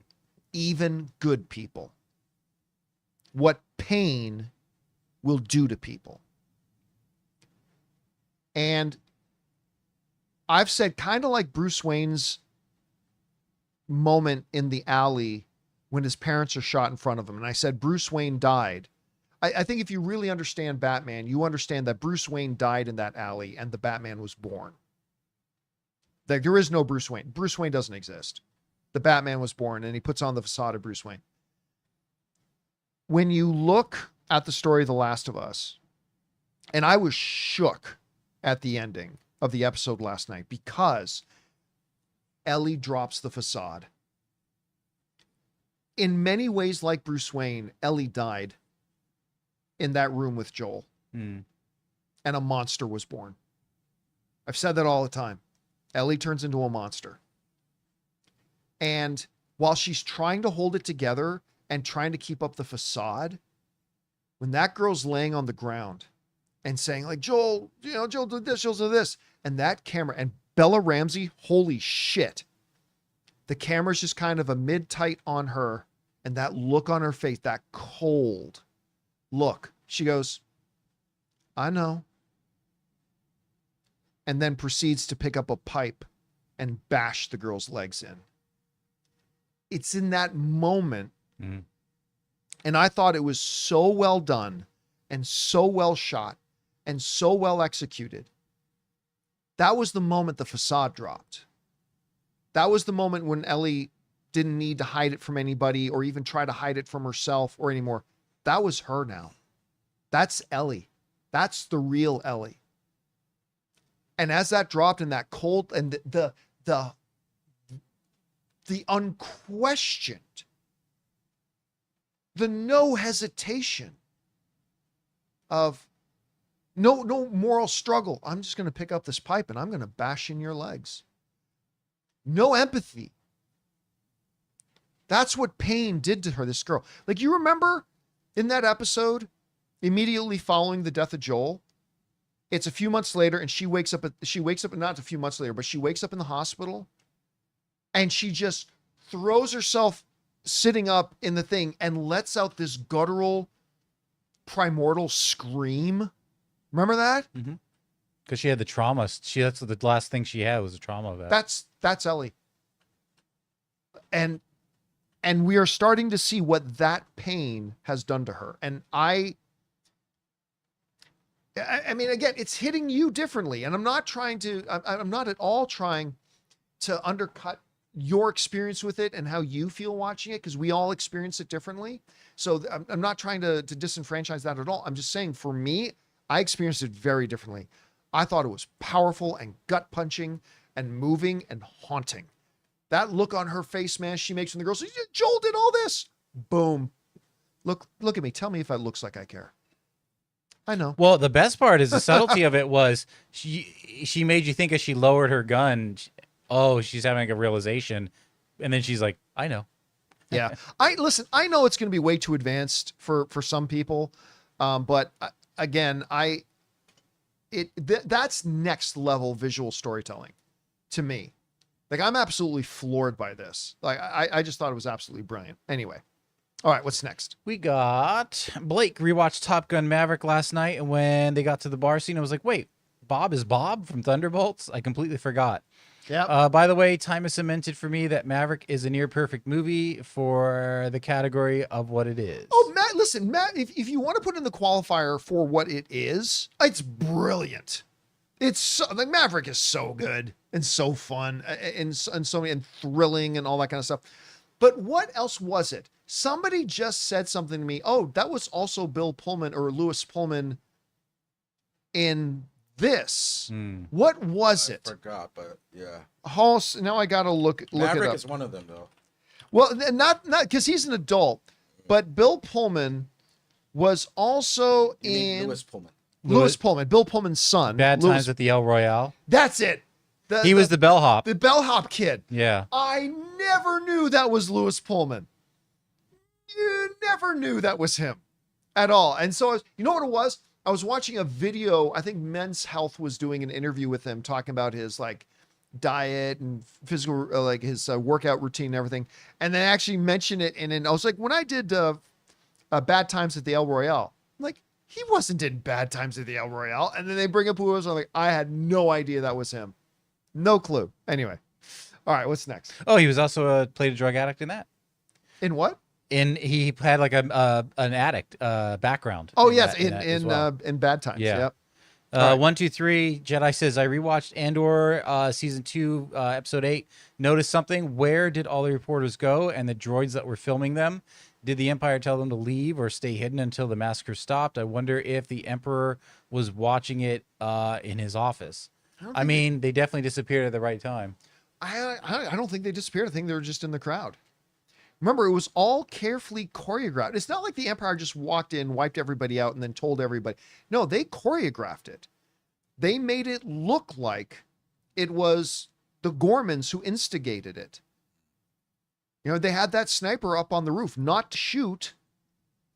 even good people. What pain will do to people. And I've said kind of like Bruce Wayne's moment in the alley when his parents are shot in front of him. And I said, Bruce Wayne died. I think if you really understand Batman, you understand that Bruce Wayne died in that alley and the Batman was born. Like, there is no Bruce Wayne. Bruce Wayne doesn't exist. The Batman was born and he puts on the facade of Bruce Wayne. When you look at the story of The Last of Us, and I was shook at the ending of the episode last night because Ellie drops the facade. In many ways, like Bruce Wayne, Ellie died in that room with Joel. And a monster was born. I've said that all the time. Ellie turns into a monster. And while she's trying to hold it together and trying to keep up the facade, when that girl's laying on the ground and saying like, Joel, Joel did this, Joel did this. And that camera, and Bella Ramsey, holy shit. The camera's just kind of a mid-tight on her, and that look on her face, that cold look. She goes, I know. And then proceeds to pick up a pipe and bash the girl's legs in. It's in that moment. Mm-hmm. And I thought it was so well done and so well shot and so well executed. That was the moment the facade dropped. That was the moment when Ellie didn't need to hide it from anybody or even try to hide it from herself or anymore. That was her now. That's Ellie. That's the real Ellie. And as that dropped in that cold and the unquestioned, the no hesitation of no moral struggle. I'm just going to pick up this pipe and I'm going to bash in your legs. No empathy. That's what pain did to her, this girl. Like, you remember in that episode, immediately following the death of Joel, it's a few months later and she wakes up, not a few months later, but she wakes up in the hospital and she just throws herself sitting up in the thing and lets out this guttural, primordial scream. Remember that? Mm-hmm. Because she had the trauma. That's the last thing she had was a trauma of that. That's Ellie. And we are starting to see what that pain has done to her. And I mean, again, it's hitting you differently. And I'm not at all trying to undercut your experience with it and how you feel watching it, because we all experience it differently. So I'm not trying to disenfranchise that at all. I'm just saying, for me, I experienced it very differently. I thought it was powerful and gut punching and moving and haunting. That look on her face, man, she makes when the girl says, Joel did all this. Boom. Look at me. Tell me if it looks like I care. I know. Well, the best part is the subtlety of it was she made you think as she lowered her gun, she's having a realization. And then she's like, I know. Yeah. I know it's going to be way too advanced for some people. But again, that's next level visual storytelling to me. Like, I'm absolutely floored by this. Like, I just thought it was absolutely brilliant. Anyway. All right, what's next? We got Blake rewatched Top Gun Maverick last night, and when they got to the bar scene, I was like, wait, Bob is Bob from Thunderbolts? I completely forgot. Yeah. By the way, time has cemented for me that Maverick is a near perfect movie for the category of what it is. Oh, Matt, listen, Matt, if you want to put in the qualifier for what it is, it's brilliant. It's so, like, Maverick is so good and so fun and so many, and thrilling and all that kind of stuff. But what else was it? Somebody just said something to me. Oh, that was also Bill Pullman or Lewis Pullman in this. What was it? I forgot, but yeah. Now I got to look Maverick it up. is one of them, though. Well, not because he's an adult, but Bill Pullman was also in Lewis Pullman. Lewis Pullman, Bill Pullman's son. Bad Times at the El Royale. That's it. He was the bellhop. The bellhop kid. Yeah. I never knew that was Lewis Pullman. You never knew that was him at all. And so, you know what it was? I was watching a video. I think Men's Health was doing an interview with him talking about his like diet and physical, like his workout routine and everything. And they actually mentioned it. And I was like, when I did Bad Times at the El Royale, I'm like, he wasn't in Bad Times at the El Royale. And then they bring up who it was. I'm like, I had no idea that was him. No clue. Anyway. All right. What's next? Oh, he was also played a drug addict in that. In what? He had like an addict background. Oh, yes. Well. In Bad Times. Yeah. Yep. Right. 123 Jedi says, I rewatched Andor season 2 episode 8. Noticed something. Where did all the reporters go and the droids that were filming them? Did the Empire tell them to leave or stay hidden until the massacre stopped? I wonder if the Emperor was watching it in his office. I mean, they definitely disappeared at the right time. I don't think they disappeared. I think they were just in the crowd. Remember, it was all carefully choreographed. It's not like the Empire just walked in, wiped everybody out, and then told everybody. No, they choreographed it. They made it look like it was the Gormans who instigated it. You know, they had that sniper up on the roof, not to shoot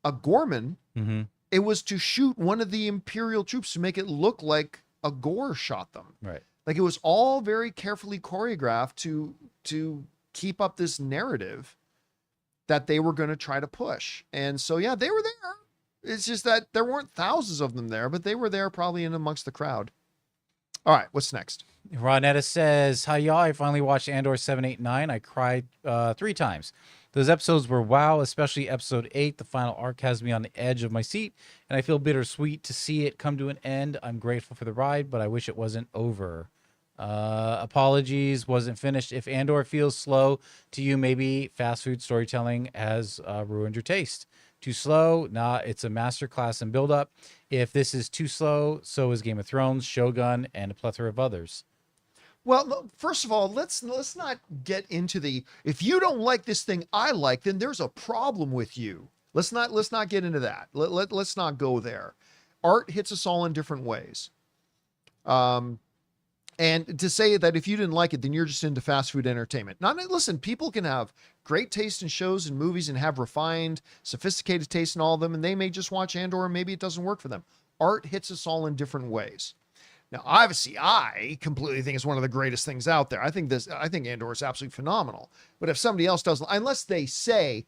a Gorman. Mm-hmm. It was to shoot one of the Imperial troops to make it look like a Gore shot them. Right. Like it was all very carefully choreographed to keep up this narrative that they were going to try to push. And so, yeah, they were there. It's just that there weren't thousands of them there, but they were there probably in amongst the crowd. All right, what's next? Ronetta says, hi, y'all. I finally watched Andor 7, 8, 9. I cried 3 times. Those episodes were wow, especially episode 8. The final arc has me on the edge of my seat, and I feel bittersweet to see it come to an end. I'm grateful for the ride, but I wish it wasn't over. Apologies, wasn't finished. If Andor feels slow to you, maybe fast food storytelling has ruined your taste. Too slow? Nah, it's a masterclass in build-up. If this is too slow, so is Game of Thrones, Shogun, and a plethora of others. Well, look, first of all, let's not get into the, if you don't like this thing I like, then there's a problem with you. Let's not get into that. Let's not go there. Art hits us all in different ways. And to say that if you didn't like it, then you're just into fast food entertainment. Listen, people can have great taste in shows and movies and have refined, sophisticated taste in all of them, and they may just watch Andor and maybe it doesn't work for them. Art hits us all in different ways. Now, obviously, I completely think it's one of the greatest things out there. I think Andor is absolutely phenomenal. But if somebody else doesn't, unless they say,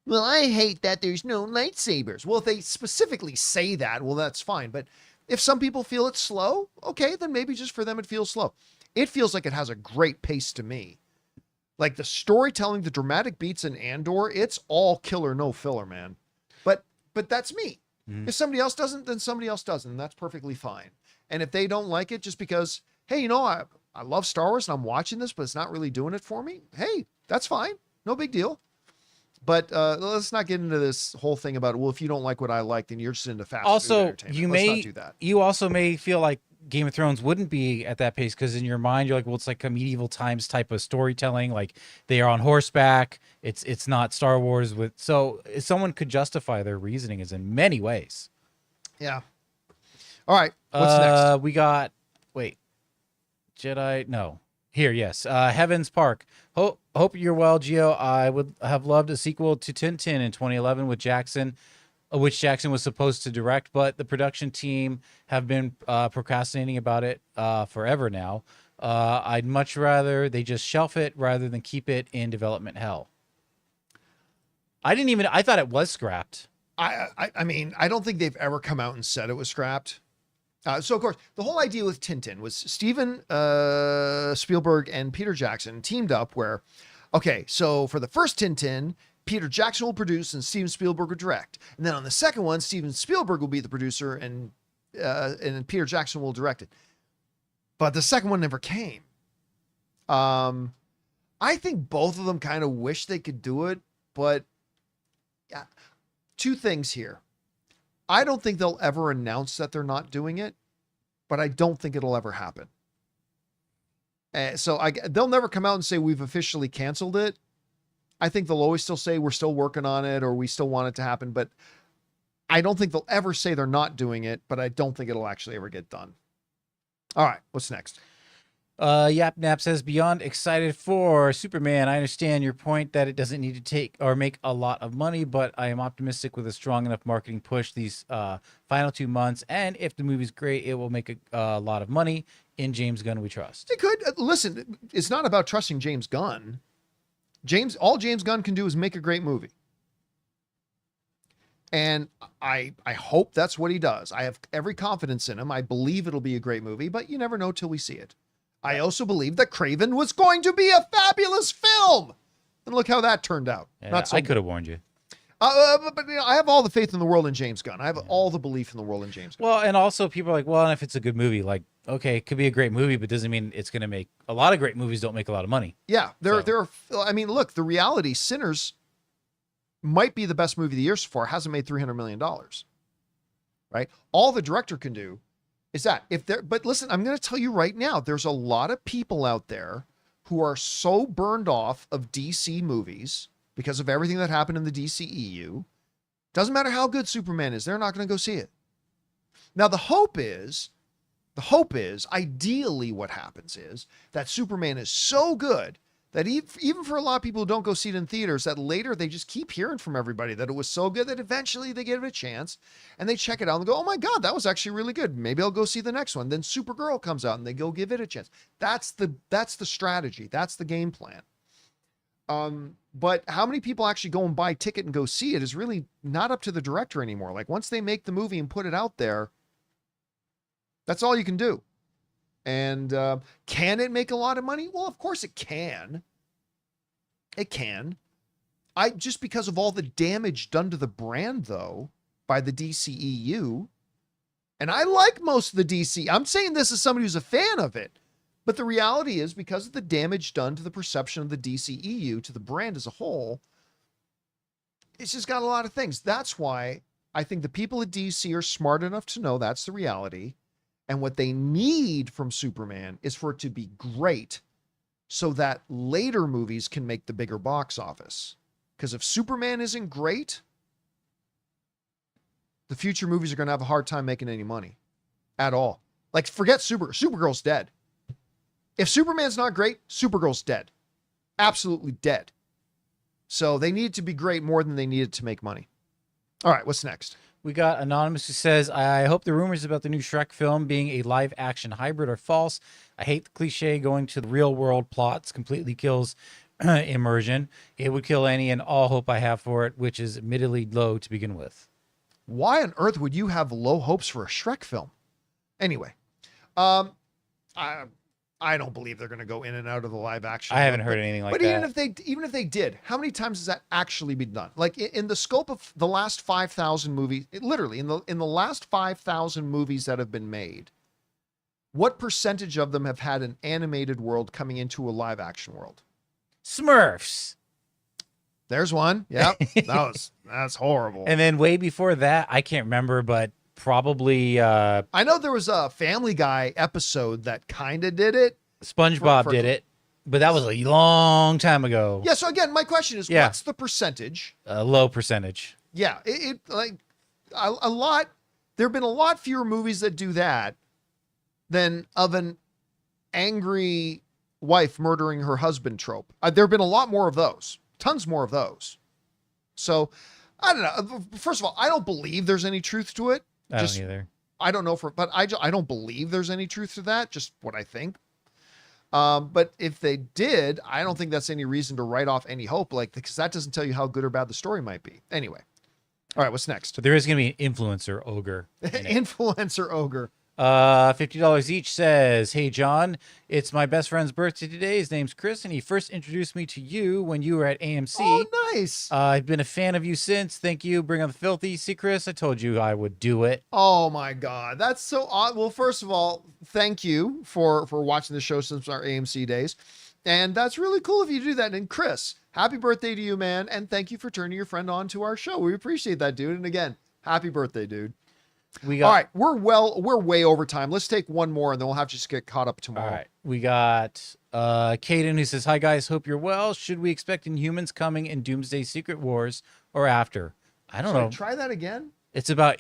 well, I hate that there's no lightsabers. Well, if they specifically say that, well, that's fine. But if some people feel it's slow, okay, then maybe just for them it feels slow. It feels like it has a great pace to me. Like the storytelling, the dramatic beats in Andor, it's all killer, no filler, man. But that's me. If somebody else doesn't, then somebody else doesn't, and that's perfectly fine. And if they don't like it just because, hey, you know, I love Star Wars and I'm watching this, but it's not really doing it for me, hey, that's fine. No big deal. But let's not get into this whole thing about, well, if you don't like what I like, then you're just into fast food Also, entertainment. Let's not do that. You also may feel like Game of Thrones wouldn't be at that pace because in your mind you're like, well, it's like a medieval times type of storytelling. Like they are on horseback. It's not Star Wars with. So someone could justify their reasoning is in many ways. Yeah. All right. What's next? We got, Jedi. No. Here, yes. Heaven's Park. Hope you're well, Gio. I would have loved a sequel to Tintin in 2011 with Jackson, which Jackson was supposed to direct, but the production team have been procrastinating about it forever now. I'd much rather they just shelf it rather than keep it in development hell. I thought it was scrapped. I mean, I don't think they've ever come out and said it was scrapped. So, of course, the whole idea with Tintin was Steven Spielberg and Peter Jackson teamed up where, okay, so for the first Tintin, Peter Jackson will produce and Steven Spielberg will direct. And then on the second one, Steven Spielberg will be the producer and Peter Jackson will direct it. But the second one never came. I think both of them kind of wish they could do it, but two things here. I don't think they'll ever announce that they're not doing it, but I don't think it'll ever happen. So they'll never come out and say we've officially canceled it. I think they'll always still say we're still working on it or we still want it to happen, but I don't think they'll ever say they're not doing it, but I don't think it'll actually ever get done. All right, what's next? Yapnap says, beyond excited for Superman. I understand your point that it doesn't need to take or make a lot of money, but I am optimistic with a strong enough marketing push these final 2 months. And if the movie's great, it will make a lot of money. In James Gunn, we trust. It could. Listen, it's not about trusting James Gunn. All James Gunn can do is make a great movie. And I hope that's what he does. I have every confidence in him. I believe it'll be a great movie, but you never know till we see it. I also believe that Craven was going to be a fabulous film. And look how that turned out. Yeah, Not so I could have warned you. But you know, I have all the faith in the world in James Gunn. I have all the belief in the world in James Gunn. Well, and also people are like, well, and if it's a good movie, like, okay, it could be a great movie, but doesn't mean it's going to make a lot of great movies don't make a lot of money. Yeah, I mean, look, the reality, Sinners might be the best movie of the year so far. Hasn't made $300 million. Right? All the director can do is that but listen, I'm going to tell you right now, there's a lot of people out there who are so burned off of DC movies because of everything that happened in the DCEU. Doesn't matter how good Superman is, they're not going to go see it. Now, the hope is ideally what happens is that Superman is so good that even for a lot of people who don't go see it in theaters, that later they just keep hearing from everybody that it was so good that eventually they give it a chance and they check it out and go, oh my God, that was actually really good. Maybe I'll go see the next one. Then Supergirl comes out and they go give it a chance. That's the strategy. That's the game plan. But how many people actually go and buy a ticket and go see it is really not up to the director anymore. Like once they make the movie and put it out there, that's all you can do. And can it make a lot of money? Well, of course it can. It can. Just because of all the damage done to the brand, though, by the DCEU, and I like most of the DC. I'm saying this as somebody who's a fan of it. But the reality is, because of the damage done to the perception of the DCEU, to the brand as a whole, it's just got a lot of things. That's why I think the people at DC are smart enough to know that's the reality. And what they need from Superman is for it to be great so that later movies can make the bigger box office. Because if Superman isn't great, the future movies are going to have a hard time making any money at all. Like, forget Supergirl's dead. If Superman's not great, Supergirl's dead. Absolutely dead. So they need it to be great more than they need it to make money. All right, what's next? We got Anonymous who says, I hope the rumors about the new Shrek film being a live action hybrid are false. I hate the cliche going to the real world plots completely kills immersion. It would kill any and all hope I have for it, which is admittedly low to begin with. Why on earth would you have low hopes for a Shrek film? Anyway, I don't believe they're going to go in and out of the live action. I haven't heard anything like that. But even if they did, how many times has that actually been done? Like in the scope of the last 5,000 movies, literally in the last 5,000 movies that have been made, what percentage of them have had an animated world coming into a live action world? Smurfs. There's one. Yep. That's horrible. And then way before that, I can't remember, but probably I know there was a Family Guy episode that kind of did it. SpongeBob did it, but that was a long time ago. Yeah, so again, my question is, what's the percentage? A low percentage. Yeah, it like a lot. There have been a lot fewer movies that do that than of an angry wife murdering her husband trope. There have been a lot more of those, tons more of those. So I don't know. First of all, I don't believe there's any truth to it. I don't either. I don't know but I don't believe there's any truth to that. Just what I think. But if they did, I don't think that's any reason to write off any hope, because that doesn't tell you how good or bad the story might be. Anyway. All right, what's next? But there is going to be an influencer ogre. Influencer ogre. $50 each says, hey, John, it's my best friend's birthday today. His name's Chris, and he first introduced me to you when you were at AMC. Oh, nice. I've been a fan of you since. Thank you. Bring on the filthy. See, Chris, I told you I would do it. Oh, my God. That's so odd. Well, first of all, thank you for watching the show since our AMC days. And that's really cool of you to do that. And Chris, happy birthday to you, man. And thank you for turning your friend on to our show. We appreciate that, dude. And again, happy birthday, dude. All right, we're way over time. Let's take one more, and then we'll have to just get caught up tomorrow. All right, we got Caden who says, "Hi guys, hope you're well. Should we expect Inhumans coming in Doomsday Secret Wars or after?" I don't know. Try that again. It's about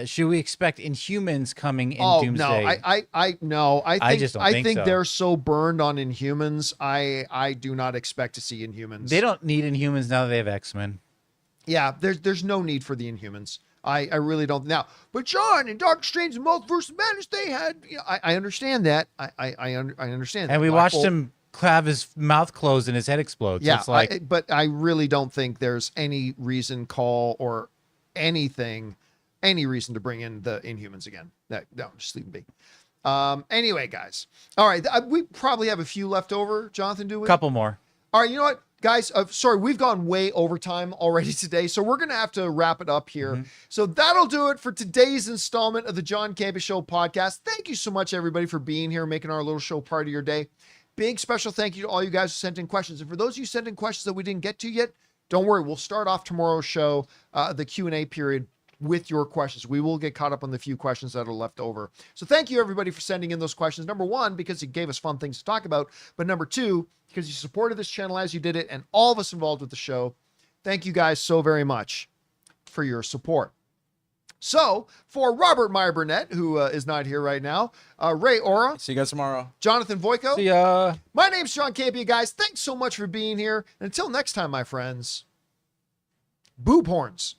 should we expect Inhumans coming in Doomsday? No, I just don't think so. They're so burned on Inhumans. I do not expect to see Inhumans. They don't need Inhumans now that they have X-Men. Yeah, there's no need for the Inhumans. I really don't now. But John, in Doctor Strange and Multiverse of Madness, they had. I understand that. I understand. And we watched him have his mouth closed and his head explode. So yeah, it's like, but I really don't think there's any reason, or any reason to bring in the Inhumans again. No, just leave them be. Anyway, guys. All right, we probably have a few left over. Jonathan, do we? Couple more. All right, you know what? Guys, sorry, we've gone way over time already today, so we're going to have to wrap it up here. Mm-hmm. So that'll do it for today's installment of the John Campea Show podcast. Thank you so much, everybody, for being here, making our little show part of your day. Big special thank you to all you guys who sent in questions. And for those of you who sent in questions that we didn't get to yet, don't worry. We'll start off tomorrow's show, the Q&A period, with your questions. We will get caught up on the few questions that are left over. So thank you, everybody, for sending in those questions. Number one, because you gave us fun things to talk about. But number two, because you supported this channel as you did it, and all of us involved with the show. Thank you guys so very much for your support. So, for Robert Meyer Burnett, who is not here right now, Ray Ora, See you guys tomorrow. Jonathan Voico, See ya. my name's John Campea, guys. Thanks so much for being here. And until next time, my friends, boob horns.